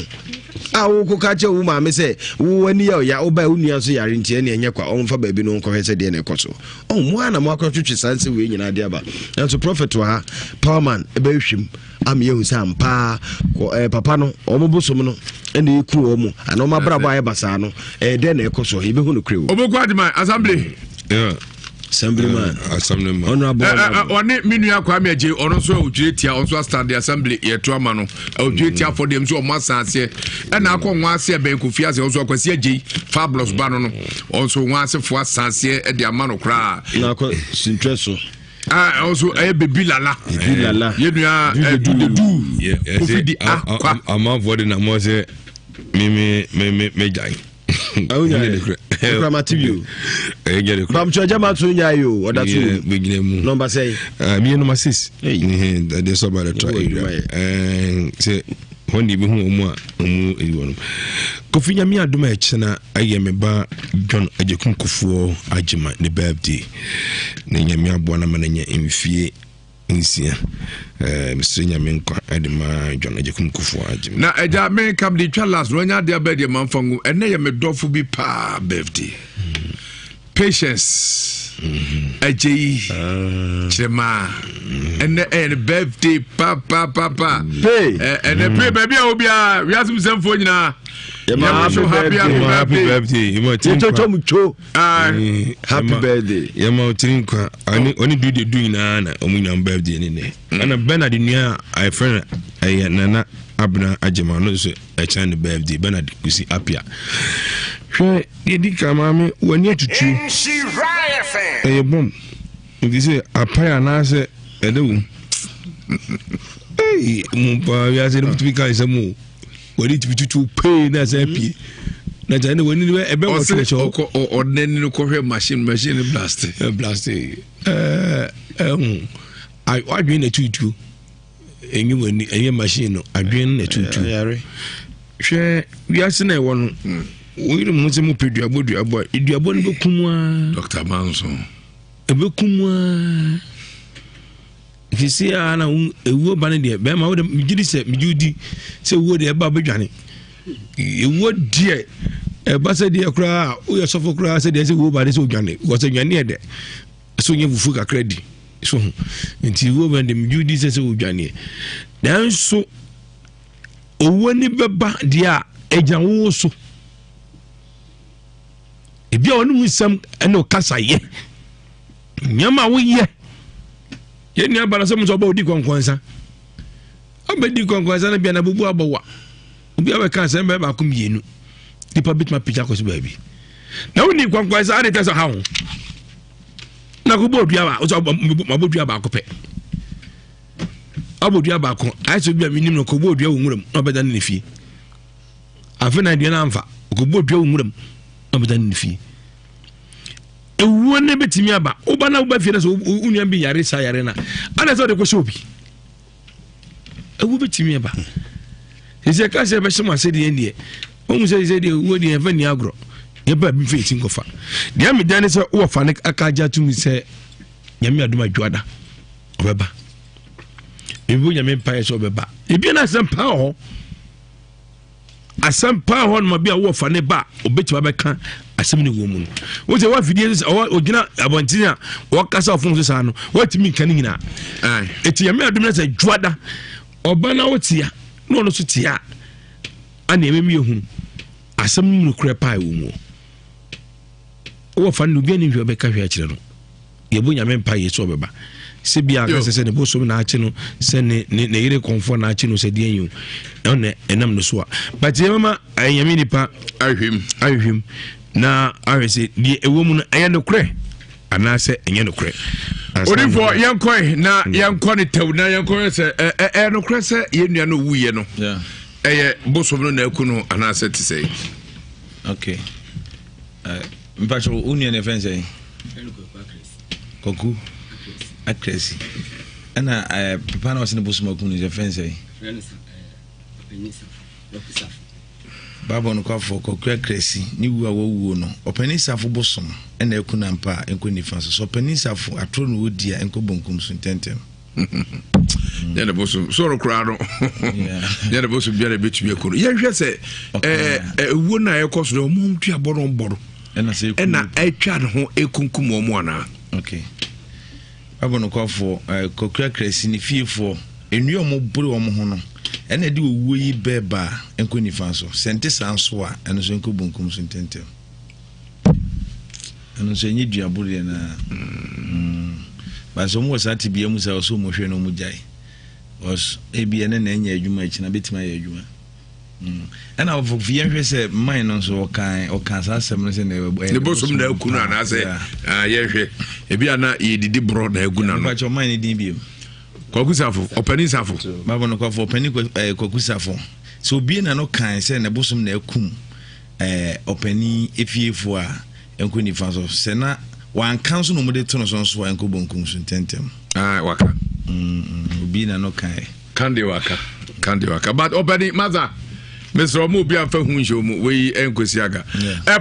wo ko ka che wo ma me se wo ani ya wo ba unua so yare ntie ne enye kwa onfa ba bi no nko hwese de ne koso mo ana mo akotwetwe sanse we nyina de aba so prophet wa ha powerman e ba hwim am yehu sam pa papa no omobosom no ene eku o mu ana o ma brabo aye basa no de na ekoso e be hu no krewo obogu adman assembly Assemblyman. Honorable. One minute Kwame J. Ono so ojretia on so stand the assembly yeto ama no. Ojretia for them so omasanse. E na akọ nwaase ben Kofi ase so akwasi agi fabulous ba no no. Also nwaase fo asanse e de ama no kra. Na akọ sintreso. Also baby lala. You know do. Yeah. I'm avoiding a more say me jai. Oh yeah. Programmative. Bam Chajama to Nyayo or that number say me number 6. They saw by the try and say when you be home Kofi Nyame adoma echena ayeme ba John Ajekun Kufuor agima ne birthday na Nyame aboa ma nanya mfie nsia Mr. Nyame nkwa adema John Ajekun Kufuor agima na eja me kam di twa last no nya de birthday manfangu ene ye me dofo bi pa birthday patience Ajay Chema and birthday papa hey and the pay baby obia we have some phone na happy birthday you want happy birthday you want trinkwa oni do the doing na omunya birthday ni na Bernard nua I friend nana abna ajema no so a child birthday Bernard kusi apia hwe yedi kamame wani atutu bom this is apaya na se edewu mumpa ya se no tubika isemu wani tutu pay na se pie na jane wani we ebe wo tele cho odeni no ko hwe machine blast I adwen na tutu enyi wani enye machine no adwen na tutu hwe wiase na ewo no we don't want to pay about Idiabo Kumwa, Dr. Manson. A Bekumwa. If you see, Anna, a woman in the Bama, would have said, Judy, say, would the Baba Johnny. You would dear a bassa dear cry, or your sofa cry, said, there's a woman, this old Johnny, was a near there. So you have a credit. So, until woman, the Judy says, old Johnny. Then so, when the Baba, dear, a Jan also. If you want some and no cassa ye, Yama we ye. Yet near Barasam about the conquanza. I bet the conquanza and be an abu abawa. We have a cancer by Bakum. The public my picture baby. Now we need conquanza and it as a hound. Nakubo Diaba was about Mabudia Bacope. Abudia Baco, I should be a minimum Kobo Dium, no better than the fee. I've an idea of Kobo Dium. Than the fee. A one never to me about Obana Bafias Union be Yarisa Arena. And I thought it was so be. A woman to me about. He said, I said, someone said the India. Almost says the word in Veniagro. You better be facing Gofa. The army dinosaur or Fanek Akaja to me say, Yamia do my Juada. Weba. If we are empires over Beba. If you're not some power. Asam pa hon ma bia wo fa ne ba obetima beka asem ne wo mu wo se wa videos o gina abontina wo kasa ofun so sa no watimi kan nyina eti ya me adum na se juada oba na wo tia no no so tia ana ememi ehun asem mu kure pa wo mu wo fa no bia ni hwe beka hwe akire no ye bo nyame mpa ye so beba se bia ka se ne bo so na achi no se ne yire konfo na achi no se die yu one enam no so but ye mama ayami nipa ahwem na ahwese die ewo mu no aye no kure ana se enye no kure odi for yankoi na yankɔ ne taw na yankɔ se no kure se ye nua no wuye no eye bo so no na aku no ana se ti sei okay mpacho unia ne fense koku akresi ana papa na wasine busuma ku ne fense baba no kwa for koku akresi ni wu awu no opani safo bosom na eku na mpa enko ni fanso so opani safo atro no odia enko bonkum so tentem ya de bosom so ro kra no ya de bosom bia de betumi ekuru ye hwe se ewu na ekoso no mo ntua boro ena etwa no ho ekunkum mo ana okay baba no kwa for koku akresi ni fiefo enu omo buru omo ho no ena de owu yi beba enko ni fanso sente sanso a eno so enko bonkum so tentem and so you do a bullion. But some was at to be almost also motion no mujai. Was a be an any you might a bit my you. And our Vienna said mine also kind or cancer semblance in the bosom de Kuna. I say, yes, if you are not ye did broad the Guna, but your mind didn't be. Kokusafo, opening safo. Babano for penny kokusafo. So being an okay, send a bosom ne kum opening if ye for and Queen Faso. Sena one council no more tunnels on so and Kubunkum tentem. Waka. Being an okay. Candy waka. But opening mother. Mr. Omo bia fa hu njo mu we enkosiaga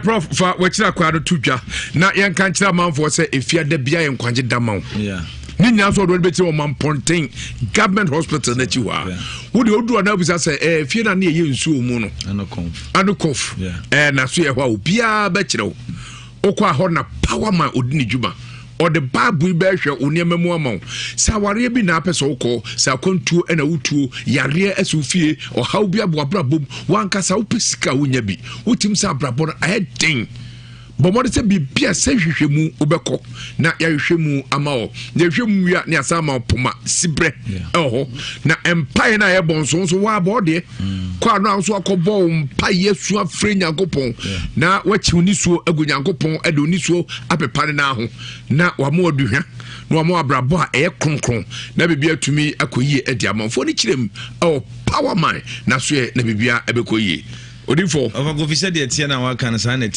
prof fa wachira kwado tudwa na yen kan kira manfo se efia da bia yen kwanje da man ni nya so do beti o man ponten government hospital na chiwa wo de odu na bisa se efia na ye nsu mu no ano conf na so ye hwa obia ba kire wo okwa ho na power man odini djuma or the babu be hwe oniema mu amon sa ware bi na apese wokọ sa kontuo na wutuo yare asufie o haw bi aboabrabom wanka sa wopesika wonya bi wotim sa abrabo na ayedin bomode se bibia se hwehwemu obekọ na ya hwehwemu amao na hwehwemu ya ne asama poma sibre eho na empire na ye bonso so wa bode kwa no anso akobo empire su afre nyankopon na wachi ni suo agunyankopon ade ni suo apepare na ho na wa mo aduhwa na wa mo abrabo a eye kronkron na bibia tumi akoyie ade amanfo ni kirem power man na so ye na bibia abekoyie Odifo Ovagofi said the Tiana Wakan Sanet,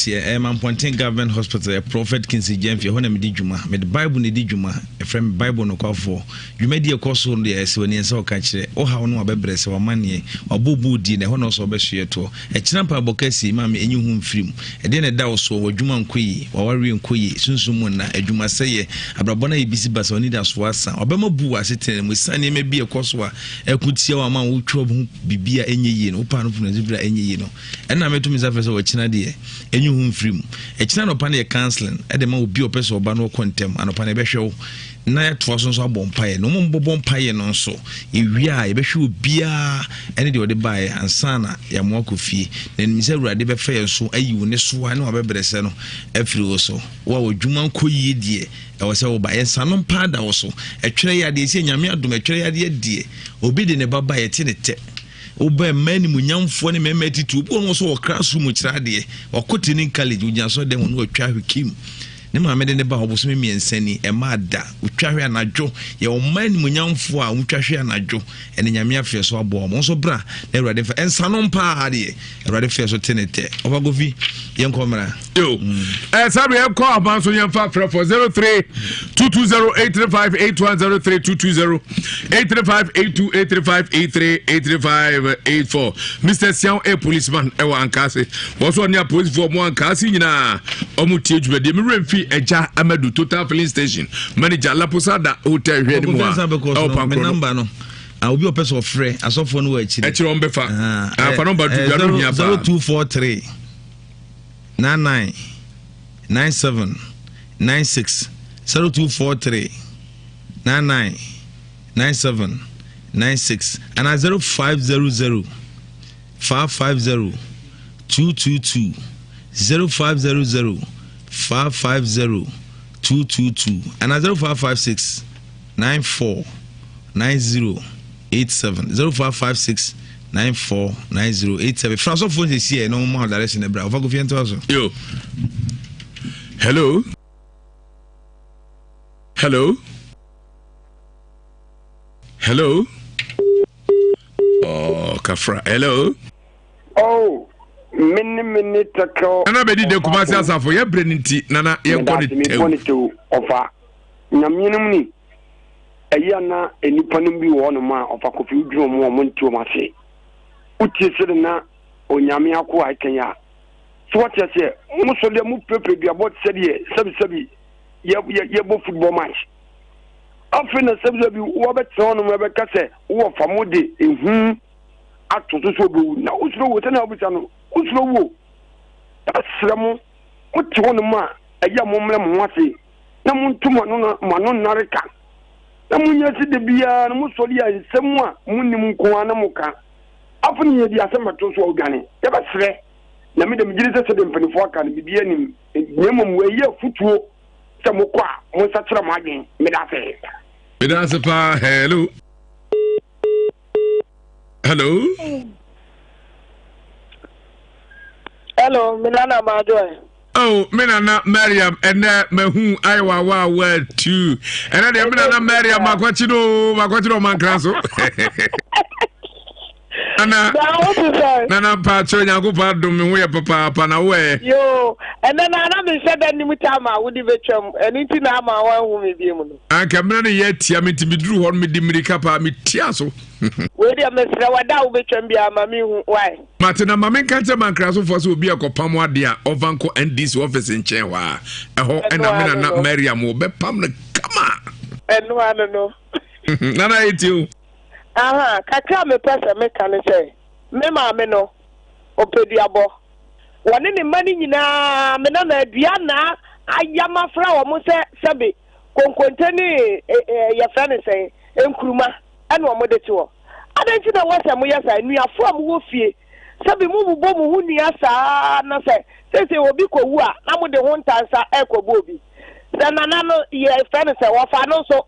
Ponting Government Hospital, Prophet Kinsey Jemfi, Honam Dijuma, made the Bible Nidijuma, a friend Bible no call for. You made your course on the S when you saw catch it, or how no bebres or money, or bubu din, a honor so best year to a champa bokesi, mammy, and you whom film, and then a dow so, or Juman Kui, or Warrior Kui, Sunsumuna, a Juma say, a Brabona busy bus on Nidas Wassa, or Bema Bua sitting with Sunny may be a coswa, a could see our man who trouble be any yin, open from the zebra any yin. And I met to Miss Officer or China dear, and you whom film. A China upon a counseling, at the mo be a person or bano quantum, and upon a show. Naya twasons are bompire, no more bompire non so. If we are a beshu beer, any day the buy and sana, Yamoku fee, then Miss Radibe fair so a you neswa no abebreseno, every also. What would Juman Kuyi dear? I was over by a sanon pada also. A tray at the same Yamia do a tray at the dear, obedient about by a tinette. Oba many munyamfo ne memeti tu bo so o classroom chirade o kotini college unya so dem no atwa hwekim ne ma me de ne ba oboso me miensani e ma da utwa hwe anadwo ye o many munyamfo a utwa hwe anadwo ene nyame afi so abo mo so bra na Erade fa ensa no mpa ade Erade fa so tenete Obagofi yen komra yo sabe e call ban so yen fa for 03 220 835 220 835 835 Mr. Sian a policeman e wa ankase wo so ne police for mo ankase nyina omutie dwumade me remfi eja Amadu Total Filling Station manager La Posada Hotel hwe ni mo a number no I will be a person of free as of one way. Actually, on Befa. For number 0243 99 97 96 0243 99 97 96 and 0500 550 222 0500 550 222 and 0556 94 90 87 0556 94 90 87. François phone is here. No more direction. Bravo. Go find also. Yo. Hello. Hello. Hello. Oh, Kafra. Hello. Oh. Many tackle. Nana bedi de kumasi asafo ye breninti nana ye nkoni to offer. Nyaminum ni. Ayana enipa no bi wo no ma ofa kofi dwo mo mo ntuo ma se utie se na onyame akọ akanya so what you say mo so de mo pepe bi about said sabi ye bo football match afina sabi wo beto no mo be ka se wo fa mo de ehu atoto so be na usuro wo tana obisa no usuro wo asramo uti wo no ma aya mo mle mo wase na mo ntuma no ma no nareka na munya si de bia na musoli ya nsemu a munnim ko ana muka afuni ye di asema to so ogane ye ba sre na me dem giri se dem panifo aka no bibia nim nyemom we ye futuo se mo kwa mo sakyera mo adwen me da se pa hello Milana Majoy. Oh, Minana Mariam, and Mahu, Iowa, word too. And then Minana Mariam, Maquatino, Mancrasso. Nana Patro, Yago Pardon, we are Papa, Panawe. Yo, and then I said that Nimitama would be chum, and it's in Ama, one will be able. I can not yet, Yammy to be drew on me, Dimiricapa, me Tiaso. William, Mr. Wada, which can be a mammy. Why? Martina, Mammy can't a man crass of us will be a copamwa dear, of Uncle and this office in Chewa. A ho and a not Mariam will be Pamela. Come on. And no, I don't know. Nana, it's you. Aha, kaka me pesa me kan say me ma me no opediabo woni ni mani nyina me na aduana ayama fra wo mo se sebe konkonteni ya fra ne say enkuruma ene wo mo de ti wo adanti na wo se mo yesa nuafo am wo fie sebe mu bubo mu hu nia sa na se obi ko wu a na mo de ho ntansa ekobo obi se nana no ye fra ne say wo fa no so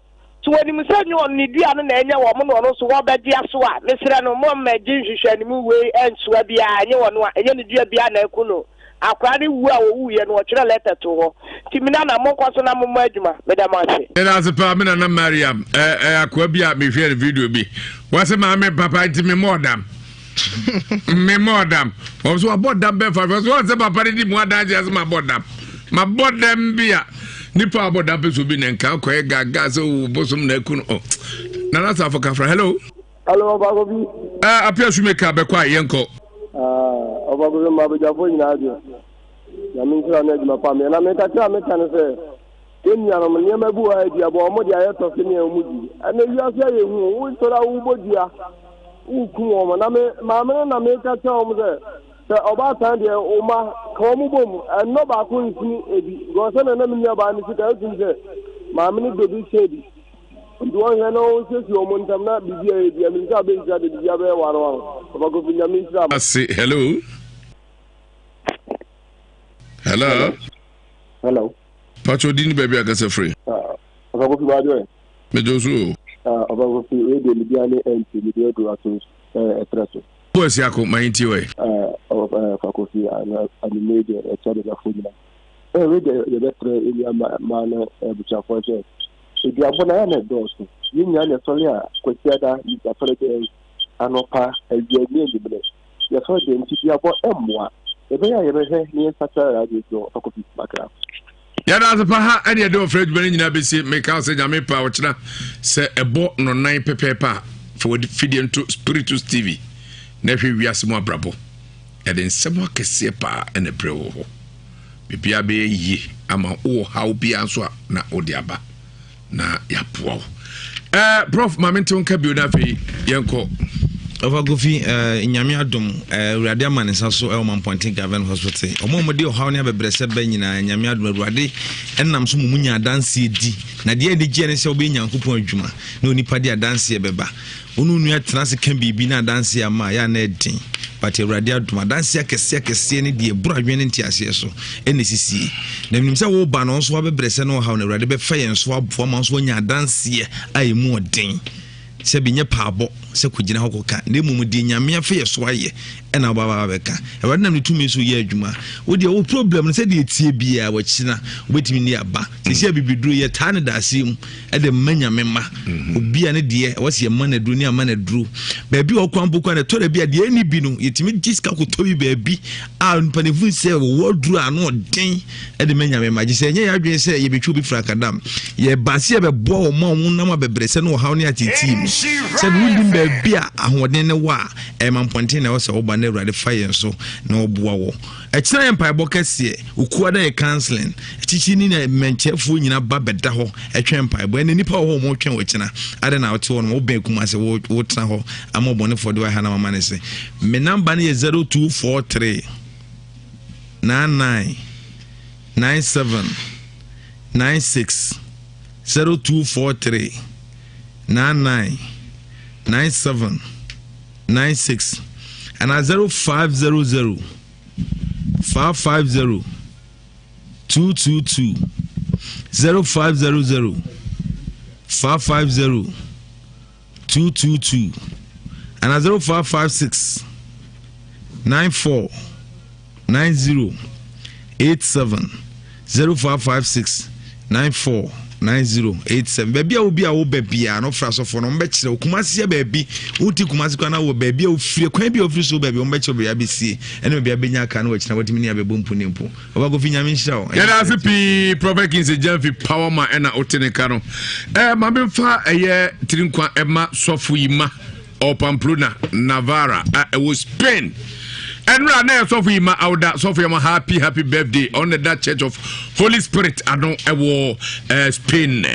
when you say you need to know any woman or so what bad Yasua, Mr. No more magician way and Swabia, and you want any dear Biana Kuno. I can't woo and watch a letter to her. Timinana Mokosana Mumajima, Madame Marcy. And as a permanent and Mariam, Aquabia, me fear video be. What's a mammy papa to me more damn? Me more damn. Also, I bought that bed for us. What's a papa did more than just my bottom? My bottom beer. Nipa aboda peso bi nenka ko gaga so bosom na ku no na na sa foka fra hello Obagobi apia shumeka be kwa yenko Obagobi ma be jabo nyina adio ya min kira na djuma pa me na me ka tira me kan se kenya no me ma bu a dia bo mo dia yeto se ne amudi ana wi ase ye hu wo tora wo bodia wo ku wo na me ma me na me ka tira mo se Oba Sandy, Oma, Comum, and no back in Eddie. Gosson and Namia Bannis, Mammy Baby Shady. Do I know says your Montana be the Aminka Bay at the Jabba one? I say hello. Hello. Pacho didn't baby, I guess a free. About Medozo. About the Libiani and the Gratos, a treasure. Where's Yako, my intiway? Of faculty and major child of food. The better area manner, which are for sure. If you are banana doors, you know, Solia, Quetiada, is a solid Anopa, and your name. You're so damn to be about M1. The way I ever heard near such a radio faculty background. Yada paha any ado Fred Benin Abisi make out say Jame Powchna say a bought no 9 paper for feeding to Spiritus TV. Nefi wiase mo abrabo e de nsem akese pa ene prewo ho bibia be yi ama o how bia so na odiaba na yapoa prof momentum ka bi na fe yenko Ovagofi nyame adom urade amanesa so e man pointing Gavin Hospital omomode o hawo ne bebrese ba nyina nyame adom urade enam so munya adanse di na de ade gye ne se obe nyankopon adwuma na onipa de adanse beba onu nua tenase kan bibi na adanse ama ya na edin but urade adom adanse akese ne de buradwen ntiase so ene sisi na nim se wo ba no so bebrese no hawo na urade be fa yen so abofo ma so nya adanse ayemu odin se binye paabo se kugina hokoka ne mumu di nyame afa yeso aye ena baba beka e wadnam ne tumi so ye adwuma wo de wo problem se de etie bia wa kina obetimi ni aba se sia bibiduru ye tane da asim e de manyame ma obia ne de wase ye man aduru ni amana duru ba bi okwan bokwa ne to da bia de ani bi no yetimi diska ko to bi ba bi a mpanefu se wo duru ano den e de manyame ma gise nya ya adwen se ye betwu bi frakadam ye base ye be bo wo ma wo nam abebrese no hawo ne atiti said wouldn't be beer ahoden ne wa e man pontin na wo se wo ba na urade fire so na oboa wo e kira empire bokase ukuwa da e counseling chichi ni na menchefo nyina ba beda ho e twa empire bo ne nipa ho mo twa wo kina ade na wote wo no wo ben kuma se wo tna ho amobone for the ha na mama ne se me number ne 0243 99 97 96 0243 99 97 96 and 0500 550 222 0500 550 222 and 0556 94 90 87 0556 94 9087 baby a obi a wo baby a no fra so for no mbekire okumase baby uti kumase kwa na wo baby a ofire kwan bi ofire so baby mbekire be abesie ene baby abenya aka na wakina watimi ni abebo mpu nempo oba go finya menhira o ya da pi prophet Kingsley Jamfi power ma ena oteneka no ma bemfa eye tirinkwa ema sofu yima or Pamplona Navarra was Spain. And right now, Sophie ma auda Sophia ma happy birthday on the that Church of Holy Spirit. I don't Spain.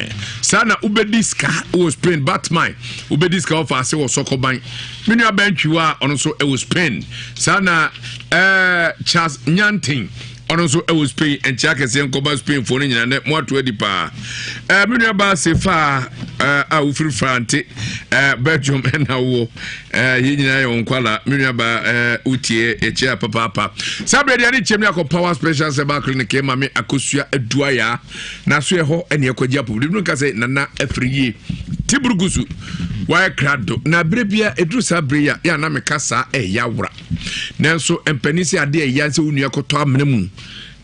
Sana ubediska was Spain, but my ubediska of us was Sokoban. Many a bench you are also was Spain. Sana Charles Nyanting. Also was Spain and Jack and Koba Spain for in and more to Edipa. Many about Sefa Aufri Franti, Belgium and Hawo, Yina on Kuala, many about Utie, a chair papa. Somebody any Chemical Power Special Seba Clinic came a Akusia Dwyer, Nasuho and Yakojapu. Didn't say Nana every year. Tiburgusu, why crado, Nabrebia, Edrusa Bria, Yanamekasa, Yawra. Nelso and Penisia de Yazu Niakoto Mnemu.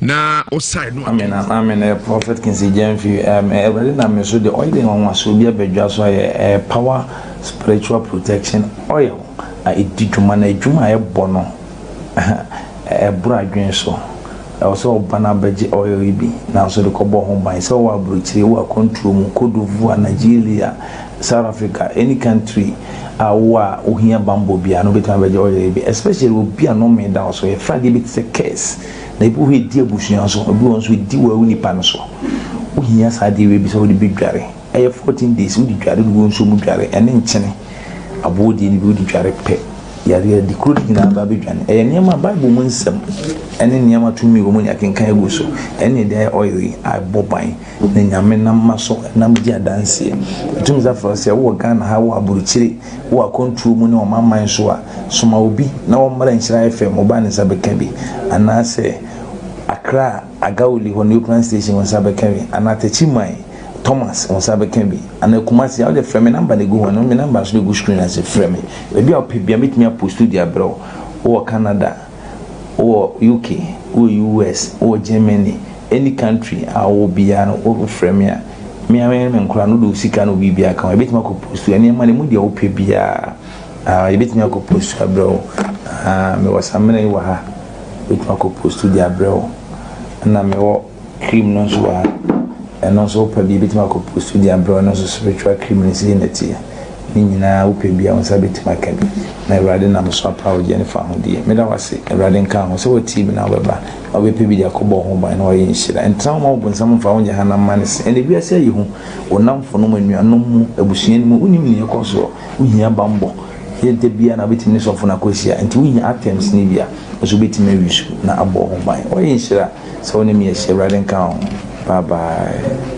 Na oside no amen prophet Kingsley Jamfi every na me so the oil in one so be abedwa so power spiritual protection oil edidwuma na edwuma bono bra adwen so also bana beje oil bi na so de kobo ho ban so wa bruchire wa control mu kodovu Nigeria South Africa any country awa ohia bambo bia no betima beje oil bi especially obi no me da so e Friday bit se case na ibu he die busuan so obi won so di wa uni pan so ohia sade we bi so de bidware 14 days we di dware du won so mu dware ene nkyene abodi ni bi di dware pe yare di kru na ba bidwane niam bible mu nsem ene niam tumi wo mu ya kenkan egu so ene de oil a boban na nyame na maso na mdi adanse tumi za for se wo Ghana ha wo aburuchire wo control mu ne o mamman so a soma obi na wo mara nhyira FM oba ne sabeka bi anase Accra Agauli ho nuclear station wo sabeka bi anatachi mai Thomas on sabeka bi anakumasi how the frame number dey go on me number so dey go screen as a frame e bi opebia meet me post studio bro or Canada or UK or US or Germany any country I will be an over frame ya me am nkura no do sika no bibia kan e bit me ko post any man mu dey opebia e bit me ko post bro me was amene wa ha bit me ko post studio bro na me wo cream no so and also probably bit my post to the umbrella so spiritual criminality in it ni nyina wo pe bia on sabit makabi na erade na so power Jennifer ho die me da wase erade nka ho so wo team na baba obe pe bia ko bo ho ban na wo yin shira entra ma wo nsam fa wo nya hana manis ene bia se yi ho wonam fo no manuanom mu abusuan mu unim ne yekoso uhia bambo yente bia na betim ni so fo na kosia enti uhia items ni bia so betim awisu na abo ho ban wo yin shira so ne me shira erade nka ho bye bye.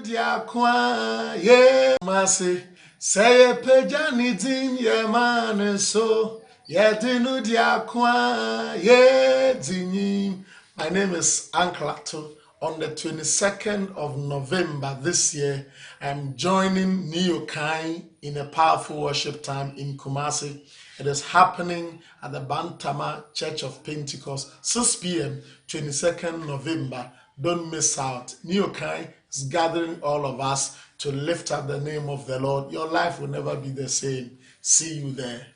Yeah, Masi, say a pejanidin, yeah, man, so, yeah, dinu diakwa, yeah, dinim. My name is Anklato. On the 22nd of November this year, I'm joining Neokai in a powerful worship time in Kumasi. It is happening at the Bantama Church of Pentecost, 6 p.m., 22nd November. Don't miss out. Neokai is gathering all of us to lift up the name of the Lord. Your life will never be the same. See you there.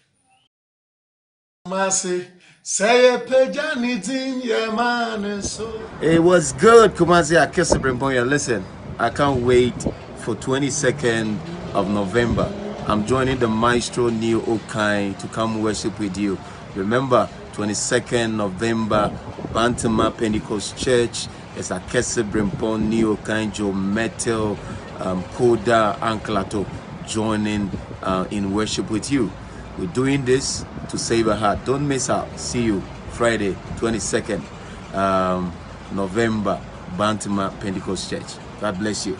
It was good, Kumasi Akesebrimponya. Listen, I can't wait for 22nd of November. I'm joining the Maestro Neo Okai to come worship with you. Remember, 22nd November, Bantama Pentecost Church. It's a Kesebrimpon, Neo Kanjo, Metal, Koda, Anklato joining in worship with you. We're doing this to save a heart. Don't miss out. See you Friday, 22nd November, Bantama Pentecost Church. God bless you.